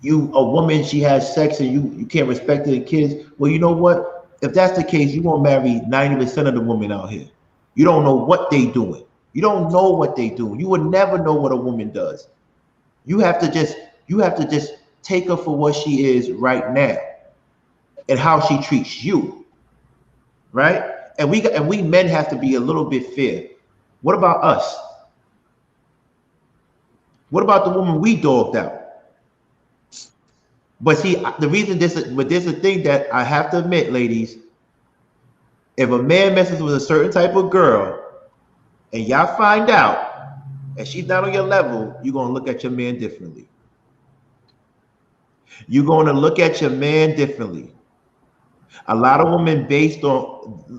you, a woman, she has sex and you can't respect her kids. Well, you know what? If that's the case, you won't marry 90% of the women out here. You don't know what they doing. You don't know what they do. You would never know what a woman does. You have to just you have to just take her for what she is right now and how she treats you, right? And we men have to be a little bit fair. What about us? What about the woman we dogged out? But see, the reason there's a thing that I have to admit, ladies. If a man messes with a certain type of girl, and y'all find out, and she's not on your level, you're gonna look at your man differently. You're gonna look at your man differently. A lot of women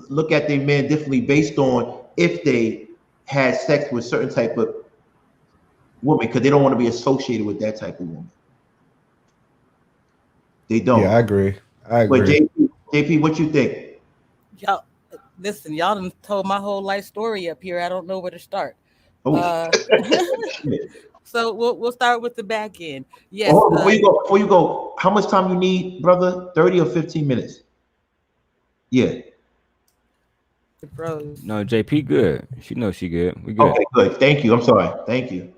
look at their man differently based on if they had sex with certain type of woman because they don't want to be associated with that type of woman. They don't. Yeah, I agree. But JP, what you think? Y'all, listen, y'all done told my whole life story up here. I don't know where to start. Oh. So we'll start with the back end. Yes. Oh, before you go, how much time you need, brother? 30 or 15 minutes? Yeah. Bros. No, JP good. She knows she good. We good. Okay, good. Thank you. I'm sorry. Thank you.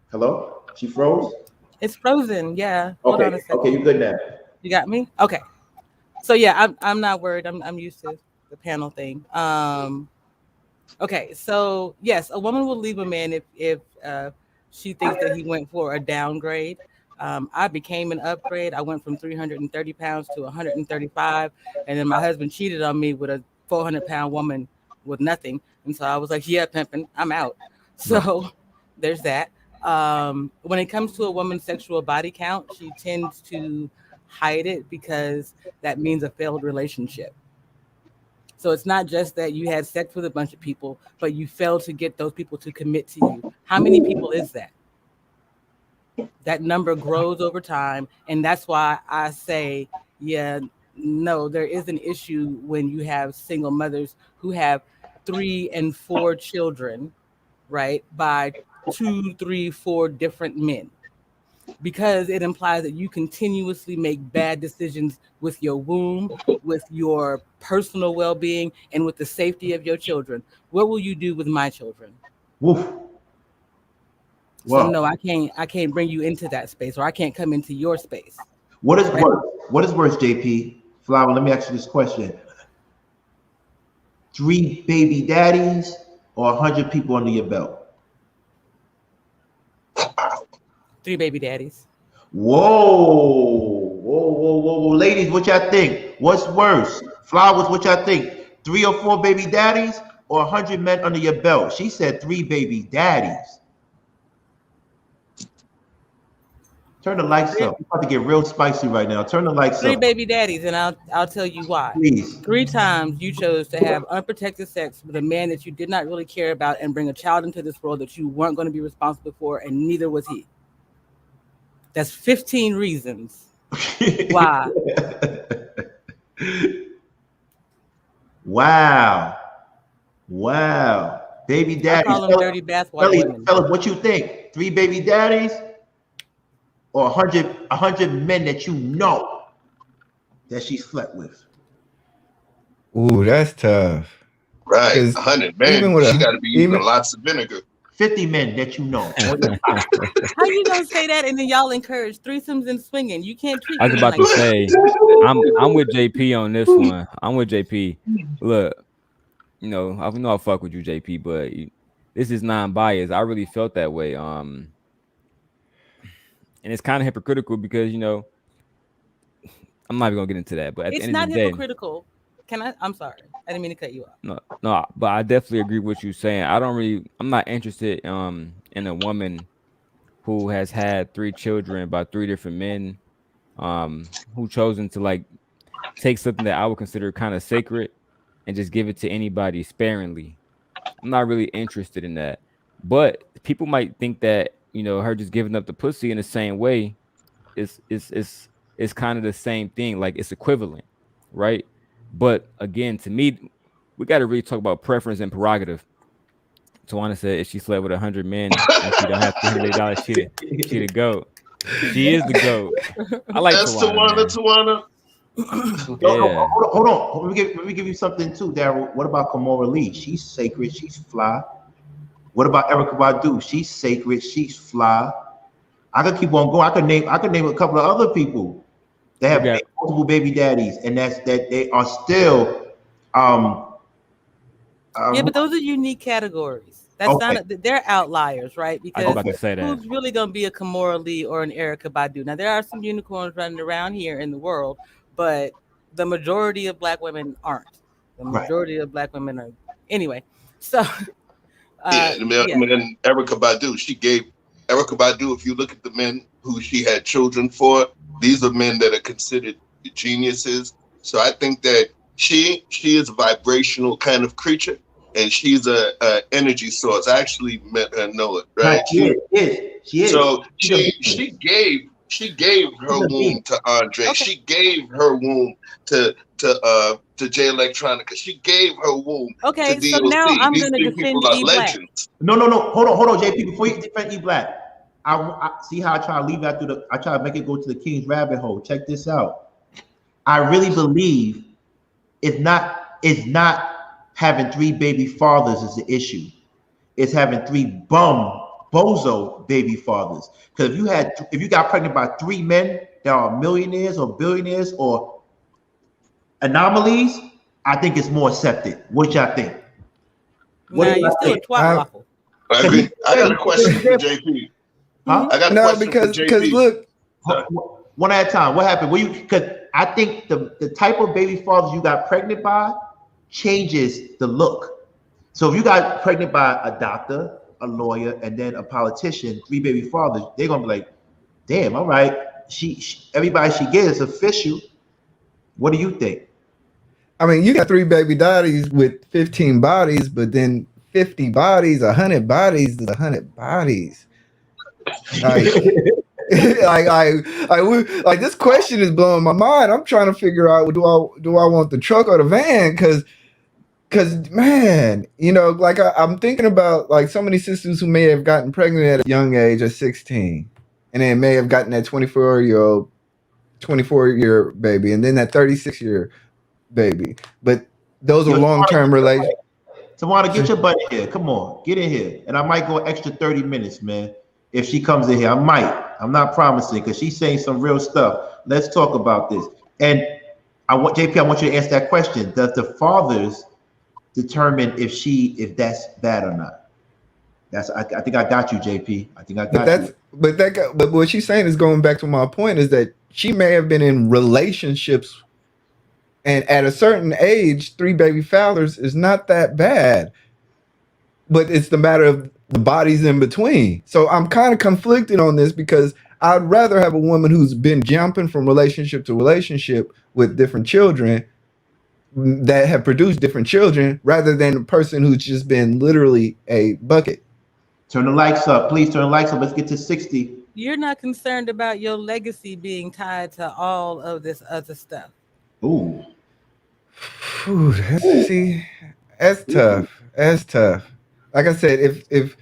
Hello? She froze? It's frozen. Yeah. Okay. Hold on a second. Okay, you good now. You got me? Okay. So yeah, I'm not worried. I'm used to the panel thing. Okay, so yes, a woman will leave a man if she thinks that he went for a downgrade. I became an upgrade. I went from 330 pounds to 135, and then my husband cheated on me with a 400-pound woman with nothing, and so I was like, "Yeah, pimping, I'm out." So there's that. When it comes to a woman's sexual body count, she tends to hide it because that means a failed relationship. So it's not just that you had sex with a bunch of people, but you failed to get those people to commit to you. How many people is that? That number grows over time. And that's why I say, yeah, no, there is an issue when you have single mothers who have 3 and 4 children, right, by 2, 3, 4 different men. Because it implies that you continuously make bad decisions with your womb, with your personal well-being, and with the safety of your children. What will you do with my children? Woof. So Wow. no, I can't bring you into that space, or I can't come into your space. What is worse? What is worse, JP? Flower, let me ask you this question. 3 baby daddies or 100 people under your belt? 3 baby daddies. Whoa. Ladies, what y'all think? What's worse? Flowers, what y'all think? 3 or 4 baby daddies or 100 men under your belt? She said 3 baby daddies. Turn the lights up. We're about to get real spicy right now. Turn the lights 3 up. baby daddies, and I'll tell you why. Please. 3 times you chose to have unprotected sex with a man that you did not really care about and bring a child into this world that you weren't going to be responsible for, and neither was he. That's 15 reasons why. Wow. Baby daddies. I call them dirty bathwater women. Fellas, what you think? 3 baby daddies or 100 men that you know that she slept with? Ooh, that's tough. Right, 'Cause 100 men. even with She got to be using lots of vinegar. 50 men that you know. How you gonna say that and then y'all encourage threesomes and swinging? You can't treat I was women about to like say, I'm with JP on this one. I'm with JP. Look, I know I fuck with you, JP, but this is non-biased. I really felt that way. And it's kind of hypocritical because I'm not even gonna get into that. But at the it's end not of the day, hypocritical. I'm sorry. I didn't mean to cut you off. No, but I definitely agree with what you're saying. I'm not interested in a woman who has had 3 children by 3 different men, who chosen to like take something that I would consider kind of sacred and just give it to anybody sparingly. I'm not really interested in that. But people might think that, her just giving up the pussy in the same way is kind of the same thing, like it's equivalent, right? But again, to me, we got to really talk about preference and prerogative. Tawana said if she slept with 100 men and she don't have $300, she the goat. She is the goat. I like That's Tawana, Tawana. man. Tawana. Yeah. Hold on. Let me give you something too, Darrel. What about Kamora Lee? She's sacred. She's fly. What about Erykah Badu? She's sacred. She's fly. I could keep on going. I could name a couple of other people that have multiple baby daddies, and that they are still. Yeah, but those are unique categories. That's not. They're outliers, right? Because I was about to say that. who's really going to be a Kamora Lee or an Erykah Badu? Now there are some unicorns running around here in the world, but the majority of Black women aren't. The majority of Black women are anyway. So. I mean, Erykah Badu, Erykah Badu, if you look at the men who she had children for, these are men that are considered geniuses. So I think that she is a vibrational kind of creature, and she's a energy source. I actually met her, know it, right? She is. So she gave her womb to Andre. Okay. She gave her womb to Jay Electronica. She gave her womb to DOC. So now I'm going to defend E-Black. No. Hold on, JP. Before you defend E-Black, I see how I try to leave out I try to make it go to the King's rabbit hole. Check this out. I really believe it's not having 3 baby fathers is the issue. It's having 3 bozo baby fathers. Because if you got pregnant by 3 men that are millionaires or billionaires or anomalies, I think it's more accepted. What y'all think? What you still a twat waffle. I agree. I got a question for JP. Huh? I got a question because look, one at a time. What happened? Because I think the type of baby fathers you got pregnant by changes the look. So if you got pregnant by a doctor, a lawyer, and then a politician, 3 baby fathers, they're gonna be like, damn, all right, everybody she gets is official. What do you think? I mean, you got 3 baby daddies with 15 bodies, but then 50 bodies, 100 bodies is 100 bodies. Like, like this question is blowing my mind. I'm trying to figure out, do I want the truck or the van? Because man, you know, like I'm thinking about like so many sisters who may have gotten pregnant at a young age of 16, and then may have gotten that 24-year baby, and then that 36-year baby. But those are long-term relationships. Tawana, get your butt in here. Come on, get in here. And I might go extra 30 minutes, man. If she comes in here, I might. I'm not promising because she's saying some real stuff. Let's talk about this. And I want you to answer that question. Does the fathers determine if that's bad or not? I think I got you, JP. I think I got you. But what she's saying is going back to my point is that she may have been in relationships, and at a certain age, 3 baby fathers is not that bad. But it's the matter of the bodies in between. So I'm kind of conflicted on this because I'd rather have a woman who's been jumping from relationship to relationship with different children that have produced different children rather than a person who's just been literally a bucket. Turn the lights up. Please turn the lights up. Let's get to 60. You're not concerned about your legacy being tied to all of this other stuff. Ooh. That's tough. That's tough. Like I said, if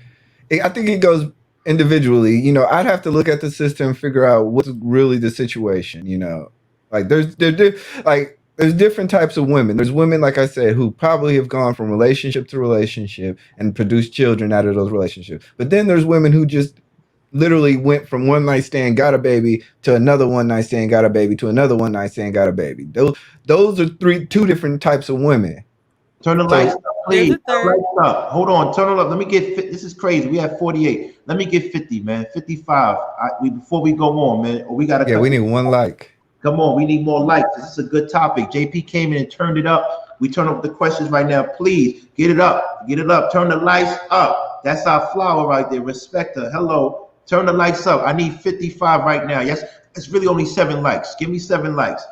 I think it goes individually, you know, I'd have to look at the system and figure out what's really the situation, you know. Like there's different types of women. There's women, like I said, who probably have gone from relationship to relationship and produced children out of those relationships. But then there's women who just literally went from one night stand, got a baby, to another one night stand, got a baby, to another one night stand, got a baby. Those are two different types of women. Turn the lights up, please. Turn the lights up. Hold on, turn it up. Let me get this is crazy. We have 48. Let me get 50, man. 55. Before we go on, man. We gotta. Yeah, we need 1 like. Come on, we need more likes. This is a good topic. JP came in and turned it up. We turn up the questions right now. Please get it up. Get it up. Turn the lights up. That's our flower right there. Respect her. Hello. Turn the lights up. I need 55 right now. Yes, it's really only 7 likes. Give me 7 likes.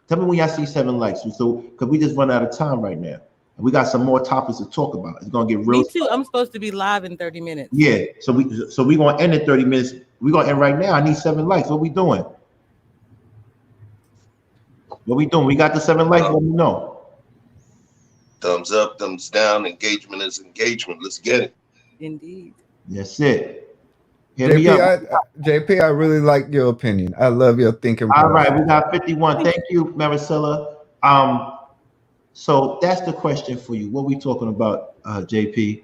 Tell me when y'all see 7 likes. So, because we just run out of time right now. And we got some more topics to talk about. It's gonna get real. Me too. I'm supposed to be live in 30 minutes. Yeah. So we gonna end in 30 minutes. We're gonna end right now. I need 7 likes. What we doing? What we doing? We got the 7 likes. Let me know. Thumbs up, thumbs down. Engagement is engagement. Let's get it. Indeed. That's it. Hit me up. JP, I really like your opinion. I love your thinking All process. right, we got 51. Thank you, Maricela. So that's the question for you. What we talking about, JP?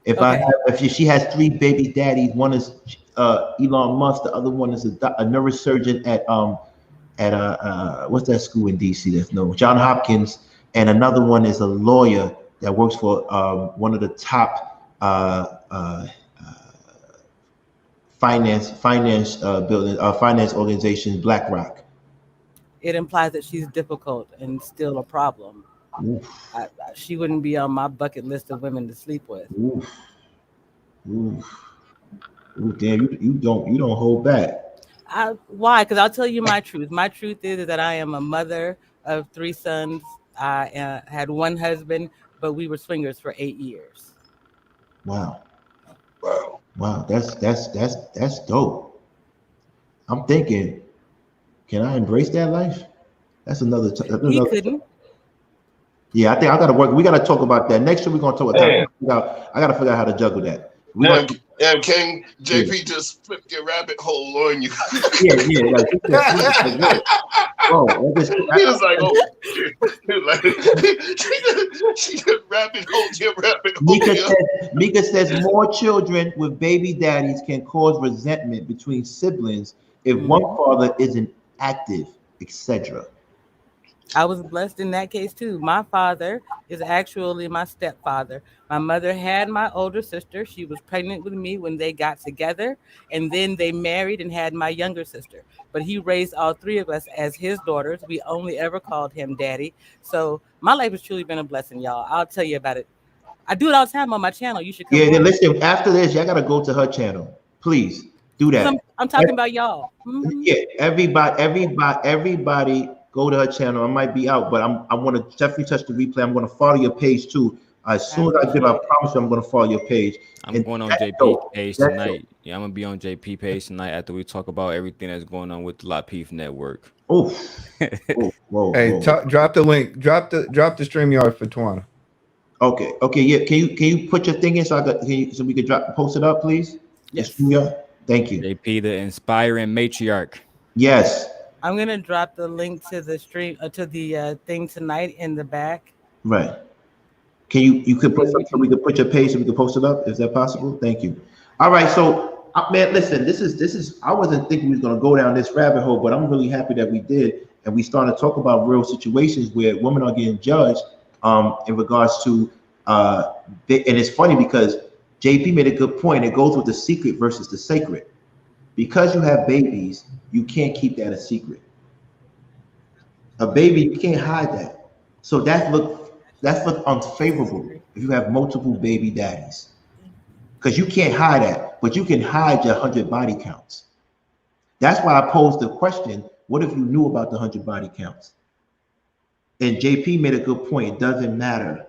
If she has 3 baby daddies, one is Elon Musk, the other one is a neurosurgeon at what's that school in DC that's known? John Hopkins, and another one is a lawyer that works for one of the top finance organizations, BlackRock. It implies that she's difficult and still a problem. She wouldn't be on my bucket list of women to sleep with. Ooh, damn, you don't hold back. Why? Because I'll tell you my truth. My truth is that I am a mother of 3 sons. I had 1 husband, but we were swingers for 8 years. Wow. That's dope. I'm thinking, can I embrace that life? That's another. He couldn't. Yeah, I think I gotta work. We gotta talk about that next year. We're gonna talk about. I gotta figure out how to juggle that. King JP just flipped your rabbit hole on you. Yeah. Like, he was like, oh, she just rabbit hole. Mika says more children with baby daddies can cause resentment between siblings if one father isn't active, etc. I was blessed in that case too. My father is actually my stepfather. My mother had my older sister. She was pregnant with me when they got together, and then they married and had my younger sister. But he raised all 3 of us as his daughters. We only ever called him daddy. So my life has truly been a blessing, y'all. I'll tell you about it. I do it all the time on my channel. You should come. Yeah, listen, after this, y'all gotta go to her channel. Please do that. I'm talking about y'all. Mm-hmm. Yeah, everybody go to her channel. I might be out, but I want to definitely touch the replay. I'm going to follow your page too. As soon as I get, I promise you, I'm going to follow your page. I'm going on JP page tonight. Yeah, I'm gonna be on JP page tonight after we talk about everything that's going on with the Lapeef network. Whoa. Drop the link. Drop the StreamYard for Tawana. Okay. Yeah. Can you put your thing in so we could post it up, please? Yes. Thank you. JP, the inspiring matriarch. Yes. I'm gonna drop the link to the stream to the thing tonight in the back. Right. Can you could put something so we could put your page so we could post it up? Is that possible? Thank you. All right. So, man, listen. This is. I wasn't thinking we was gonna go down this rabbit hole, but I'm really happy that we did, and we started to talk about real situations where women are getting judged in regards to and it's funny because JP made a good point. It goes with the secret versus the sacred. Because you have babies, you can't keep that a secret. A baby, you can't hide that. So that's unfavorable if you have multiple baby daddies. Because you can't hide that, but you can hide your 100 body counts. That's why I posed the question, what if you knew about the 100 body counts? And JP made a good point. It doesn't matter.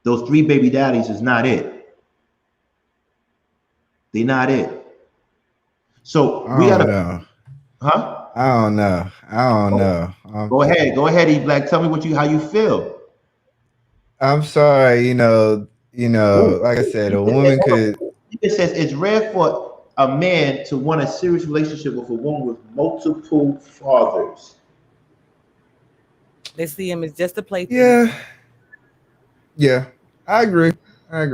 Those 3 baby daddies is not it. They're not it. So we gotta, huh? I don't know. Go ahead, EBlack. Tell me how you feel. I'm sorry, like I said, a woman could. It says it's rare for a man to want a serious relationship with a woman with multiple fathers. They see him as just a plaything. Yeah, I agree. I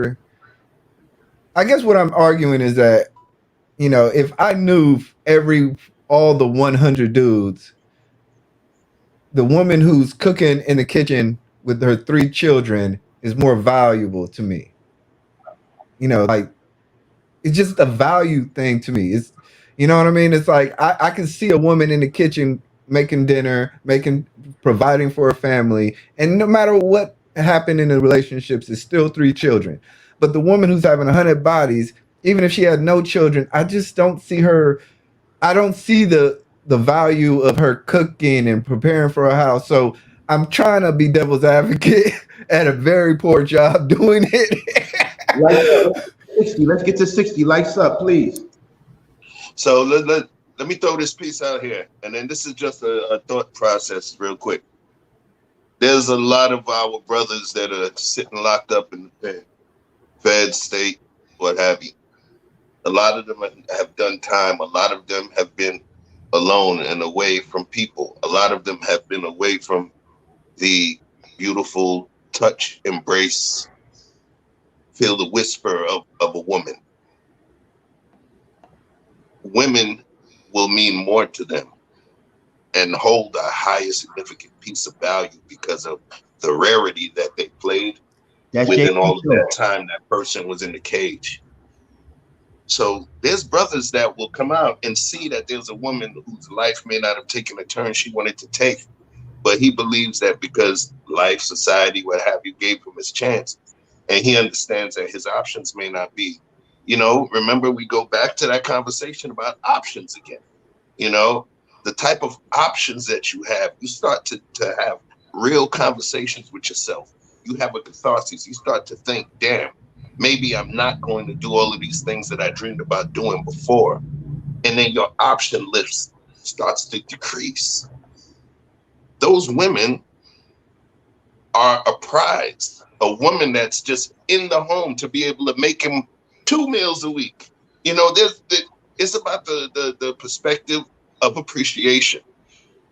guess what I'm arguing is that, if I knew all the 100 dudes, the woman who's cooking in the kitchen with her 3 children is more valuable to me. Like, it's just a value thing to me. It's, you know what I mean? It's like, I can see a woman in the kitchen making dinner, providing for a family. And no matter what happened in the relationships, it's still 3 children. But the woman who's having 100 bodies, even if she had no children, I just don't see her. I don't see the value of her cooking and preparing for a house. So I'm trying to be devil's advocate at a very poor job doing it. 60. Let's get to 60. Lights up, please. So let me throw this piece out here, and then this is just a thought process real quick. there's a lot of our brothers that are sitting locked up in the Fed state, what have you. A lot of them have done time. A lot of them have been alone and away from people. A lot of them have been away from the beautiful touch, embrace, feel the whisper of a woman. Women will mean more to them and hold a higher significant piece of value because of the rarity that they played within all of that time that person was in the cage. So there's brothers that will come out and see that there's a woman whose life may not have taken a turn she wanted to take, but he believes that because life, society, what have you, gave him his chance, and he understands that his options may not be. You know, remember, we go back to that conversation about options again. You know, the type of options that you have, you start to have real conversations with yourself. You have a catharsis. You start to think, damn, maybe I'm not going to do all of these things that I dreamed about doing before. And then your option list starts to decrease. Those women are a prize. A woman that's just in the home to be able to make him 2 meals a week. You know, it's about the perspective of appreciation.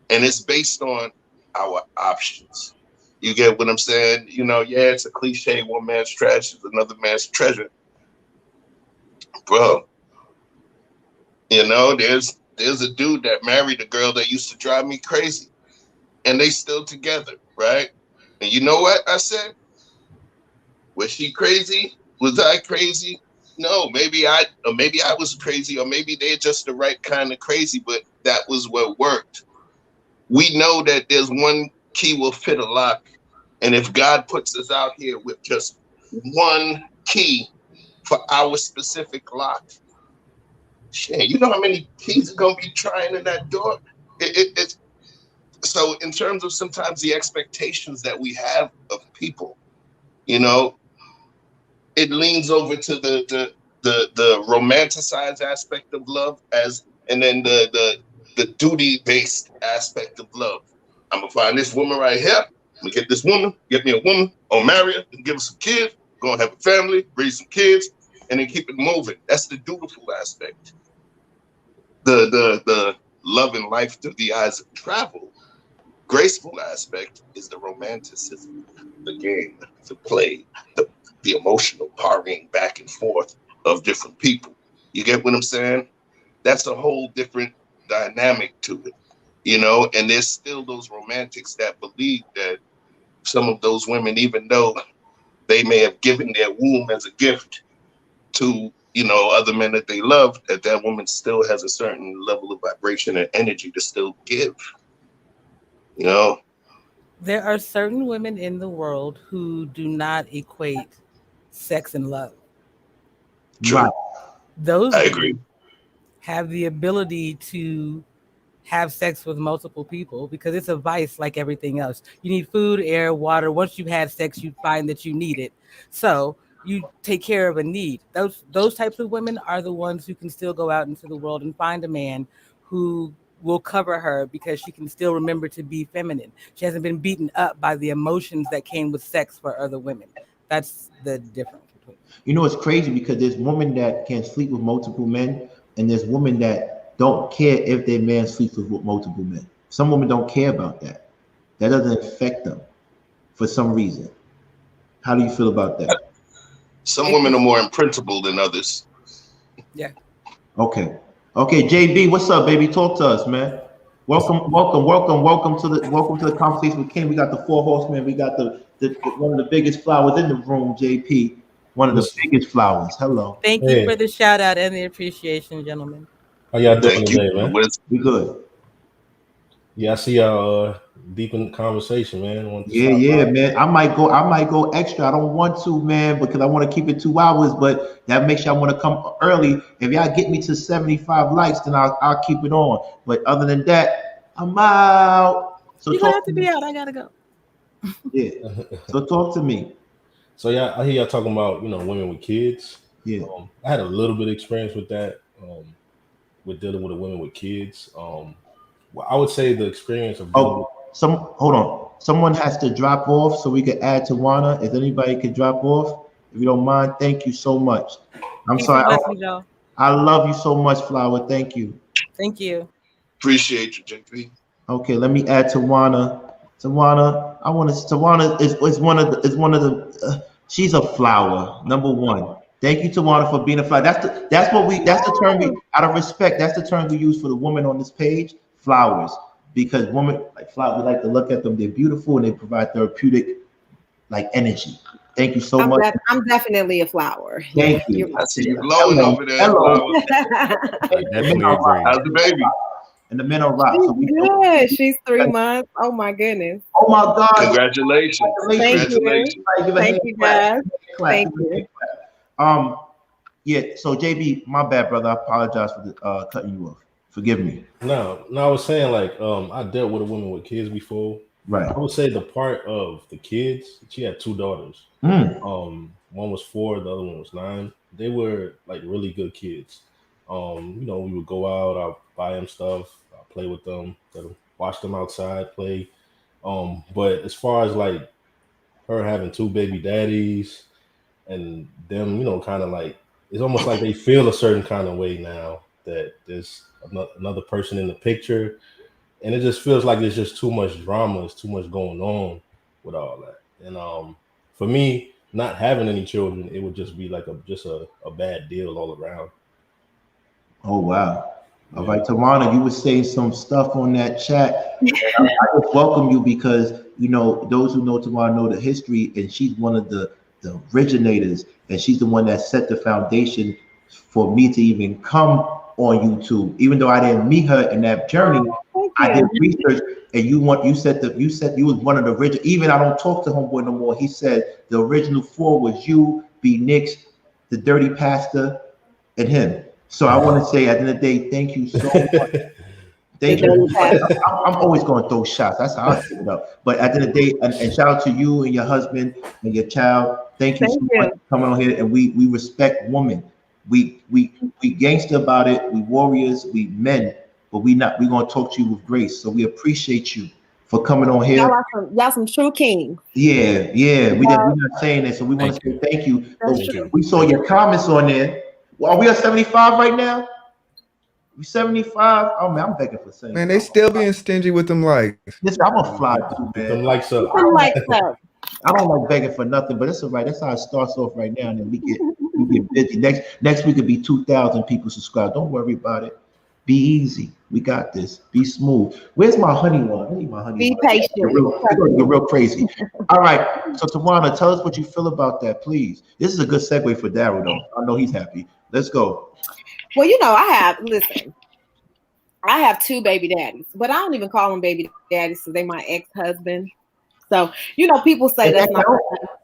And it's based on our options. You get what I'm saying? You know, yeah, it's a cliche, one man's trash is another man's treasure. Bro, you know, there's a dude that married a girl that used to drive me crazy. And they still together, right? And you know what I said? Was she crazy? Was I crazy? No, maybe I was crazy, or maybe they're just the right kind of crazy, but that was what worked. We know that there's one key will fit a lock. And if God puts us out here with just one key for our specific lock, shit, you know how many keys are going to be trying in that door? It's so in terms of sometimes the expectations that we have of people, you know, it leans over to the romanticized aspect of love and then the duty-based aspect of love. I'm gonna find this woman right here. I'm gonna get this woman, get me a woman, or marry her, and give her some kids, go and have a family, raise some kids, and then keep it moving. That's the dutiful aspect. The love and life through the eyes of travel, graceful aspect is the romanticism, the game, the play, the emotional partying back and forth of different people. You get what I'm saying? That's a whole different dynamic to it, you know? And there's still those romantics that believe that some of those women, even though they may have given their womb as a gift to, you know, other men that they love, that woman still has a certain level of vibration and energy to still give, you know? There are certain women in the world who do not equate sex and love. True. Right. Those I agree. have the ability to have sex with multiple people because it's a vice like everything else. You need food, air, water. Once you've had sex, you find that you need it. So you take care of a need. Those types of women are the ones who can still go out into the world and find a man who will cover her because she can still remember to be feminine. She hasn't been beaten up by the emotions that came with sex for other women. That's the difference. You know, it's crazy because there's women that can sleep with multiple men, and there's women that don't care if their man sleeps with multiple men. Some women don't care about that. That doesn't affect them for some reason. How do you feel about that? Some women are more imprintable than others. Yeah. Okay, JB, what's up, baby? Talk to us, man. Welcome to the conversation with King. We got the 4 horsemen. We got the one of the biggest flowers in the room, JP. One of the biggest flowers. Hello. Thank you for the shout out and the appreciation, gentlemen. How y'all doing Thank you. today, man? We good. Yeah, I see y'all deep in the conversation, man. Yeah, man. I might go extra. I don't want to, man, because I want to keep it 2 hours, but that makes y'all want to come early. If y'all get me to 75 likes, then I'll keep it on. But other than that, I'm out. So you're gonna have to be out. I gotta go. Yeah. So talk to me. So yeah, I hear y'all talking about, you know, women with kids. Yeah. I had a little bit of experience with that, with dealing with a women with kids. Well, I would say the experience of hold on. Someone has to drop off so we can add Tawana. If anybody could drop off, if you don't mind, thank you so much. I'm Peace sorry. and blessings, y'all. I love you so much, Flower. Thank you. Thank you. Appreciate you, JP. Okay, let me add Tawana. Tawana is one of the she's a flower. Number one. Thank you, Tawana, for being a flower. That's the term we, out of respect, that's the term we use for the woman on this page, flowers. Because women like flowers, we like to look at them, they're beautiful and they provide therapeutic like energy. Thank you so much. I'm definitely a flower. Thank you. I see you glowing over there. Hello. I definitely agree. How's the baby? And the men are rock. She's So we good. She's 3 months. Oh my goodness. Oh my God. Congratulations. Thank you. Congratulations. Thank you, guys. Thank you. Yeah, so JB, my bad, brother. I apologize for cutting you off. Forgive me. No, I was saying like I dealt with a woman with kids before. Right. I would say the part of the kids, she had 2 daughters. One was 4, the other one was 9. They were like really good kids. You know, we would go out, I'll buy them stuff, I'll play with them, watch them outside, play. But as far as like her having 2 baby daddies and them, you know, kind of like it's almost like they feel a certain kind of way now that there's another person in the picture, and it just feels like there's just too much drama, there's too much going on with all that. And for me, not having any children, it would just be like a bad deal all around. Oh wow. All right, Tawana, you were saying some stuff on that chat. I just welcome you because you know those who know Tawana know the history, and she's one of the originators, and she's the one that set the foundation for me to even come on YouTube. Even though I didn't meet her in that journey, I did research, and you said you was one of the original. Even I don't talk to homeboy no more. He said the original 4 was you, B. Nix, the Dirty Pastor, and him. So I want to say at the end of the day, thank you so much. Thank you. I'm always going to throw shots. That's how I feel it up. But at the end of the day, and shout out to you and your husband and your child. Thank you so much for coming on here. And we respect women. We gangster about it. We warriors. We men. But we're going to talk to you with grace. So we appreciate you for coming on here. Y'all some true kings. Yeah. We're not saying that. So we want to say thank you. We saw your comments on there. Well, are we at 75 right now? We 75. Oh man, I'm begging for 75. Man, they still being stingy with them likes. Listen, I'm gonna fly too, man. Them likes up. I don't like begging for nothing, but that's all right. That's how it starts off right now, and then we get busy. Next week could be 2,000 people subscribed. Don't worry about it. Be easy. We got this. Be smooth. Where's my honey one? I need my honey. Be patient. We're gonna get real crazy. All right. So Tawana, tell us what you feel about that, please. This is a good segue for Darrel, though. I know he's happy. Let's go. Well, you know, I have 2 baby daddies, but I don't even call them baby daddies because they my ex-husband. So, you know, people say that's not.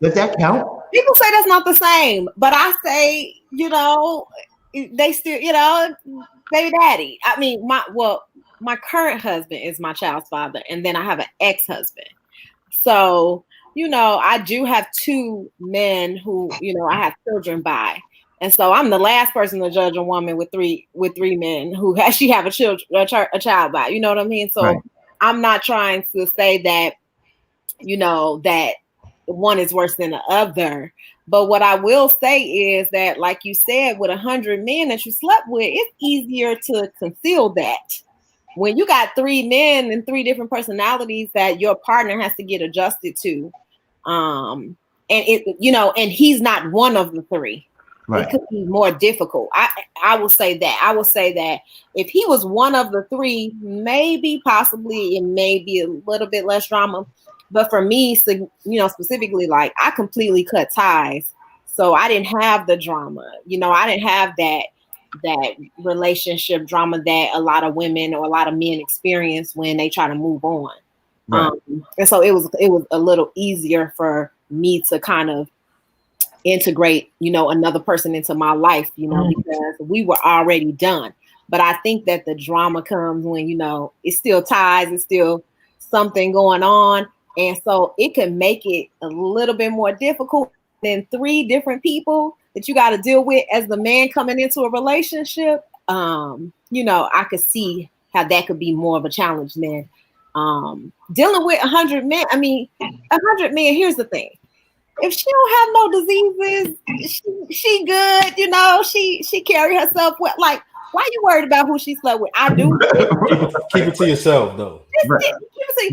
Does that count? People say that's not the same, but I say, you know, they still, you know, baby daddy. I mean, my current husband is my child's father, and then I have an ex-husband. So, you know, I do have 2 men who, you know, I have children by. And so I'm the last person to judge a woman with three men who she have a child by. You know what I mean? So right. I'm not trying to say that, you know, that one is worse than the other. But what I will say is that, like you said, with 100 men that you slept with, it's easier to conceal that. When you got 3 men and 3 different personalities that your partner has to get adjusted to, and it, you know, and he's not one of the 3. Right. It could be more difficult. I will say that. I will say that if he was one of the 3, maybe possibly it may be a little bit less drama. But for me, so, you know, specifically, like I completely cut ties. So I didn't have the drama. You know, I didn't have that relationship drama that a lot of women or a lot of men experience when they try to move on. Right. And so it was a little easier for me to kind of integrate, you know, another person into my life, you know, because we were already done. But I think that the drama comes when, you know, it's still ties, it's still something going on. And so it can make it a little bit more difficult than 3 different people that you got to deal with as the man coming into a relationship. You know, I could see how that could be more of a challenge than Dealing with 100 men. I mean, 100 men. Here's the thing: if she don't have no diseases, she good. You know, she carry herself well. Like, why are you worried about who she slept with? I do. Keep it to yourself, though. Keep it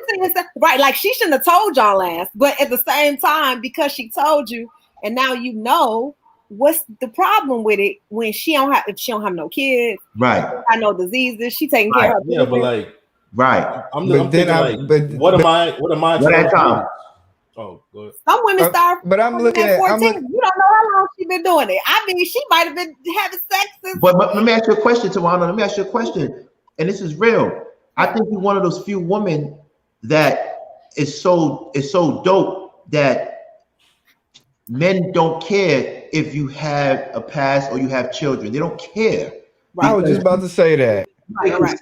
to yourself. Right? Like, she shouldn't have told y'all last, but at the same time, because she told you, and now you know. What's the problem with it when if she don't have no kids, right? I know diseases. She taking care of her. Yeah, but like, right. I'm thinking like, what am I? What time? Oh, good. Some women start. But I'm looking at. 14. You don't know how long she been doing it. I mean, she might have been having sex since. But let me ask you a question, Tawana. Let me ask you a question, and this is real. I think you're one of those few women that is so dope that men don't care if you have a past or you have children. They don't care. I was just about to say that.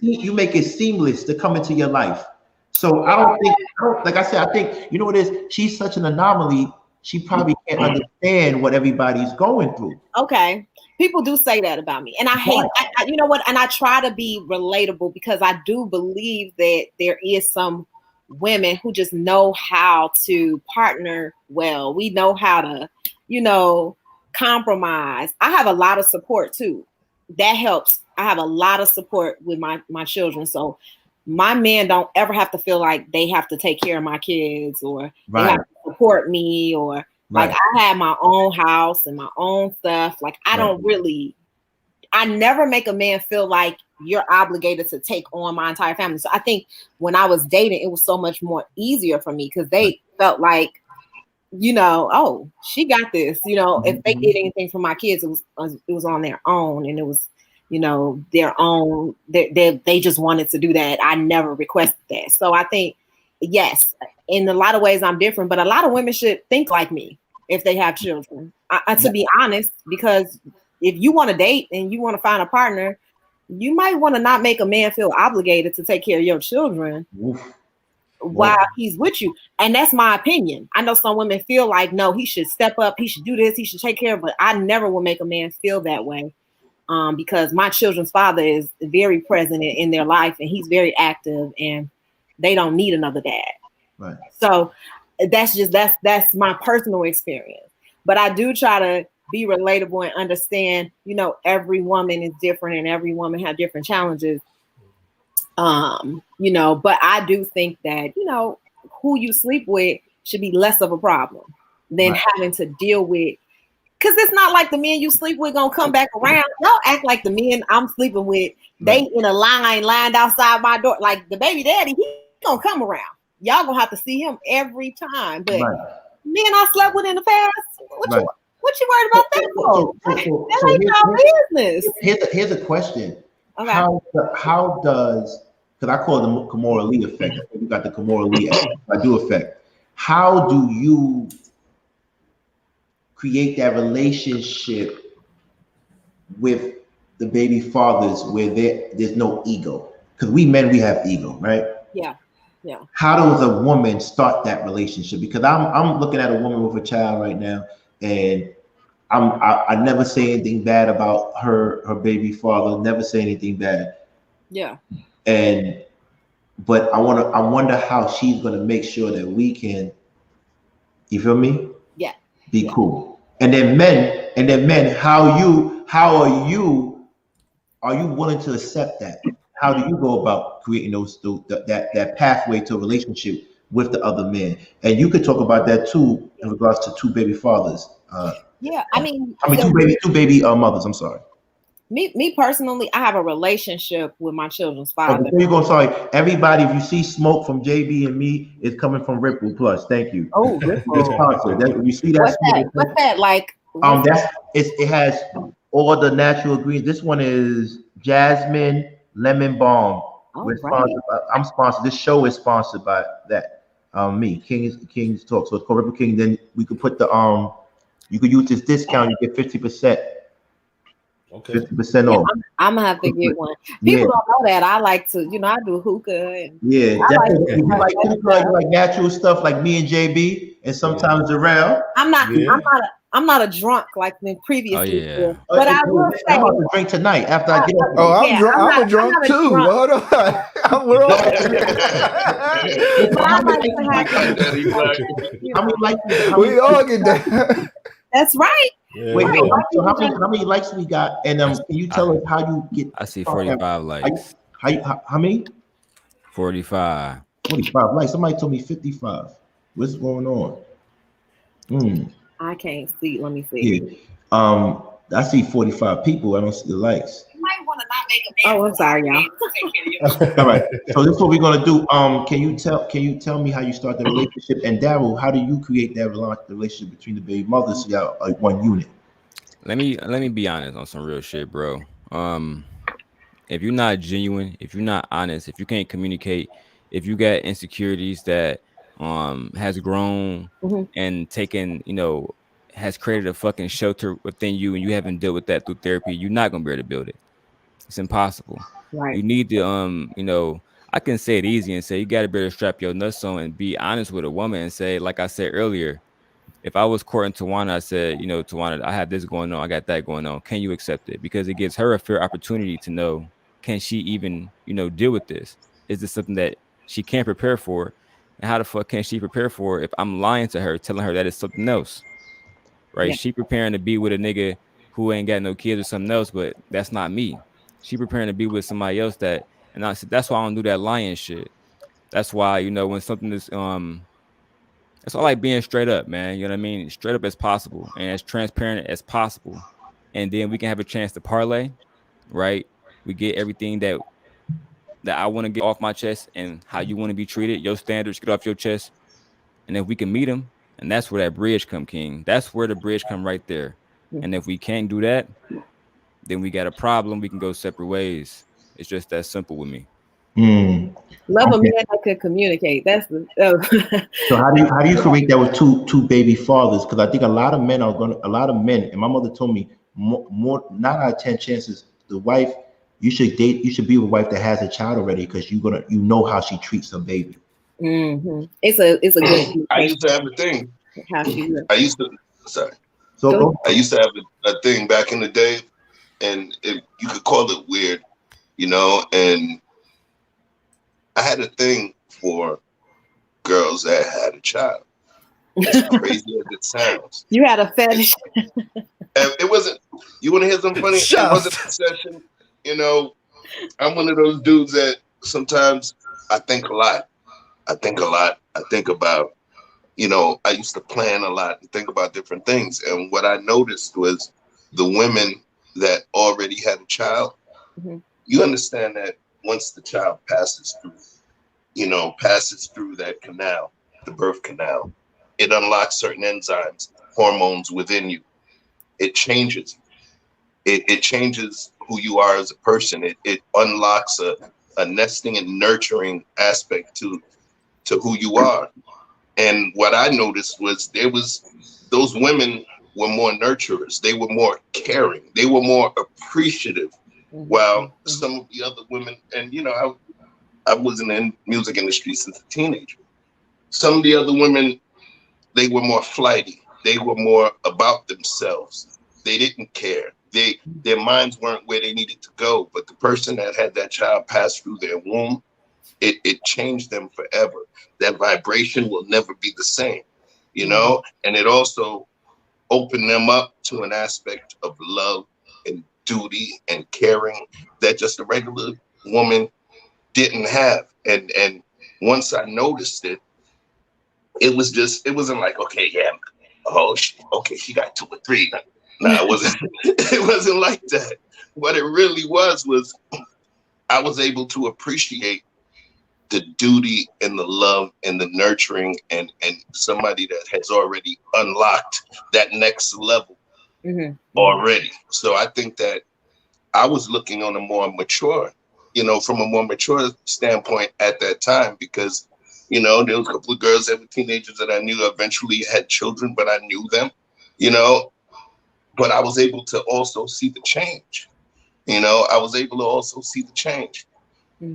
You make it seamless to come into your life. So I don't think, like I said, I think, you know what it is? She's such an anomaly. She probably can't understand what everybody's going through. Okay. People do say that about me. And I hate, you know what? And I try to be relatable because I do believe that there is some women who just know how to partner well. We know how to, you know, compromise. I have a lot of support too. That helps. I have a lot of support with my children. So my men don't ever have to feel like they have to take care of my kids or they have to support me or like I have my own house and my own stuff. Like I don't really, I never make a man feel like you're obligated to take on my entire family. So I think when I was dating, it was so much more easier for me because they felt like, you know, oh, she got this. You know, if they did anything for my kids, it was on their own, and it was, you know, their own. They just wanted to do that. I never requested that. So I think, yes, in a lot of ways I'm different, but a lot of women should think like me if they have children. To be honest, because if you want to date and you want to find a partner, you might want to not make a man feel obligated to take care of your children while he's with you. And that's my opinion. I know some women feel like, no, he should step up. He should do this. He should take care of it. But I never will make a man feel that way because my children's father is very present in their life and he's very active and they don't need another dad. Right. So that's my personal experience. But I do try to be relatable and understand, you know, every woman is different and every woman has different challenges. You know, but I do think that, you know, who you sleep with should be less of a problem than having to deal with, because it's not like the men you sleep with gonna come back around. Don't act like the men I'm sleeping with, they in a lined outside my door. Like the baby daddy, he gonna come around. Y'all gonna have to see him every time. But men I slept with in the past, what you worried about that for? That ain't your business. Here's a question. Okay. How does, because I call it the Kimora Lee effect. I think we got the Kimora Lee effect. How do you create that relationship with the baby fathers where there's no ego? Because we men, we have ego, right? Yeah. Yeah. How does a woman start that relationship? Because I'm looking at a woman with a child right now, and I never say anything bad about her baby father. Never say anything bad. Yeah. But I wonder how she's gonna make sure that we can, you feel me? Yeah. Be cool. And then men, how are you willing to accept that? How do you go about creating that pathway to a relationship with the other men? And you could talk about that too in regards to two baby fathers. Two baby mothers. I'm sorry. Me personally, I have a relationship with my children's father. Before you go, sorry, everybody. If you see smoke from JB and me, it's coming from Ripple Plus. Thank you. Oh, Ripple. You see that? What's that like? It has all the natural ingredients. This one is jasmine lemon balm. I'm sponsored. This show is sponsored by that. Me, King's Talk. So it's called Ripple King. Then we could put the you could use this discount. You get 50%. Okay. 50% off. I'm gonna have to get one. People don't know that I like to, I do hookah and you like natural stuff like me and JB and sometimes Darrel. I'm not a drunk like in previous years. But I will say I'm about to drink tonight after I get up. Oh, I'm drunk. I'm a drunk too. Hold on. We're all. We all get down. That's right. Yeah, wait, so how many likes we got? And can you tell us how you get? I see 45 likes. How many? 45. 45 likes. Somebody told me 55. What's going on? I can't see. Let me see. Yeah. I see 45 people. I don't see the likes. You might want to not make a man. Oh, I'm sorry, y'all. All right. So this is what we're gonna do. Can you tell me how you start the relationship? And Darrel, how do you create that relationship between the baby mothers? So y'all like one unit. Let me be honest on some real shit, bro. If you're not genuine, if you're not honest, if you can't communicate, if you got insecurities that has grown and taken, has created a fucking shelter within you, and you haven't dealt with that through therapy, you're not gonna be able to build it. It's impossible. Right. You need to I can say it easy and say you gotta be able to strap your nuts on and be honest with a woman and say, like I said earlier, if I was courting Tawana, I said, Tawana, I have this going on, I got that going on. Can you accept it? Because it gives her a fair opportunity to know, can she even, deal with this? Is this something that she can't prepare for? And how the fuck can she prepare for if I'm lying to her, telling her that it's something else? Right? Yeah. She preparing to be with a nigga who ain't got no kids or something else, but that's not me. She preparing to be with somebody else that's why I don't do that lying shit. That's why, when something is it's all like being straight up, man. You know what I mean? Straight up as possible and as transparent as possible. And then we can have a chance to parlay, right? We get everything that I want to get off my chest and how you want to be treated, your standards get off your chest. And if we can meet them, and that's where that bridge come, King. That's where the bridge come right there. And if we can't do that, then we got a problem. We can go separate ways. It's just that simple with me. Love a man that could communicate. That's So how do you create that with two baby fathers? Because I think a lot of men, and my mother told me more 9 out of 10 chances the wife you should be with a wife that has a child already, because you know how she treats the baby. It's a good. I used to have a thing. How she I used to have a thing back in the day, and you could call it weird, and I had a thing for girls that had a child. As crazy as it sounds. You had a fetish. It wasn't. You want to hear something funny? It wasn't an obsession. I'm one of those dudes that sometimes I think a lot. I think about, I used to plan a lot and think about different things. And what I noticed was the women that already had a child, you understand that once the child passes through that canal, the birth canal, it unlocks certain enzymes, hormones within you. It changes. It changes who you are as a person. It unlocks a nesting and nurturing aspect to who you are. And what I noticed was those women were more nurturers. They were more caring. They were more appreciative. While some of the other women, and I wasn't in the music industry since a teenager. Some of the other women, they were more flighty. They were more about themselves. They didn't care. Their minds weren't where they needed to go. But the person that had that child pass through their womb, it changed them forever. That vibration will never be the same, and it also opened them up to an aspect of love and duty and caring that just a regular woman didn't have. And once I noticed it, it wasn't like, okay, yeah, she got 2 or 3. No, it wasn't like that. What it really was I was able to appreciate the duty and the love and the nurturing and somebody that has already unlocked that next level already. So I think that I was looking on a more mature, from a more mature standpoint at that time, because, there was a couple of girls that were teenagers that I knew eventually had children, but I knew them, but I was able to also see the change. I was able to also see the change.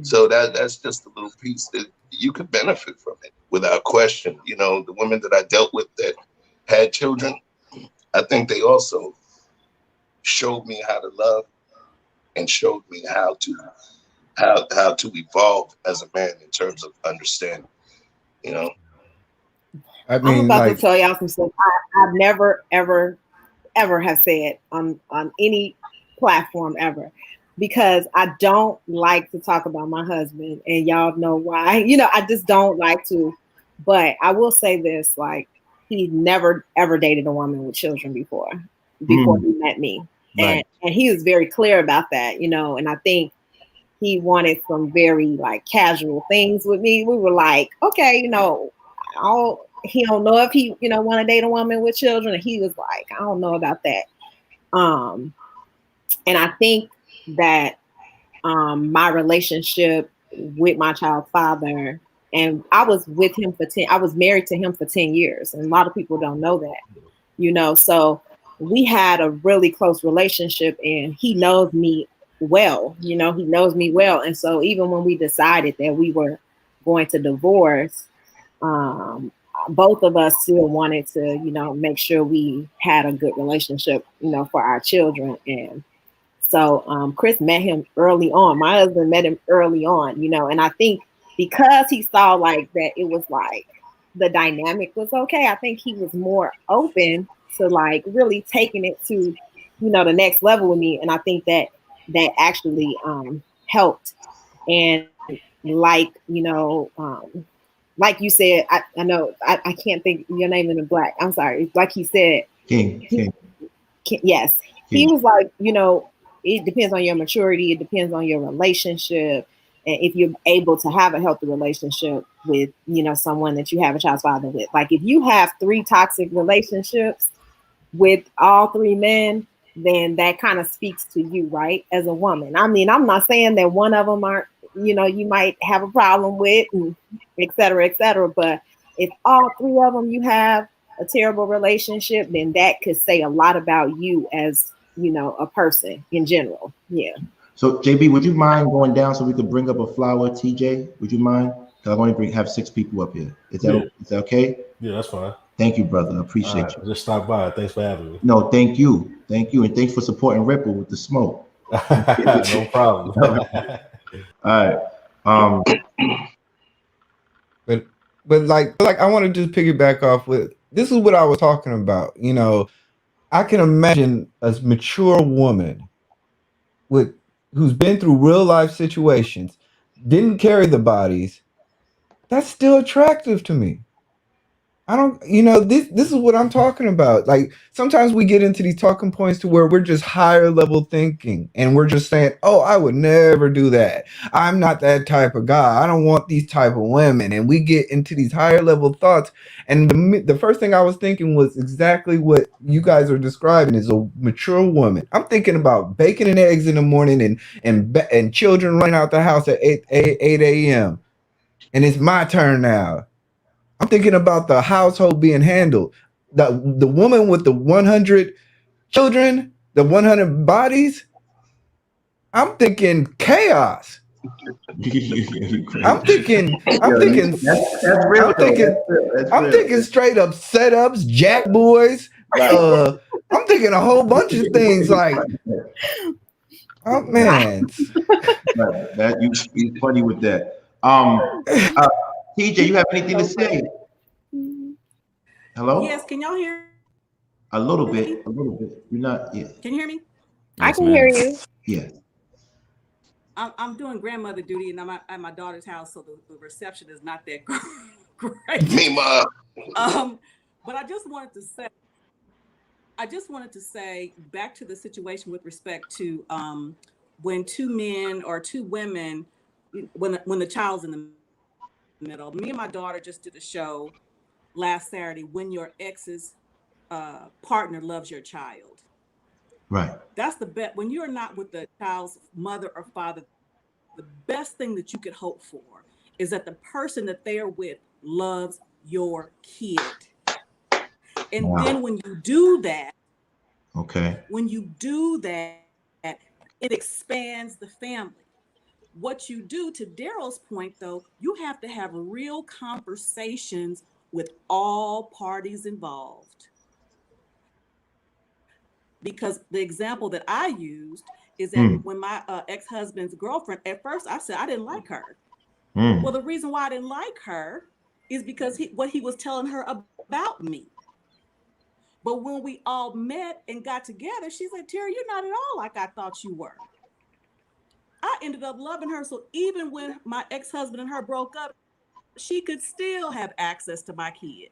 So that's just a little piece that you could benefit from it without question. The women that I dealt with that had children, I think they also showed me how to love and showed me how to evolve as a man in terms of understanding. I I'm mean, about to like, tell y'all some stuff I've never, ever, ever have said on any platform ever, because I don't like to talk about my husband, and y'all know why. I just don't like to. But I will say this: like, he never ever dated a woman with children before he met me, right. and he was very clear about that. And I think he wanted some very like casual things with me. We were like, okay, he don't know if he want to date a woman with children, and he was like, I don't know about that. And I think that my relationship with my child's father, and I was married to him for 10 years, and a lot of people don't know that, so we had a really close relationship, and he knows me well. He knows me well. And so even when we decided that we were going to divorce, both of us still wanted to, make sure we had a good relationship, for our children. And so Chris met him early on. My husband met him early on, and I think because he saw like that it was like the dynamic was okay, I think he was more open to like really taking it to, the next level with me. And I think that actually helped. And like, like you said, I know I can't think your name in the black. I'm sorry. Like he said, King. Yes. King. He was like, it depends on your maturity. It depends on your relationship. And if you're able to have a healthy relationship with, someone that you have a child's father with. Like if you have 3 toxic relationships with all 3 men, then that kind of speaks to you, right? As a woman. I mean, I'm not saying that one of them aren't, you might have a problem with, and et cetera, but if all 3 of them you have a terrible relationship, then that could say a lot about you as, a person in general. Yeah. So JB, would you mind going down so we could bring up a flower, TJ? Would you mind? Because I want to have 6 people up here. Is that okay? Yeah, that's fine. Thank you, brother. I appreciate you. Just stop by. Thanks for having me. No, thank you. And thanks for supporting Ripple with the smoke. No problem. All right. But like I want to just piggyback off with, this is what I was talking about. I can imagine a mature woman who's been through real life situations, didn't carry the bodies. That's still attractive to me. I don't, this is what I'm talking about. Like sometimes we get into these talking points to where we're just higher level thinking and we're just saying, oh, I would never do that. I'm not that type of guy. I don't want these type of women. And we get into these higher level thoughts. And the first thing I was thinking was exactly what you guys are describing is a mature woman. I'm thinking about bacon and eggs in the morning and children running out the house at 8 a.m. And it's my turn now. I'm thinking about the household being handled. The woman with the 100 children, the 100 bodies. I'm thinking chaos. I'm thinking straight up setups, jack boys. I'm thinking a whole bunch of things like, oh man. That you're funny with that. TJ, you have anything to say? Hello? Yes, can y'all hear? A little bit. You're not, yeah. Can you hear me? I can hear you. Yeah. I'm doing grandmother duty, and I'm at my daughter's house, so the reception is not that great. Me, Mom. But I just wanted to say back to the situation with respect to when 2 men or 2 women, when the child's in the middle. Me and my daughter just did a show last Saturday, when your ex's partner loves your child. Right. That's the best. When you're not with the child's mother or father, the best thing that you could hope for is that the person that they're with loves your kid. And then when you do that, Okay. When you do that, it expands the family. What you do, to Darrel's point, though, you have to have real conversations with all parties involved. Because the example that I used is that when my ex-husband's girlfriend, at first I said I didn't like her. Well, the reason why I didn't like her is because what he was telling her about me. But when we all met and got together, she said, Terry, you're not at all like I thought you were. I ended up loving her. So even when my ex-husband and her broke up, she could still have access to my kid.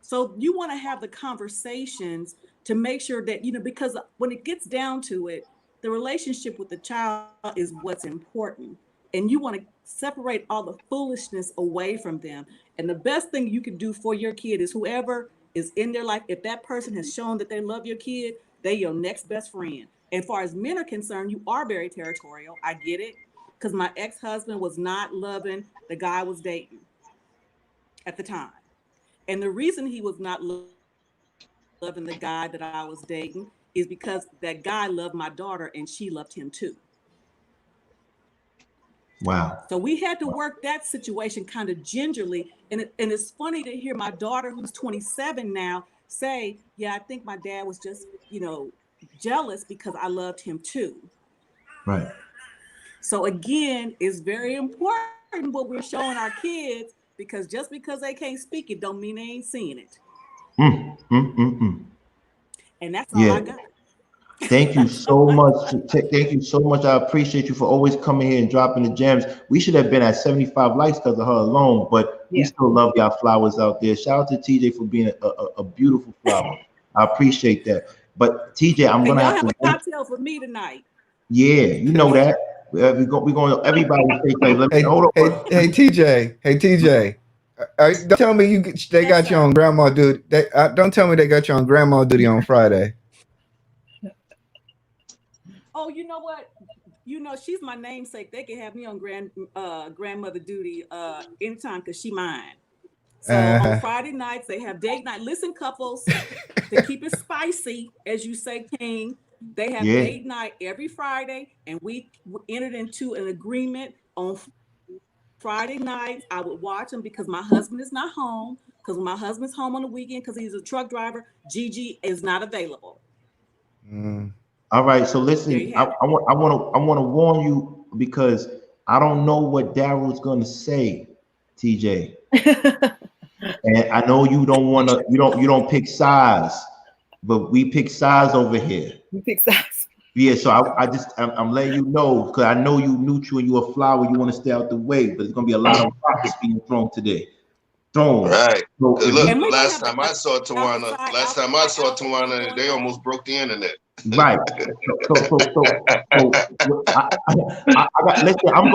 So you want to have the conversations to make sure that, because when it gets down to it, the relationship with the child is what's important. And you want to separate all the foolishness away from them. And the best thing you can do for your kid is whoever is in their life, if that person has shown that they love your kid, they're your next best friend. And as far as men are concerned, you are very territorial. I get it. Because my ex-husband was not loving the guy I was dating at the time. And the reason he was not loving the guy that I was dating is because that guy loved my daughter and she loved him too. Wow. So we had to work that situation kind of gingerly. And it's funny to hear my daughter, who's 27 now, say, yeah, I think my dad was just, jealous because I loved him too. Right. So again, it's very important what we're showing our kids, because just because they can't speak it don't mean they ain't seeing it. And that's all I got. Thank you so much. Thank you so much. I appreciate you for always coming here and dropping the gems. We should have been at 75 likes because of her alone, but we still love y'all flowers out there. Shout out to TJ for being a beautiful flower. I appreciate that. But TJ, I'm gonna have to a cocktail for me tonight. Yeah, you know that. We're going. Everybody say, hold on. Hey, TJ. Don't tell me they got you on grandma duty. Don't tell me they got you on grandma duty on Friday. Oh, you know what? She's my namesake. They can have me on grandmother duty anytime because she mine. So on Friday nights, they have date night. Listen, couples, to keep it spicy, as you say, King, they have date night every Friday, and we entered into an agreement on Friday nights. I would watch them because my husband is not home. Because when my husband's home on the weekend, because he's a truck driver, Gigi is not available. All right, so listen, I want to warn you because I don't know what Darrel's going to say, TJ. And I know you don't pick sides, but we pick sides over here. You pick sides. Yeah, so I'm letting you know because I know you neutral and you a flower. You want to stay out the way, but there's gonna be a lot of rocks being thrown today. Right. So look, last time I saw Tawana, they almost broke the internet. Right. Listen, I'm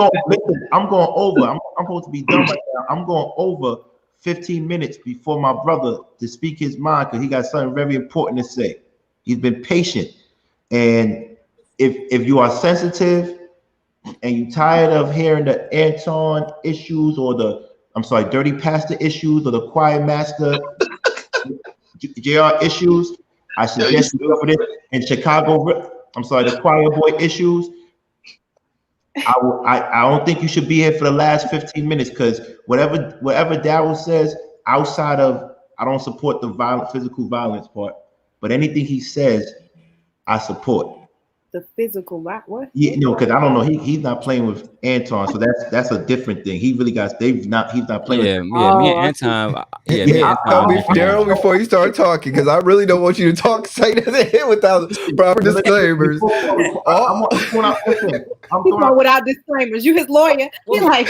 going over. I'm supposed to be done right now. I'm going over 15 minutes before my brother to speak his mind because he got something very important to say. He's been patient. And if you are sensitive and you're tired of hearing the Anton issues or Dirty Pastor issues or the Choir Master JR issues, I suggest you cover this in Chicago. The Choir Boy issues. I don't think you should be here for the last 15 minutes because whatever Darrel says outside of, I don't support the physical violence part, but anything he says, I support. The physical what? Yeah, because I don't know. He's not playing with Anton, so that's a different thing. He really got. He's not playing. Yeah, me and Anton. Darrel, before you start talking, because I really don't want you to talk straight to the head without proper disclaimers. I'm going without disclaimers. You his lawyer. You're like,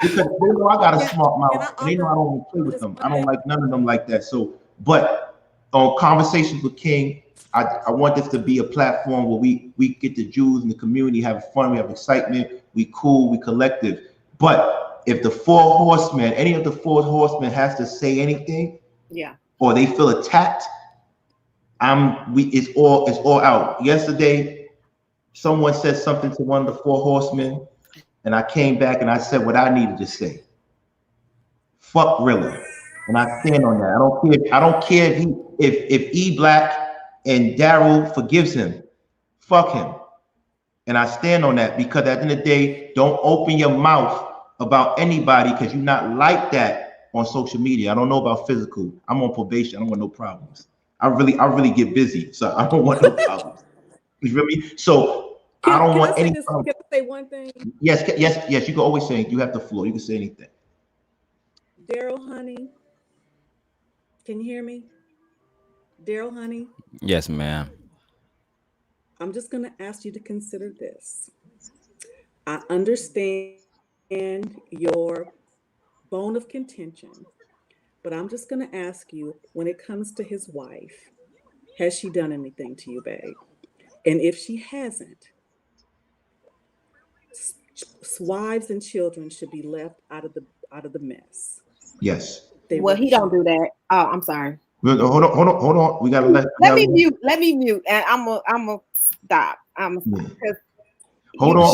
because they know I got a smart mouth, and they know I don't want to play with them. I don't like none of them like that. So, but on Conversations with King, I want this to be a platform where we get the Jews in the community have fun, we have excitement, we cool, we collective. But if the any of the four horsemen has to say anything, or they feel attacked, it's all out. Yesterday, someone said something to one of the four horsemen, and I came back and I said what I needed to say. Fuck Rilla. and I stand on that. I don't care if E Black and Darrel forgives him. Fuck him. And I stand on that because at the end of the day, don't open your mouth about anybody because you're not like that on social media. I don't know about physical. I'm on probation. I don't want no problems. I really get busy, so I don't want no problems. You feel me? So I don't want any problems. Can I say one thing? Yes. You can always say, you have the floor. You can say anything. Darrel, honey, can you hear me? Darrel, honey? Yes, ma'am. I'm just going to ask you to consider this. I understand your bone of contention, but I'm just going to ask you, when it comes to his wife, has she done anything to you, babe? And if she hasn't, wives and children should be left out of the mess. Yes. Well, he don't do that. Oh, I'm sorry. Hold on. We gotta let me mute. Let me mute, and I'm a stop. Hold on.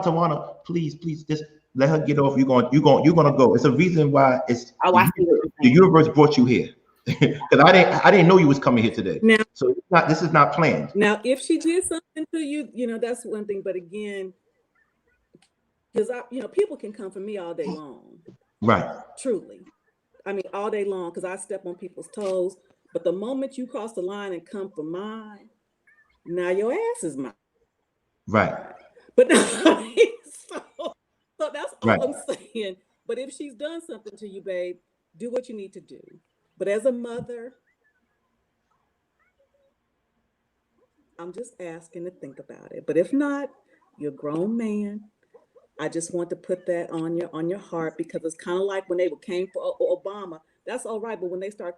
Tawana, please, just let her get off. You're gonna go. It's a reason why it's. Oh, I see what the universe brought you here, because I didn't know you was coming here today. Now, so this is not planned. Now, if she did something to you, that's one thing. But again, because people can come for me all day long. Right. Truly. I mean, all day long, because I step on people's toes. But the moment you cross the line and come for mine, now your ass is mine. Right. But so that's all I'm saying. But if she's done something to you, babe, do what you need to do. But as a mother, I'm just asking to think about it. But if not, you're a grown man. I just want to put that on your heart, because it's kind of like when they came for Obama. That's all right, but when they start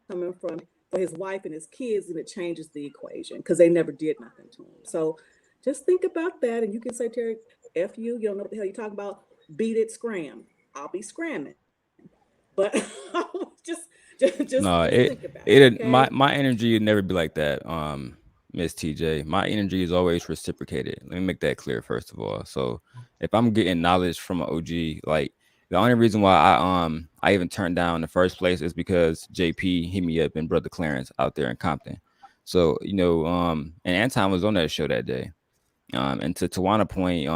coming for his wife and his kids, and it changes the equation, because they never did nothing to him. So just think about that, and you can say, Terry, F you don't know what the hell you're talking about. Beat it, scram. I'll be scramming. But just no, think about it. Okay? My energy would never be like that. Miss TJ, my energy is always reciprocated. Let me make that clear first of all. So if I'm getting knowledge from an OG, like the only reason why I even turned down in the first place is because JP hit me up and Brother Clarence out there in Compton. So and Anton was on that show that day. And to Tawana point,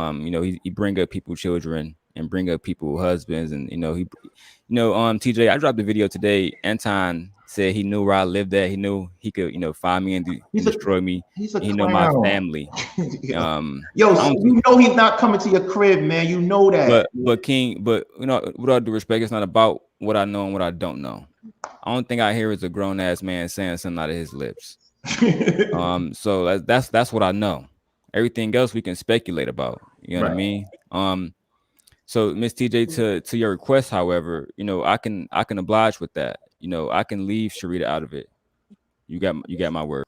he bring up people children and bring up people husbands, and TJ, I dropped the video today. Anton said he knew where I lived at. He knew he could, find me and destroy me. He know my family. He's not coming to your crib, man. You know that. But King, with all due respect, it's not about what I know and what I don't know. I don't think I hear is a grown ass man saying something out of his lips. So that's what I know. Everything else we can speculate about. You know what I mean? So Miss TJ, to your request, however, I can oblige with that. I can leave Sharita out of it. You got my word.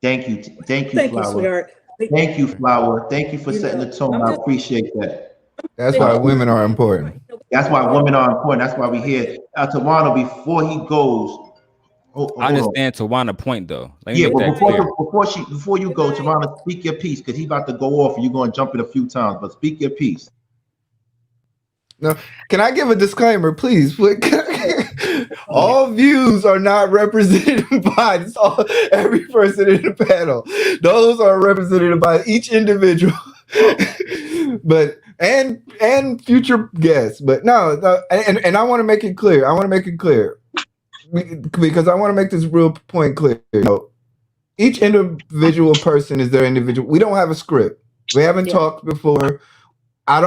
Thank you, Flower. Sweetheart. Thank you, Flower. Thank you for setting the tone. I appreciate that. That's why women are important. That's why women are important. That's why we're here. Tawana, before he goes. I understand Tawana point though. But before you go, Tawana, speak your piece, because he's about to go off and you're going to jump in a few times. But speak your piece. No, can I give a disclaimer, please? All views are not represented by every person in the panel. Those are represented by each individual, but and future guests. But no, and I want to make it clear. Because I want to make this real point clear. Each individual person is their individual. We don't have a script. We haven't talked before. I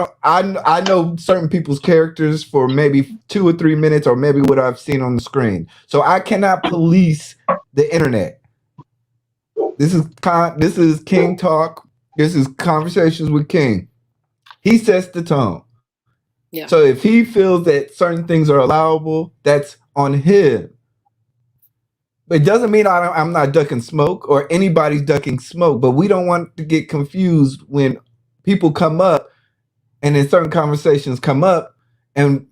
know certain people's characters for maybe 2 or 3 minutes, or maybe what I've seen on the screen. So I cannot police the internet. This is King Talk. This is Conversations with King. He sets the tone. Yeah. So if he feels that certain things are allowable, that's on him. It doesn't mean I'm not ducking smoke or anybody's ducking smoke, but we don't want to get confused when people come up and then certain conversations come up and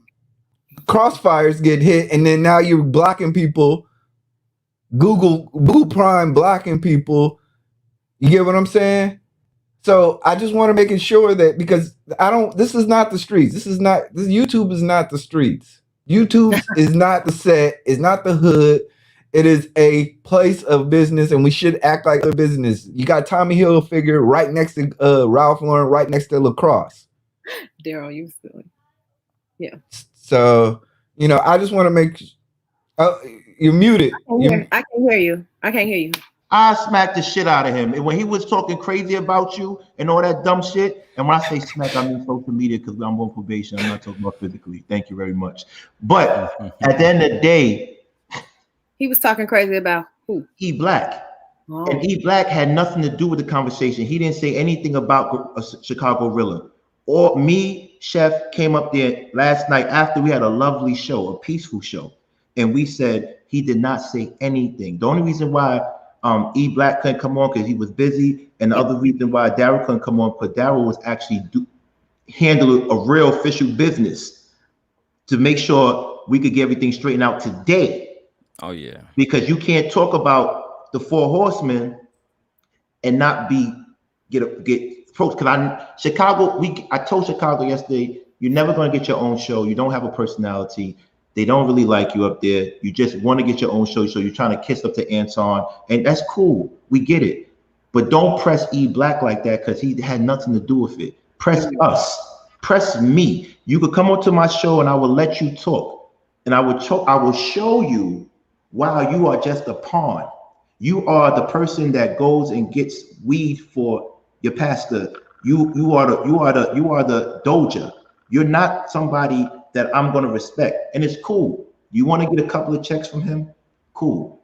crossfires get hit, and then now you're blocking people. Google Prime blocking people. You get what I'm saying? So I just want to make sure that, because this is not the streets. This YouTube is not the streets. YouTube is not the set, is not the hood. It is a place of business, and we should act like a business. You got Tommy Hilfiger right next to Ralph Lauren, right next to Lacrosse. Darrel, you silly. Yeah. So, I just want to make you're muted. I can hear you. I can't hear you. I smacked the shit out of him. And when he was talking crazy about you and all that dumb shit, and when I say smack, I mean social media, because I'm on probation. I'm not talking about physically. Thank you very much. But at the end of the day, he was talking crazy about who? EBlack. Oh. And EBlack had nothing to do with the conversation. He didn't say anything about Chicago Gorilla. Or me, Chef, came up there last night after we had a lovely show, a peaceful show. And we said he did not say anything. The only reason why EBlack couldn't come on because he was busy, and the other reason why Darrel couldn't come on because Darrel was actually handling a real official business to make sure we could get everything straightened out today. Oh yeah, because you can't talk about the 4 horsemen and not get approached. Because I told Chicago yesterday, you're never going to get your own show. You don't have a personality. They don't really like you up there. You just want to get your own show, so you're trying to kiss up to Anton, and that's cool. We get it. But don't press EBlack like that, because he had nothing to do with it. Press us. Press me. You could come onto my show and I will let you talk. And I will show you why you are just a pawn. You are the person that goes and gets weed for your pastor. You are the doja. You're not somebody that I'm going to respect. And it's cool. You want to get a couple of checks from him? Cool.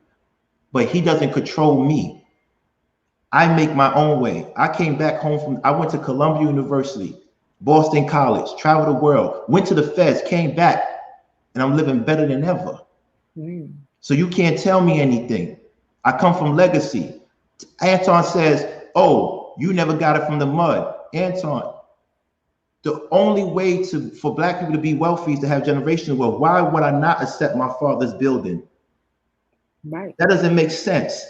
But he doesn't control me. I make my own way. I came back home I went to Columbia University, Boston College, traveled the world, went to the feds, came back, and I'm living better than ever. So you can't tell me anything. I come from legacy. Anton says, oh, you never got it from the mud. Anton, the only way for Black people to be wealthy is to have generational wealth. Why would I not accept my father's building? Right. That doesn't make sense.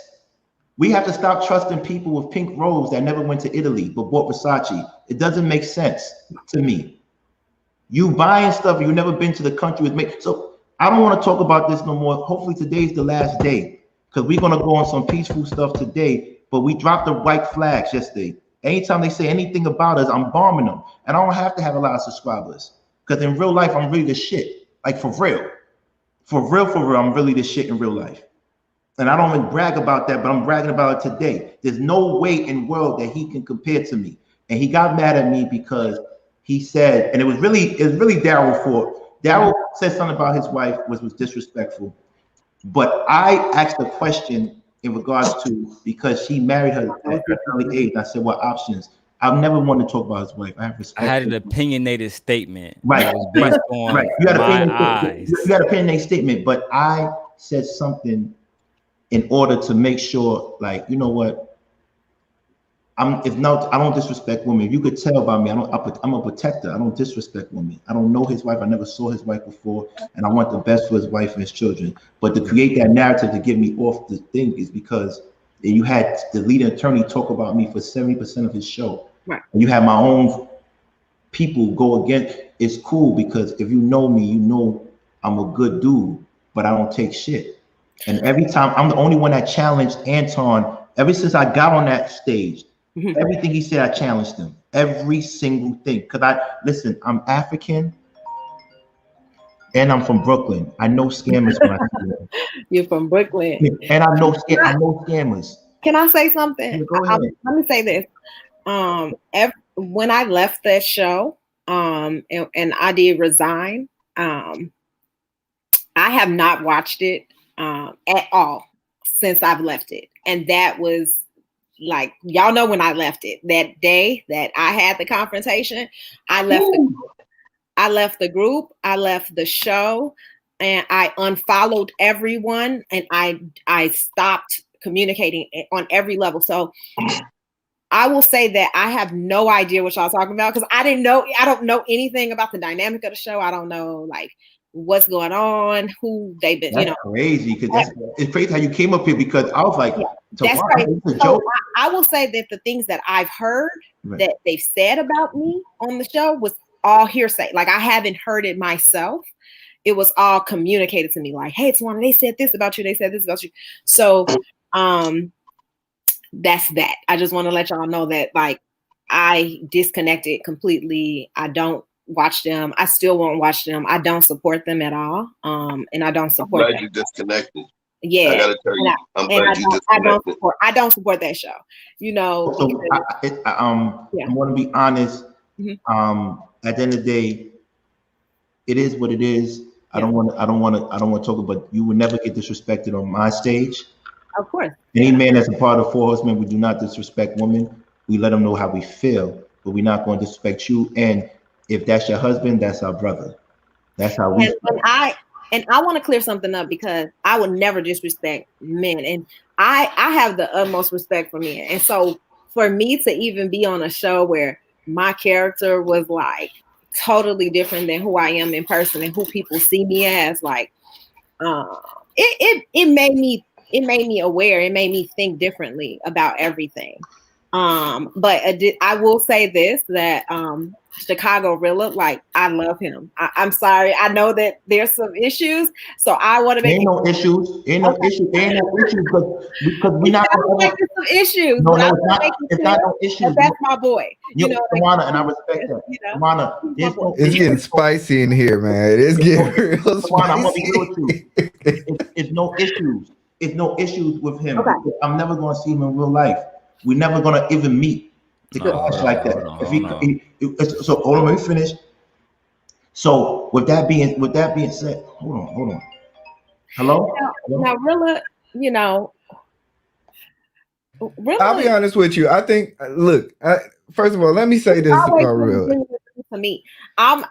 We have to stop trusting people with pink robes that never went to Italy but bought Versace. It doesn't make sense to me. You buying stuff you never been to the country with me. So I don't want to talk about this no more. Hopefully today's the last day, because we're gonna go on some peaceful stuff today. But we dropped the white flags yesterday. Anytime they say anything about us, I'm bombing them. And I don't have to have a lot of subscribers, because in real life, I'm really the shit. Like for real. For real, I'm really the shit in real life. And I don't even brag about that, but I'm bragging about it today. There's no way in the world that he can compare to me. And he got mad at me because he said, and it was really Darrel for. Darrel said something about his wife was disrespectful. But I asked a question in regards to, because she married her at an early age. I said, what options? I've never wanted to talk about his wife. I have respect. I had an opinionated statement. Right. That was based on right. You got my an opinionated statement, but I said something in order to make sure, like, you know what? I don't disrespect women. If you could tell by me, I'm a protector. I don't disrespect women. I don't know his wife. I never saw his wife before, and I want the best for his wife and his children. But to create that narrative to get me off the thing is because you had the lead attorney talk about me for 70% of his show. Right. And you have my own people go against. It's cool, because if you know me, you know I'm a good dude, but I don't take shit. And every time, I'm the only one that challenged Anton. Ever since I got on that stage, everything he said, I challenged him. Every single thing. Because listen, I'm African and I'm from Brooklyn. I know scammers when I see them. You're from Brooklyn. And I know scammers. Can I say something? Yeah, go ahead. Let me say this. When I left that show, and I did resign, I have not watched it at all since I've left it. And that was, like, y'all know when I left it, that day that I had the confrontation, I left the group, I left the show, and I unfollowed everyone, and I stopped communicating on every level. So I will say that I have no idea what y'all talking about, because I don't know anything about the dynamic of the show. I don't know, like, what's going on, who they've been, that's crazy, because it's crazy how you came up here, because I was like, that's crazy. So I will say that the things that I've heard that they've said about me on the show was all hearsay. Like I haven't heard it myself. It was all communicated to me like, hey, Tawana, they said this about you. They said this about you. So that's that. I just want to let y'all know that like I disconnected completely. I don't watch them. I still won't watch them. I don't support them at all. And I don't support I'm glad you disconnected. Yeah. I gotta tell you, I'm glad you disconnected. I don't support that show. You know, so I want to be honest. At the end of the day, it is what it is. I don't want to talk about. You would never get disrespected on my stage. Of course. Any man that's a part of Four Horsemen, we do not disrespect women. We let them know how we feel, but we're not going to disrespect you. And if that's your husband, that's our brother. That's how we. And I want to clear something up because I would never disrespect men, and I have the utmost respect for men. And so for me to even be on a show where my character was like totally different than who I am in person and who people see me as, like, it made me aware. It made me think differently about everything. But I will say this, that Chicago Rilla, like, I love him. I'm sorry. I know that there's some issues, so I want to make no issues. Ain't no issues. Ain't no issues because we're not making some issues. No, it's not no issues. That's my boy. You know, Tawana, and I respect that. You know, Tawana, it's getting spicy in here, man. It's getting real spicy. Tawana, I'm gonna be real with you. It's no issues. It's no issues with him. Okay. I'm never gonna see him in real life. We're never gonna even meet to clash like that. So hold on, let me finish. So with that being said, hold on. Hello? Now Rilla, you know, Rilla, I'll be honest with you. I think, look, first of all, let me say this about Rilla. To me, I'm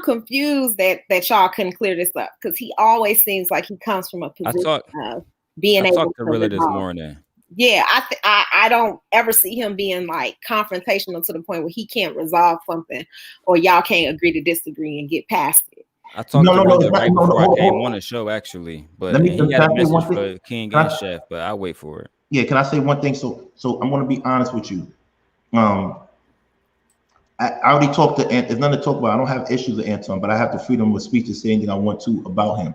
confused that y'all couldn't clear this up, because he always seems like he comes from a position of being able to Rilla this morning. Yeah, I don't ever see him being like confrontational to the point where he can't resolve something, or y'all can't agree to disagree and get past it. I talked to Rilla right before I came on the show, actually, but he got a message for King and Chef, but I'll wait for it. Yeah, can I say one thing? So I'm going to be honest with you. I already talked to Ant. There's nothing to talk about. I don't have issues with Anton, but I have the freedom of speech to say anything I want to about him.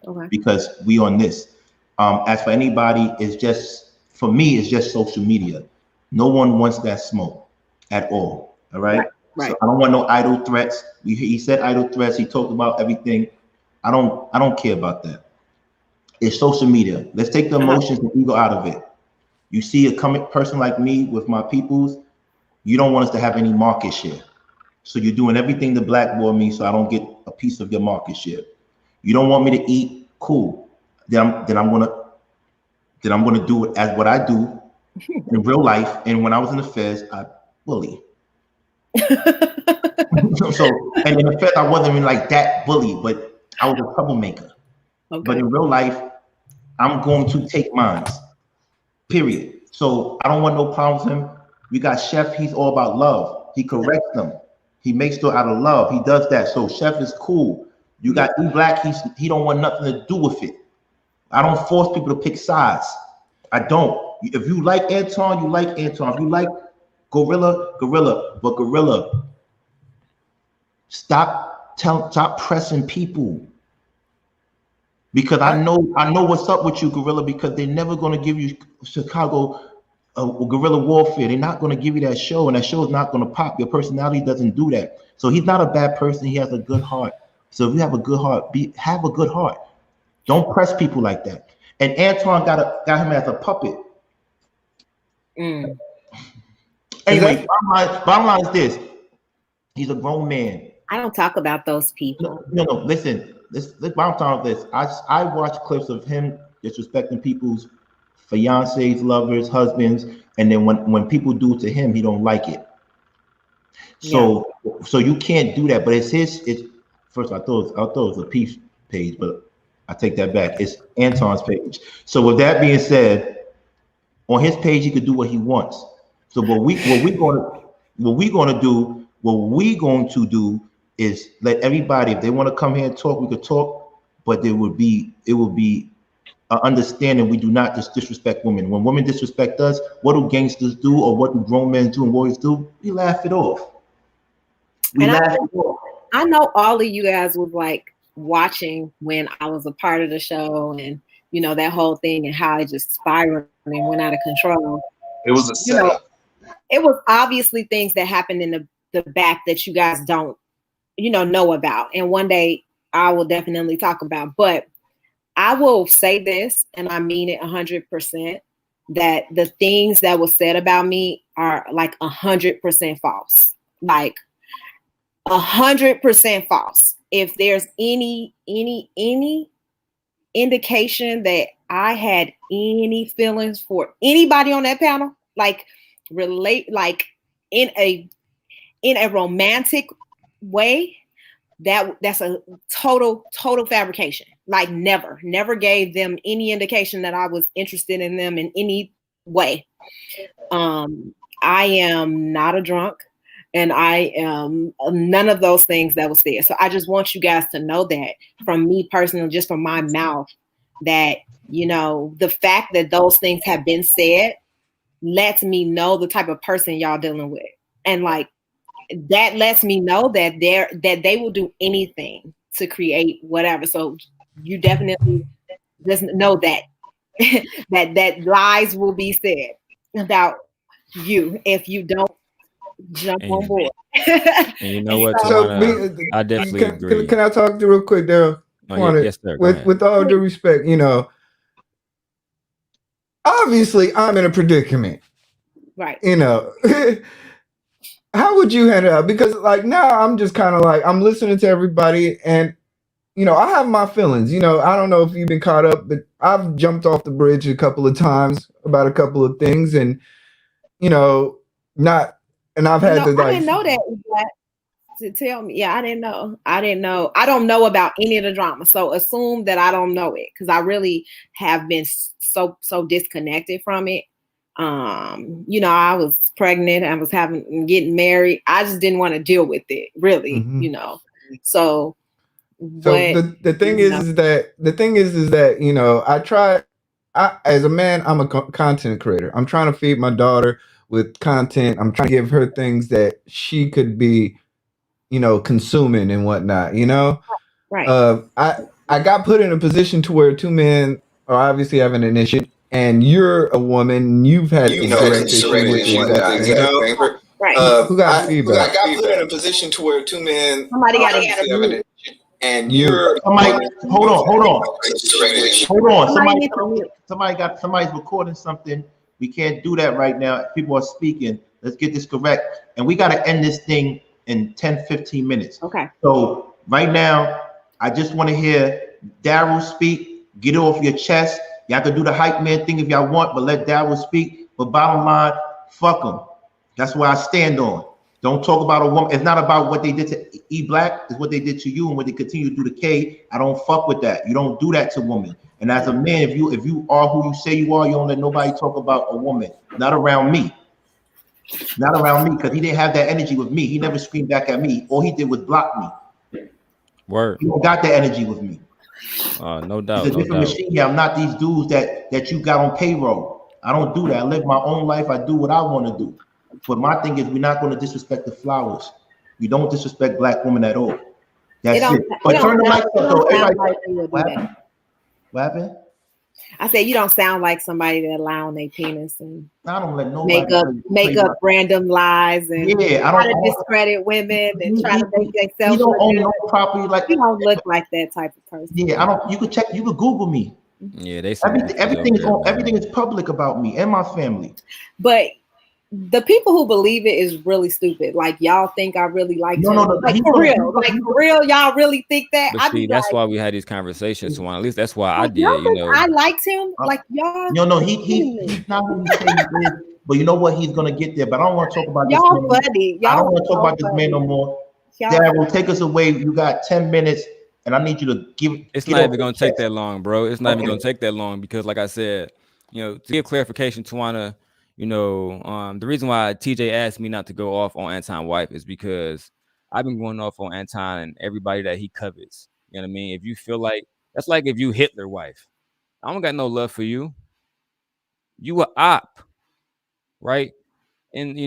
Okay. Because we on this. As for anybody, it's just, for me, it's just social media. No one wants that smoke at all. All right. Right. So I don't want no idle threats. He said idle threats. He talked about everything. I don't care about that. It's social media. Let's take the emotions and ego out of it. You see a person like me with my peoples, you don't want us to have any market share. So you're doing everything to blackball me so I don't get a piece of your market share. You don't want me to eat, cool. Then I'm gonna do it as what I do in real life. And when I was in the feds, I bully. so and in the feds, I wasn't even like that bully, but I was a troublemaker. Okay. But in real life, I'm going to take mines. Period. So I don't want no problems with him. We got Chef, he's all about love. He corrects them. He makes it out of love. He does that. So Chef is cool. You got E-Black, he don't want nothing to do with it. I don't force people to pick sides. I don't. If you like Anton, you like Anton. If you like Gorilla. But Gorilla, stop pressing people. Because I know what's up with you, Gorilla, because they're never going to give you Chicago guerrilla warfare. They're not going to give you that show, and that show is not going to pop. Your personality doesn't do that. So he's not a bad person. He has a good heart. So if you have a good heart, have a good heart. Don't press people like that. And Anton got him as a puppet. Anyway, bottom line is this: he's a grown man. I don't talk about those people. No. Listen. Bottom line of this: I watch clips of him disrespecting people's fiancés, lovers, husbands, and then when people do it to him, he don't like it. So you can't do that. But it's first I thought it was a peace page, but I take that back. It's Anton's page. So with that being said, on his page he could do what he wants. So what we're going to do is let everybody, if they want to come here and talk, we could talk, but it would be understanding we do not just disrespect women. When women disrespect us, what do gangsters do, or what do grown men do and boys do? We laugh it off. We laugh it off. I know all of you guys was like watching when I was a part of the show, and you know that whole thing and how it just spiraled and went out of control. It was a setup. It was obviously things that happened in the back that you guys don't, know about. And one day I will definitely talk about. But I will say this, and I mean it 100%, that the things that were said about me are like 100% false. Like 100% false. If there's any indication that I had any feelings for anybody on that panel, like relate, like in a romantic way, that's a total fabrication. Like never gave them any indication that I was interested in them in any way. I am not a drunk, and I am none of those things that was there. So I just want you guys to know that from me personally, just from my mouth, that the fact that those things have been said lets me know the type of person y'all dealing with, and like that lets me know that they will do anything to create whatever. So you definitely just know that that lies will be said about you if you don't jump on board. And you know what, Tawana, I definitely agree. Can I talk to real quick, Darrel? Yes, sir. With all due respect, obviously I'm in a predicament. Right. How would you handle it? Because like now I'm just kind of like, I'm listening to everybody, and I have my feelings. I don't know if you've been caught up, but I've jumped off the bridge a couple of times about a couple of things, and I've had to like. I didn't know that. To tell me, yeah, I didn't know. I don't know about any of the drama, so assume that I don't know it, because I really have been so disconnected from it. I was pregnant, I was getting married. I just didn't want to deal with it, really. So the thing is that I try. As a man, I'm a content creator. I'm trying to feed my daughter with content. I'm trying to give her things that she could be consuming and whatnot, Right. I got put in a position to where two men are obviously having an issue, and you're a woman, you've had direct issue with the exact thing. Right. Who got feedback? I got put in a position to where two men Somebody got having an issue, and you're hold on. Somebody's recording something. We can't do that right now. People are speaking. Let's get this correct. And we got to end this thing in 10-15 minutes. Okay. So right now, I just want to hear Darrel speak. Get it off your chest. Y'all can do the hype man thing if y'all want, but let Darrel speak. But bottom line, fuck them. That's where I stand on. Don't talk about a woman. It's not about what they did to E-Black. It's what they did to you and what they continue to do to K. I don't fuck with that. You don't do that to women. And as a man, if you are who you say you are, you don't let nobody talk about a woman. Not around me. Not around me, because he didn't have that energy with me. He never screamed back at me. All he did was block me. Word. He don't got that energy with me. No doubt. It's a different machine. Yeah, I'm not these dudes that you got on payroll. I don't do that. I live my own life. I do what I want to do. But my thing is, we're not going to disrespect the flowers. We don't disrespect black women at all. That's it. But turn the lights up so everybody. What happened? I said you don't sound like somebody that lie on their penis and I don't let nobody make up random lies and try to discredit women and try to make themselves. You don't own no property like you don't look like that type of person. Yeah, I don't. You could check. You could Google me. Yeah, they everything is public about me and my family. But the people who believe it is really stupid. Like y'all think I really like no, like for real, y'all really think that? But see, that's why we had these conversations. So at least that's why I did. I liked him. Like y'all. No, he's not who he said he is. But you know what? He's gonna get there. But I don't want to talk about y'all this. Funny. I don't want to talk about this man no more. Darrel, take us away. You got 10 minutes, and I need you to give. It's not even gonna take that long, bro. It's not even gonna take that long because, like I said, to give clarification, Tawana. The reason why TJ asked me not to go off on Anton wife is because I've been going off on Anton and everybody that he covets. You know what I mean? If you feel like that's like if you Hitler wife, I don't got no love for you. You a op, right? And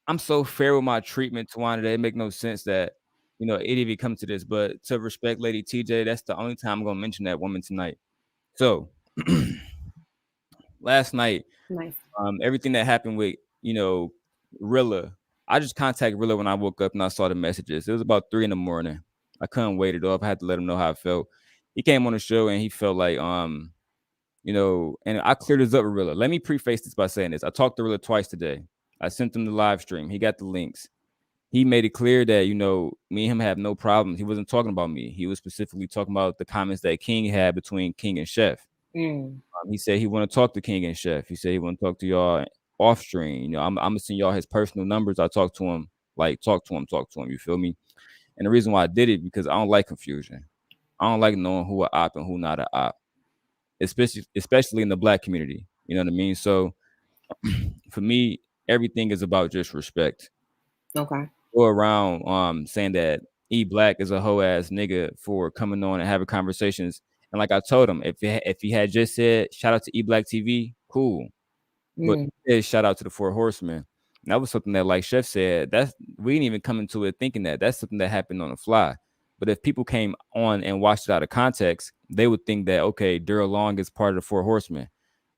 I'm so fair with my treatment, Tawana, that it make no sense that it even come to this. But to respect Lady TJ, that's the only time I'm gonna mention that woman tonight. So last night, Nice. everything that happened with Rilla, I just contacted Rilla when I woke up and I saw the messages. It was about 3 a.m. I couldn't wait it off. I had to let him know how I felt. He came on the show and he felt like and I cleared this up with Rilla. Let me preface this by saying this. I talked to Rilla twice today. I sent him the live stream. He got the links. He made it clear that, me and him have no problems. He wasn't talking about me. He was specifically talking about the comments that King had between King and Chef. He said he want to talk to King and Chef. He said he want to talk to y'all off stream. I'm gonna send y'all his personal numbers. I talk to him. You feel me? And the reason why I did it because I don't like confusion. I don't like knowing who a op and who not a op, especially in the Black community. You know what I mean? So for me, everything is about just respect. Okay. Go around saying that EBlack is a hoe ass nigga for coming on and having conversations. And like I told him, if he had just said shout out to EBlackTV, cool. But shout out to the 4 Horsemen. And that was something that, like Chef said, we didn't even come into it thinking that's something that happened on the fly. But if people came on and watched it out of context, they would think that, okay, Darrel Long is part of the 4 Horsemen.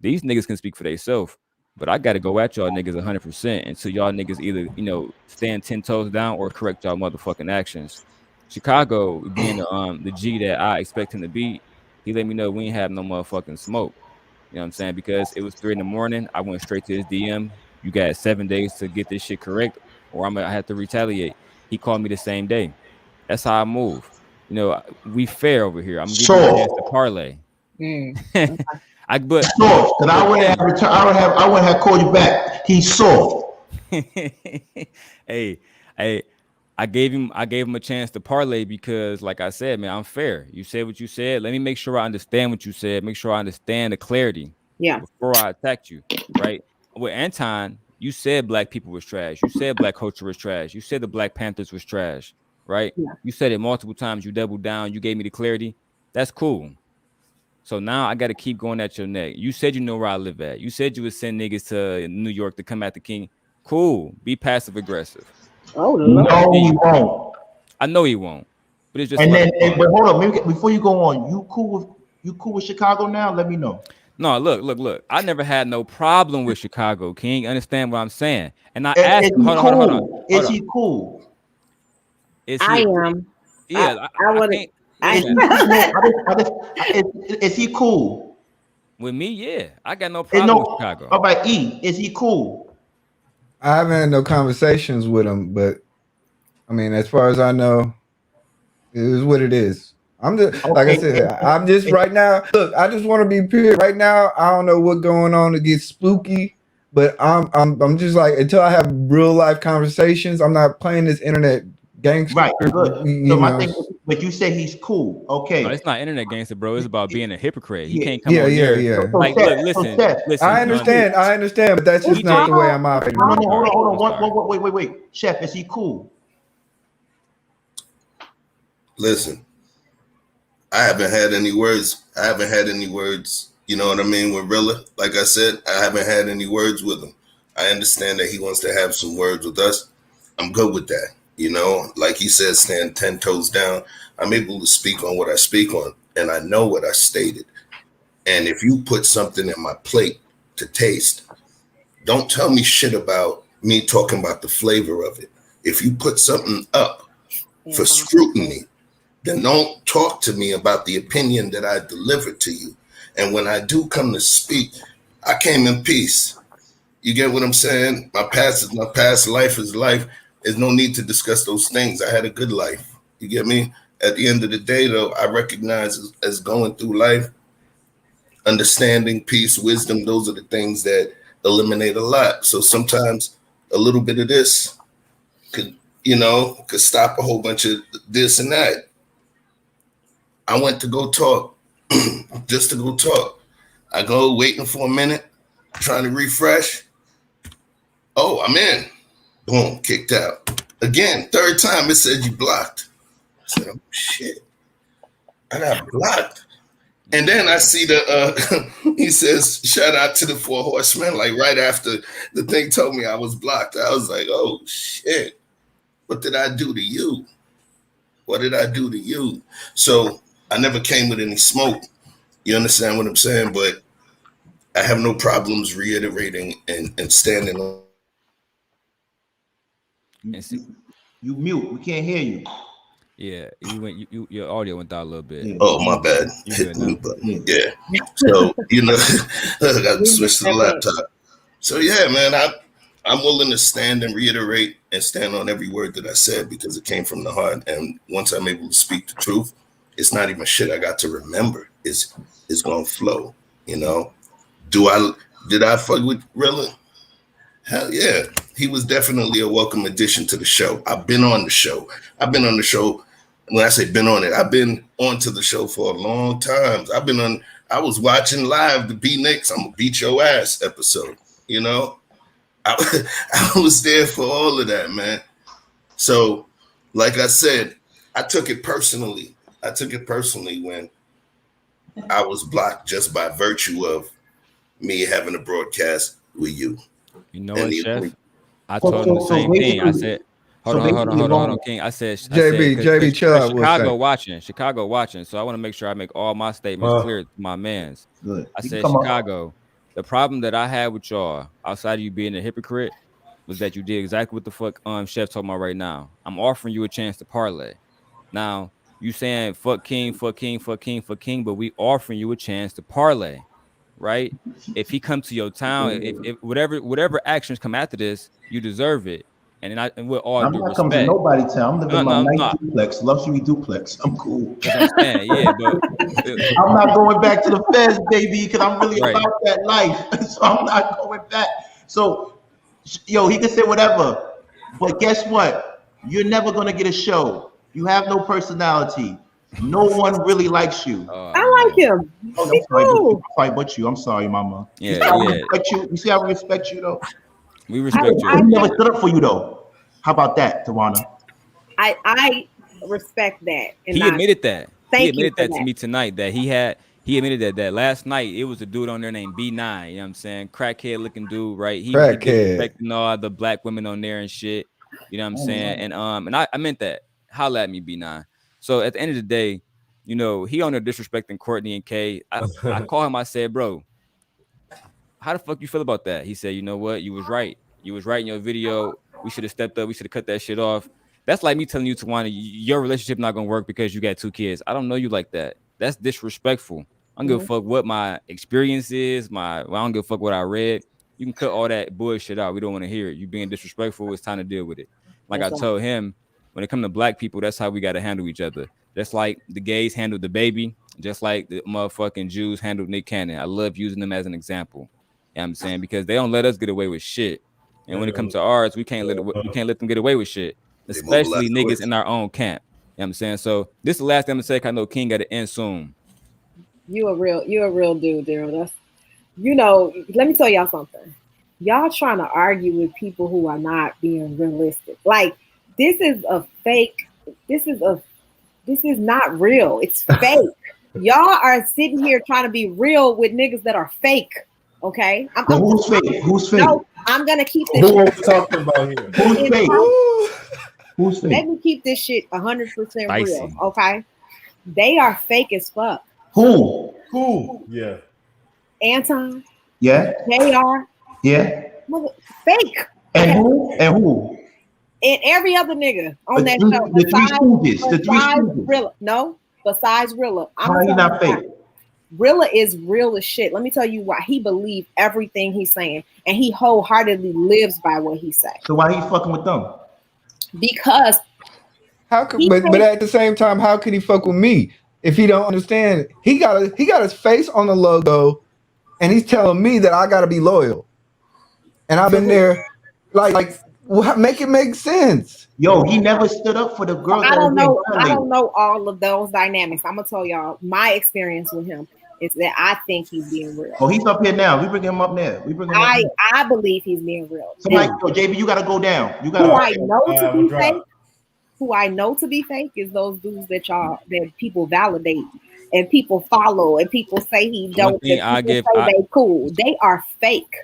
These niggas can speak for themselves. But I got to go at y'all niggas 100% until y'all niggas either, stand 10 toes down or correct y'all motherfucking actions. Chicago, being the G that I expect him to be, he let me know we ain't have no motherfucking smoke. You know what I'm saying? Because it was 3 a.m. I went straight to his DM. You got 7 days to get this shit correct or I have to retaliate. He called me the same day. That's how I move. We fair over here. I'm giving you a chance to parlay. But soft. That I wouldn't have called you back. He's soft. Hey, I gave him a chance to parlay because, like I said, man, I'm fair. You said what you said. Let me make sure I understand what you said. Make sure I understand the clarity. Yeah. Before I attacked you, right? With Anton, you said Black people was trash. You said Black culture was trash. You said the Black Panthers was trash, right? Yeah. You said it multiple times. You doubled down. You gave me the clarity. That's cool. So now I got to keep going at your neck. You said you know where I live at. You said you would send niggas to New York to come at the King. Cool. Be passive aggressive. Oh no, he won't. I know he won't. But it's just. But hold up, maybe before you go on, you cool with Chicago now? Let me know. No, look. I never had no problem with Chicago, King. Understand what I'm saying? And I asked him, hold on. Is he cool? I am. Yeah, I wouldn't. Is he cool? With me, yeah. I got no problem with Chicago. All right, is he cool? I haven't had no conversations with him, but I mean, as far as I know, it is what it is. I'm just like I said, I'm just right now. Look, I just want to be pure. Right now, I don't know what's going on to get spooky, but I'm just like until I have real life conversations, I'm not playing this internet gangster. Right, good. So my thing, but you say he's cool. Okay. No, it's not internet gangster, bro. It's about being a hypocrite. He can't come Yeah. Like, look, listen. I understand, but that's just not the way I'm operating. No, hold on. Wait. Chef, is he cool? Listen, I haven't had any words. You know what I mean? With Rilla, like I said, I haven't had any words with him. I understand that he wants to have some words with us. I'm good with that. Like he said, stand 10 toes down. I'm able to speak on what I speak on, and I know what I stated. And if you put something in my plate to taste, don't tell me shit about me talking about the flavor of it. If you put something up for scrutiny, then don't talk to me about the opinion that I delivered to you. And when I do come to speak, I came in peace. You get what I'm saying? My past is my past, life is life. There's no need to discuss those things. I had a good life. You get me? At the end of the day, though, I recognize as going through life, understanding, peace, wisdom, those are the things that eliminate a lot. So sometimes a little bit of this could stop a whole bunch of this and that. I went to go talk, just to go talk. I go waiting for a minute, trying to refresh. Oh, I'm in. Boom, kicked out. Again, third time it said you blocked. I said, oh shit, I got blocked. And then I see he says, shout out to the 4 horsemen. Like right after the thing told me I was blocked, I was like, oh shit, what did I do to you? What did I do to you? So I never came with any smoke. You understand what I'm saying? But I have no problems reiterating and standing on. You mute. We can't hear you. Yeah, your audio went out a little bit. Yeah. Oh, my bad. Hit the mute button. Yeah. So, I got to switch to the laptop. So, yeah, man, I'm willing to stand and reiterate and stand on every word that I said because it came from the heart. And once I'm able to speak the truth, it's not even shit I got to remember. It's going to flow, Did I fuck with Rilla? Hell yeah. He was definitely a welcome addition to the show. I've been on the show. When I say been on it, I've been onto the show for a long time. I was watching live the B Knicks, I'm gonna beat your ass episode, I was there for all of that, man. So, like I said, I took it personally. When I was blocked just by virtue of me having a broadcast with you. You know what, Chef? I told him the same thing. I said, hold on, King. I said, JB, chill out. Chicago watching. So I want to make sure I make all my statements clear to my mans. Good. I said, Chicago, the problem that I had with y'all, outside of you being a hypocrite, was that you did exactly what the fuck Chef talking about right now. I'm offering you a chance to parlay. Now, you saying fuck King, but we offering you a chance to parlay. Right? If he come to your town, if whatever actions come after this, you deserve it. And with all due respect, I'm not coming to nobody's town. I'm living in my nice duplex, luxury duplex. I'm cool. That's what I'm saying, yeah, but I'm not going back to the feds, baby, because I'm really about that life. So I'm not going back. So, he can say whatever, but guess what? You're never gonna get a show. You have no personality. No one really likes you. I like him. Oh, I'm sorry, but you. I'm sorry, mama. Yeah, You see how we respect you, though? We respect you. We never stood up for you, though. How about that, Tawana? I respect that. And he admitted that. He admitted that to me tonight. That he admitted that last night it was a dude on there named B9. You know what I'm saying? Crackhead looking dude, right? He disrespecting all the black women on there and shit. You know what I'm saying? And I meant that. Holla at me, B9. So at the end of the day, he on there disrespecting Courtney and Kay. I called him. I said, bro, how the fuck you feel about that? He said, you know what? You was right. You was right in your video. We should have stepped up. We should have cut that shit off. That's like me telling you, Tawana, your relationship not going to work because you got 2 kids. I don't know you like that. That's disrespectful. I don't give a fuck what my experience is. I don't give a fuck what I read. You can cut all that bullshit out. We don't want to hear it. You being disrespectful. It's time to deal with it. Like I told him, when it comes to black people, that's how we got to handle each other. Just like the gays handled the baby, just like the motherfucking Jews handled Nick Cannon. I love using them as an example. You know what I'm saying? Because they don't let us get away with shit. And when it comes to ours, we can't let them get away with shit. Especially niggas in our own camp. You know what I'm saying? So this is the last thing I'm gonna say. I know King got to end soon. You a real dude, Darrel. Let me tell y'all something. Y'all trying to argue with people who are not being realistic. Like, this is a fake. This is not real. It's fake. Y'all are sitting here trying to be real with niggas that are fake. Okay. Who's fake? Who's fake? No, I'm gonna keep this. Who are we talking about here? Who's fake? Who's fake? Let me keep this shit 100% real. Okay. They are fake as fuck. Who? Yeah. Anton. Yeah. JR. Yeah. Fake. And who? And every other nigga on that show. The three stooges. Rilla. No, besides Rilla. How are you not fake? Rilla is real as shit. Let me tell you why. He believes everything he's saying, and he wholeheartedly lives by what he says. So why he fucking with them? Because but at the same time, how could he fuck with me if he don't understand? He got his face on the logo, and he's telling me that I gotta be loyal. And I've been there, like make it make sense. Yo, he never stood up for the girls. I don't know all of those dynamics. I'm gonna tell y'all my experience with him is that I think he's being real. Oh, he's up here now. We bring him up now. I believe he's being real. So JB, you gotta go down. You gotta. Who I know to be fake is those dudes that people validate and people follow and people say he One don't. thing And people say they cool. They are fake.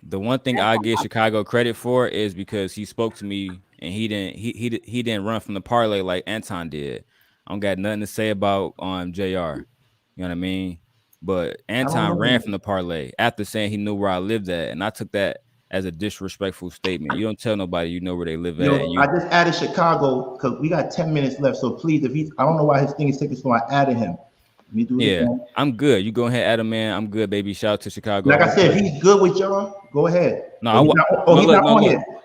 The one thing I give Chicago credit for is because he spoke to me and he didn't run from the parlay like Anton did. I don't got nothing to say about JR. You know what I mean? But Anton ran from the parlay after saying he knew where I lived at, and I took that as a disrespectful statement. You don't tell nobody you know where they live at. I just added Chicago because we got 10 minutes left. So please, I don't know why his thing is taking so I added him. I'm good. You go ahead, Adam, man. I'm good, baby. Shout out to Chicago. Like I said, if he's good with y'all, go ahead. No,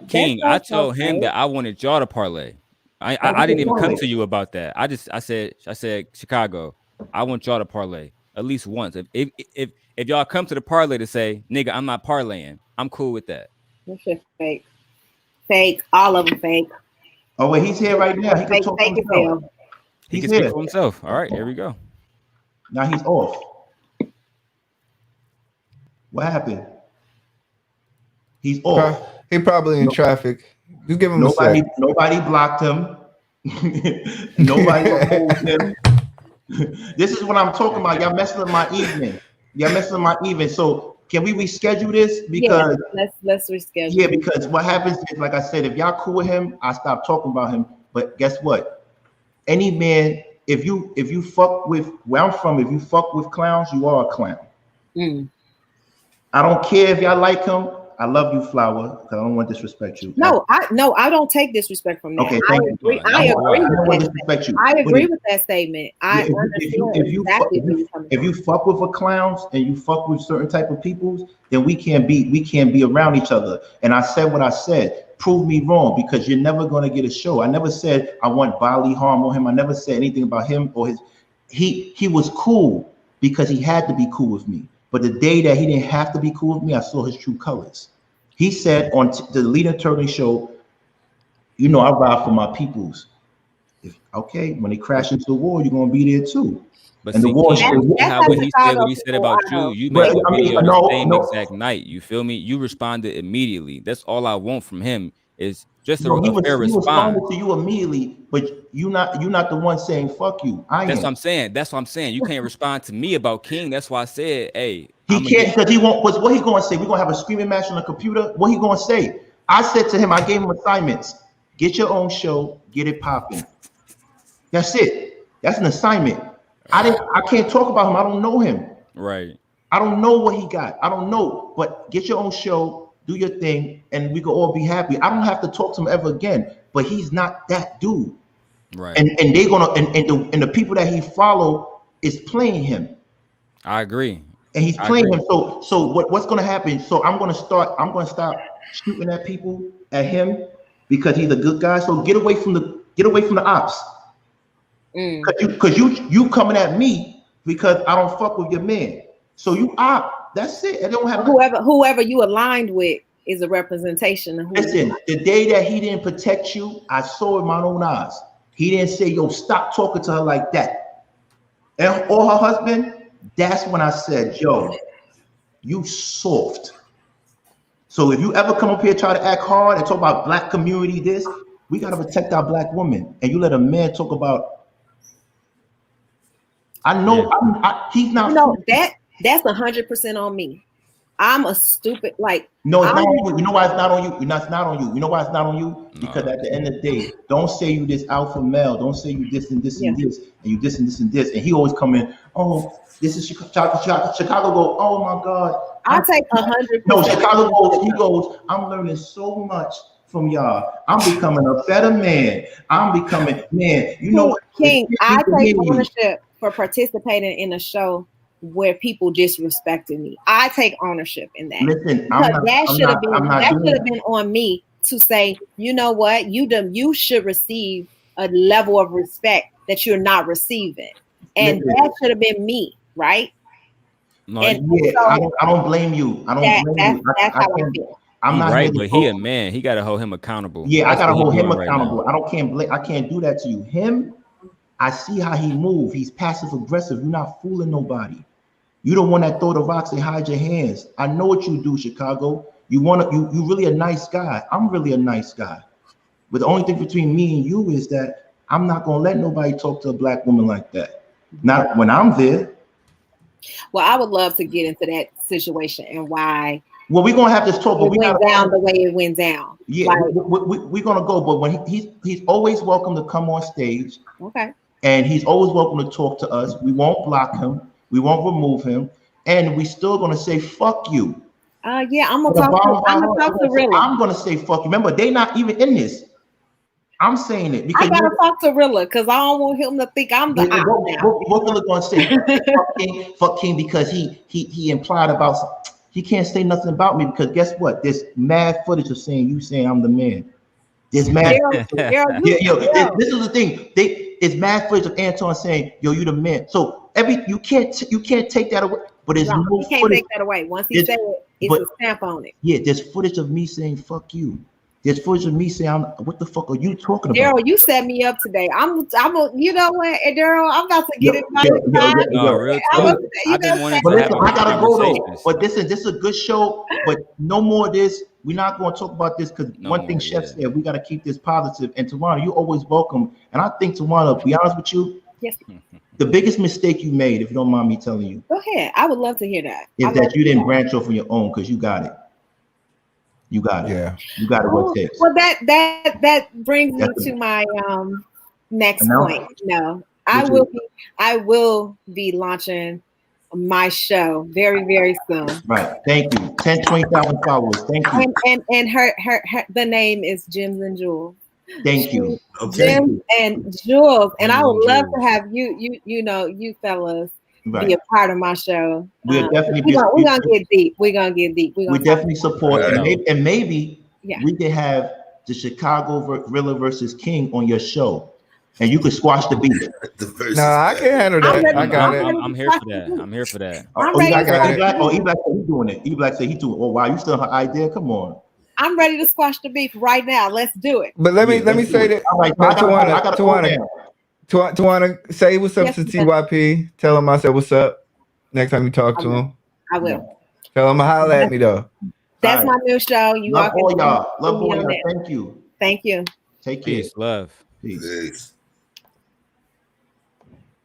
King, I told him that I wanted y'all to parlay. I didn't even come to you about that. I said Chicago, I want y'all to parlay at least once. If y'all come to the parlay to say, nigga, I'm not parlaying, I'm cool with that. This shit fake. All of them fake. Oh wait, he's here right now. He can talk for himself. He can speak for himself. All right, here we go. Now he's off. What happened? He's off. He probably in traffic. You give him a sec. Nobody blocked him. Nobody removed him. This is what I'm talking about. Y'all messing up my evening. So can we reschedule this? Because let's reschedule. Yeah, because what happens is, like I said, if y'all cool with him, I stop talking about him. But guess what? Any man, if you fuck with where I'm from, if you fuck with clowns, you are a clown. I don't care if y'all like him. I love you, Flower, because I don't want to disrespect you. No, I don't take disrespect from that. Okay, I agree with that statement. If you fuck with a clowns and you fuck with certain type of peoples, then we can't be around each other. And I said what I said. Prove me wrong, because you're never going to get a show. I never said I want bodily harm on him. I never said anything about him or his. He was cool because he had to be cool with me. But the day that he didn't have to be cool with me, I saw his true colors. He said on the Leader Turtle show, I ride for my peoples. When they crash into the wall, you're going to be there too. But and the war what he said about you, you made a video the same exact night. You feel me? You responded immediately. That's all I want from him is just a fair response. He responded to you immediately, but you're not the one saying fuck you. That's what I'm saying. You can't respond to me about King. That's why I said, hey. He can't, because he won't. What he going to say? We're going to have a screaming match on the computer. What he going to say? I said to him, I gave him assignments. Get your own show. Get it popping. That's it. That's an assignment. I can't talk about him. I don't know him. Right. I don't know what he got. I don't know. But get your own show. Do your thing, and we can all be happy. I don't have to talk to him ever again. But he's not that dude. Right. And they're gonna and the people that he follow is playing him. I agree. And he's playing him. So what's gonna happen? So I'm gonna stop shooting at people, at him, because he's a good guy. So get away from the ops. Because you coming at me because I don't fuck with your man. So you op. That's it. I don't have whoever you aligned with is a representation of who. Listen, the day that he didn't protect you, I saw it with my own eyes. He didn't say, yo, stop talking to her like that. Or her husband, that's when I said, yo, you soft. So if you ever come up here try to act hard and talk about black community this, we got to protect our black women. And you let a man talk about, I know he's not. That's 100% on me. I'm a stupid, no, it's not on you. You know why it's not on you? It's not on you. You know why it's not on you? Because at the end of the day, don't say you this alpha male. Don't say you this and this and this, and you this and this and this. And he always come in, oh, this is Chicago. Chicago go, oh my God. I take 100%. No, Chicago goes, he goes, I'm learning so much from y'all. I'm becoming a better man. I'm becoming, man. You know what? King, I take ownership for participating in a show where people disrespected me. I take ownership in that. Listen, that should have been on me to say, you know what, you should receive a level of respect that you're not receiving, and that should have been me, right? No, I don't blame you. I don't blame you. That's how I feel. I'm not right, but he a man. He got to hold him accountable. Yeah, I got to hold him accountable. I can't do that to you. Him, I see how he move. He's passive aggressive. You're not fooling nobody. You the one that throw the rocks and hide your hands. I know what you do, Chicago. You really a nice guy. I'm really a nice guy. But the only thing between me and you is that I'm not gonna let nobody talk to a black woman like that. Not when I'm there. Well, I would love to get into that situation and why. Well, we're gonna have this talk, but it went down the way it went down. Yeah, like, we're gonna go, but when he's always welcome to come on stage. Okay. And he's always welcome to talk to us. We won't block him. We won't remove him, and we still gonna say fuck you. Yeah, I'm gonna talk to Rilla. I'm gonna say fuck you. Remember, they not even in this. I'm saying it because I gotta talk to Rilla because I don't want him to think I'm the what Rilla gonna say? fuck King because he implied about. He can't say nothing about me because guess what? There's mad footage of you saying I'm the man. There's mad. This is the thing. It's mad footage of Anton saying, "Yo, you the man." So you can't take that away. But there's no you can't footage. take that away. Once he said it, it's a stamp on it. Yeah, there's footage of me saying "fuck you." There's footage of me saying, "What the fuck are you talking about?" Darrel, you set me up today. You know what, Darrel? I'm about to get it. I've been wanting to have I gotta go though. But this is a good show. But no more of this. We're not going to talk about this because one thing Chef said, we got to keep this positive. And Tawana, you're always welcome. And I think Tawana, to be honest with you, yes, the biggest mistake you made, if you don't mind me telling you, go ahead. I would love to hear that. Is that you didn't branch off on your own because you got it. You got it. Yeah. You got it. What it takes. Well, that brings me to my next point. No, I will be launching my show very, very soon. Right. Thank you. 20,000 followers. Thank you. And her the name is Gems and Jewels. Thank you. Okay. Gems and Jewels. And I would love to have you fellas be a part of my show. We're definitely we're gonna get deep. We're gonna get deep. We definitely support and maybe we could have the Chicago Gorilla versus King on your show. And you could squash the beef. No, I can handle that. I got it. I'm here for that. I'm here for that. E-Black said he's doing it. E-Black said he's doing it. Oh, wow, you still have an idea? Come on. I'm ready to squash the beef right now. Let's do it. But let me say that. Tawana, say what's up to TYP. Tell him I said what's up. Next time you talk to him. I will. Tell him to holler at me though. That's my new show. You love all y'all. Love all y'all. Thank you. Thank you. Take care. Peace. Love. Peace.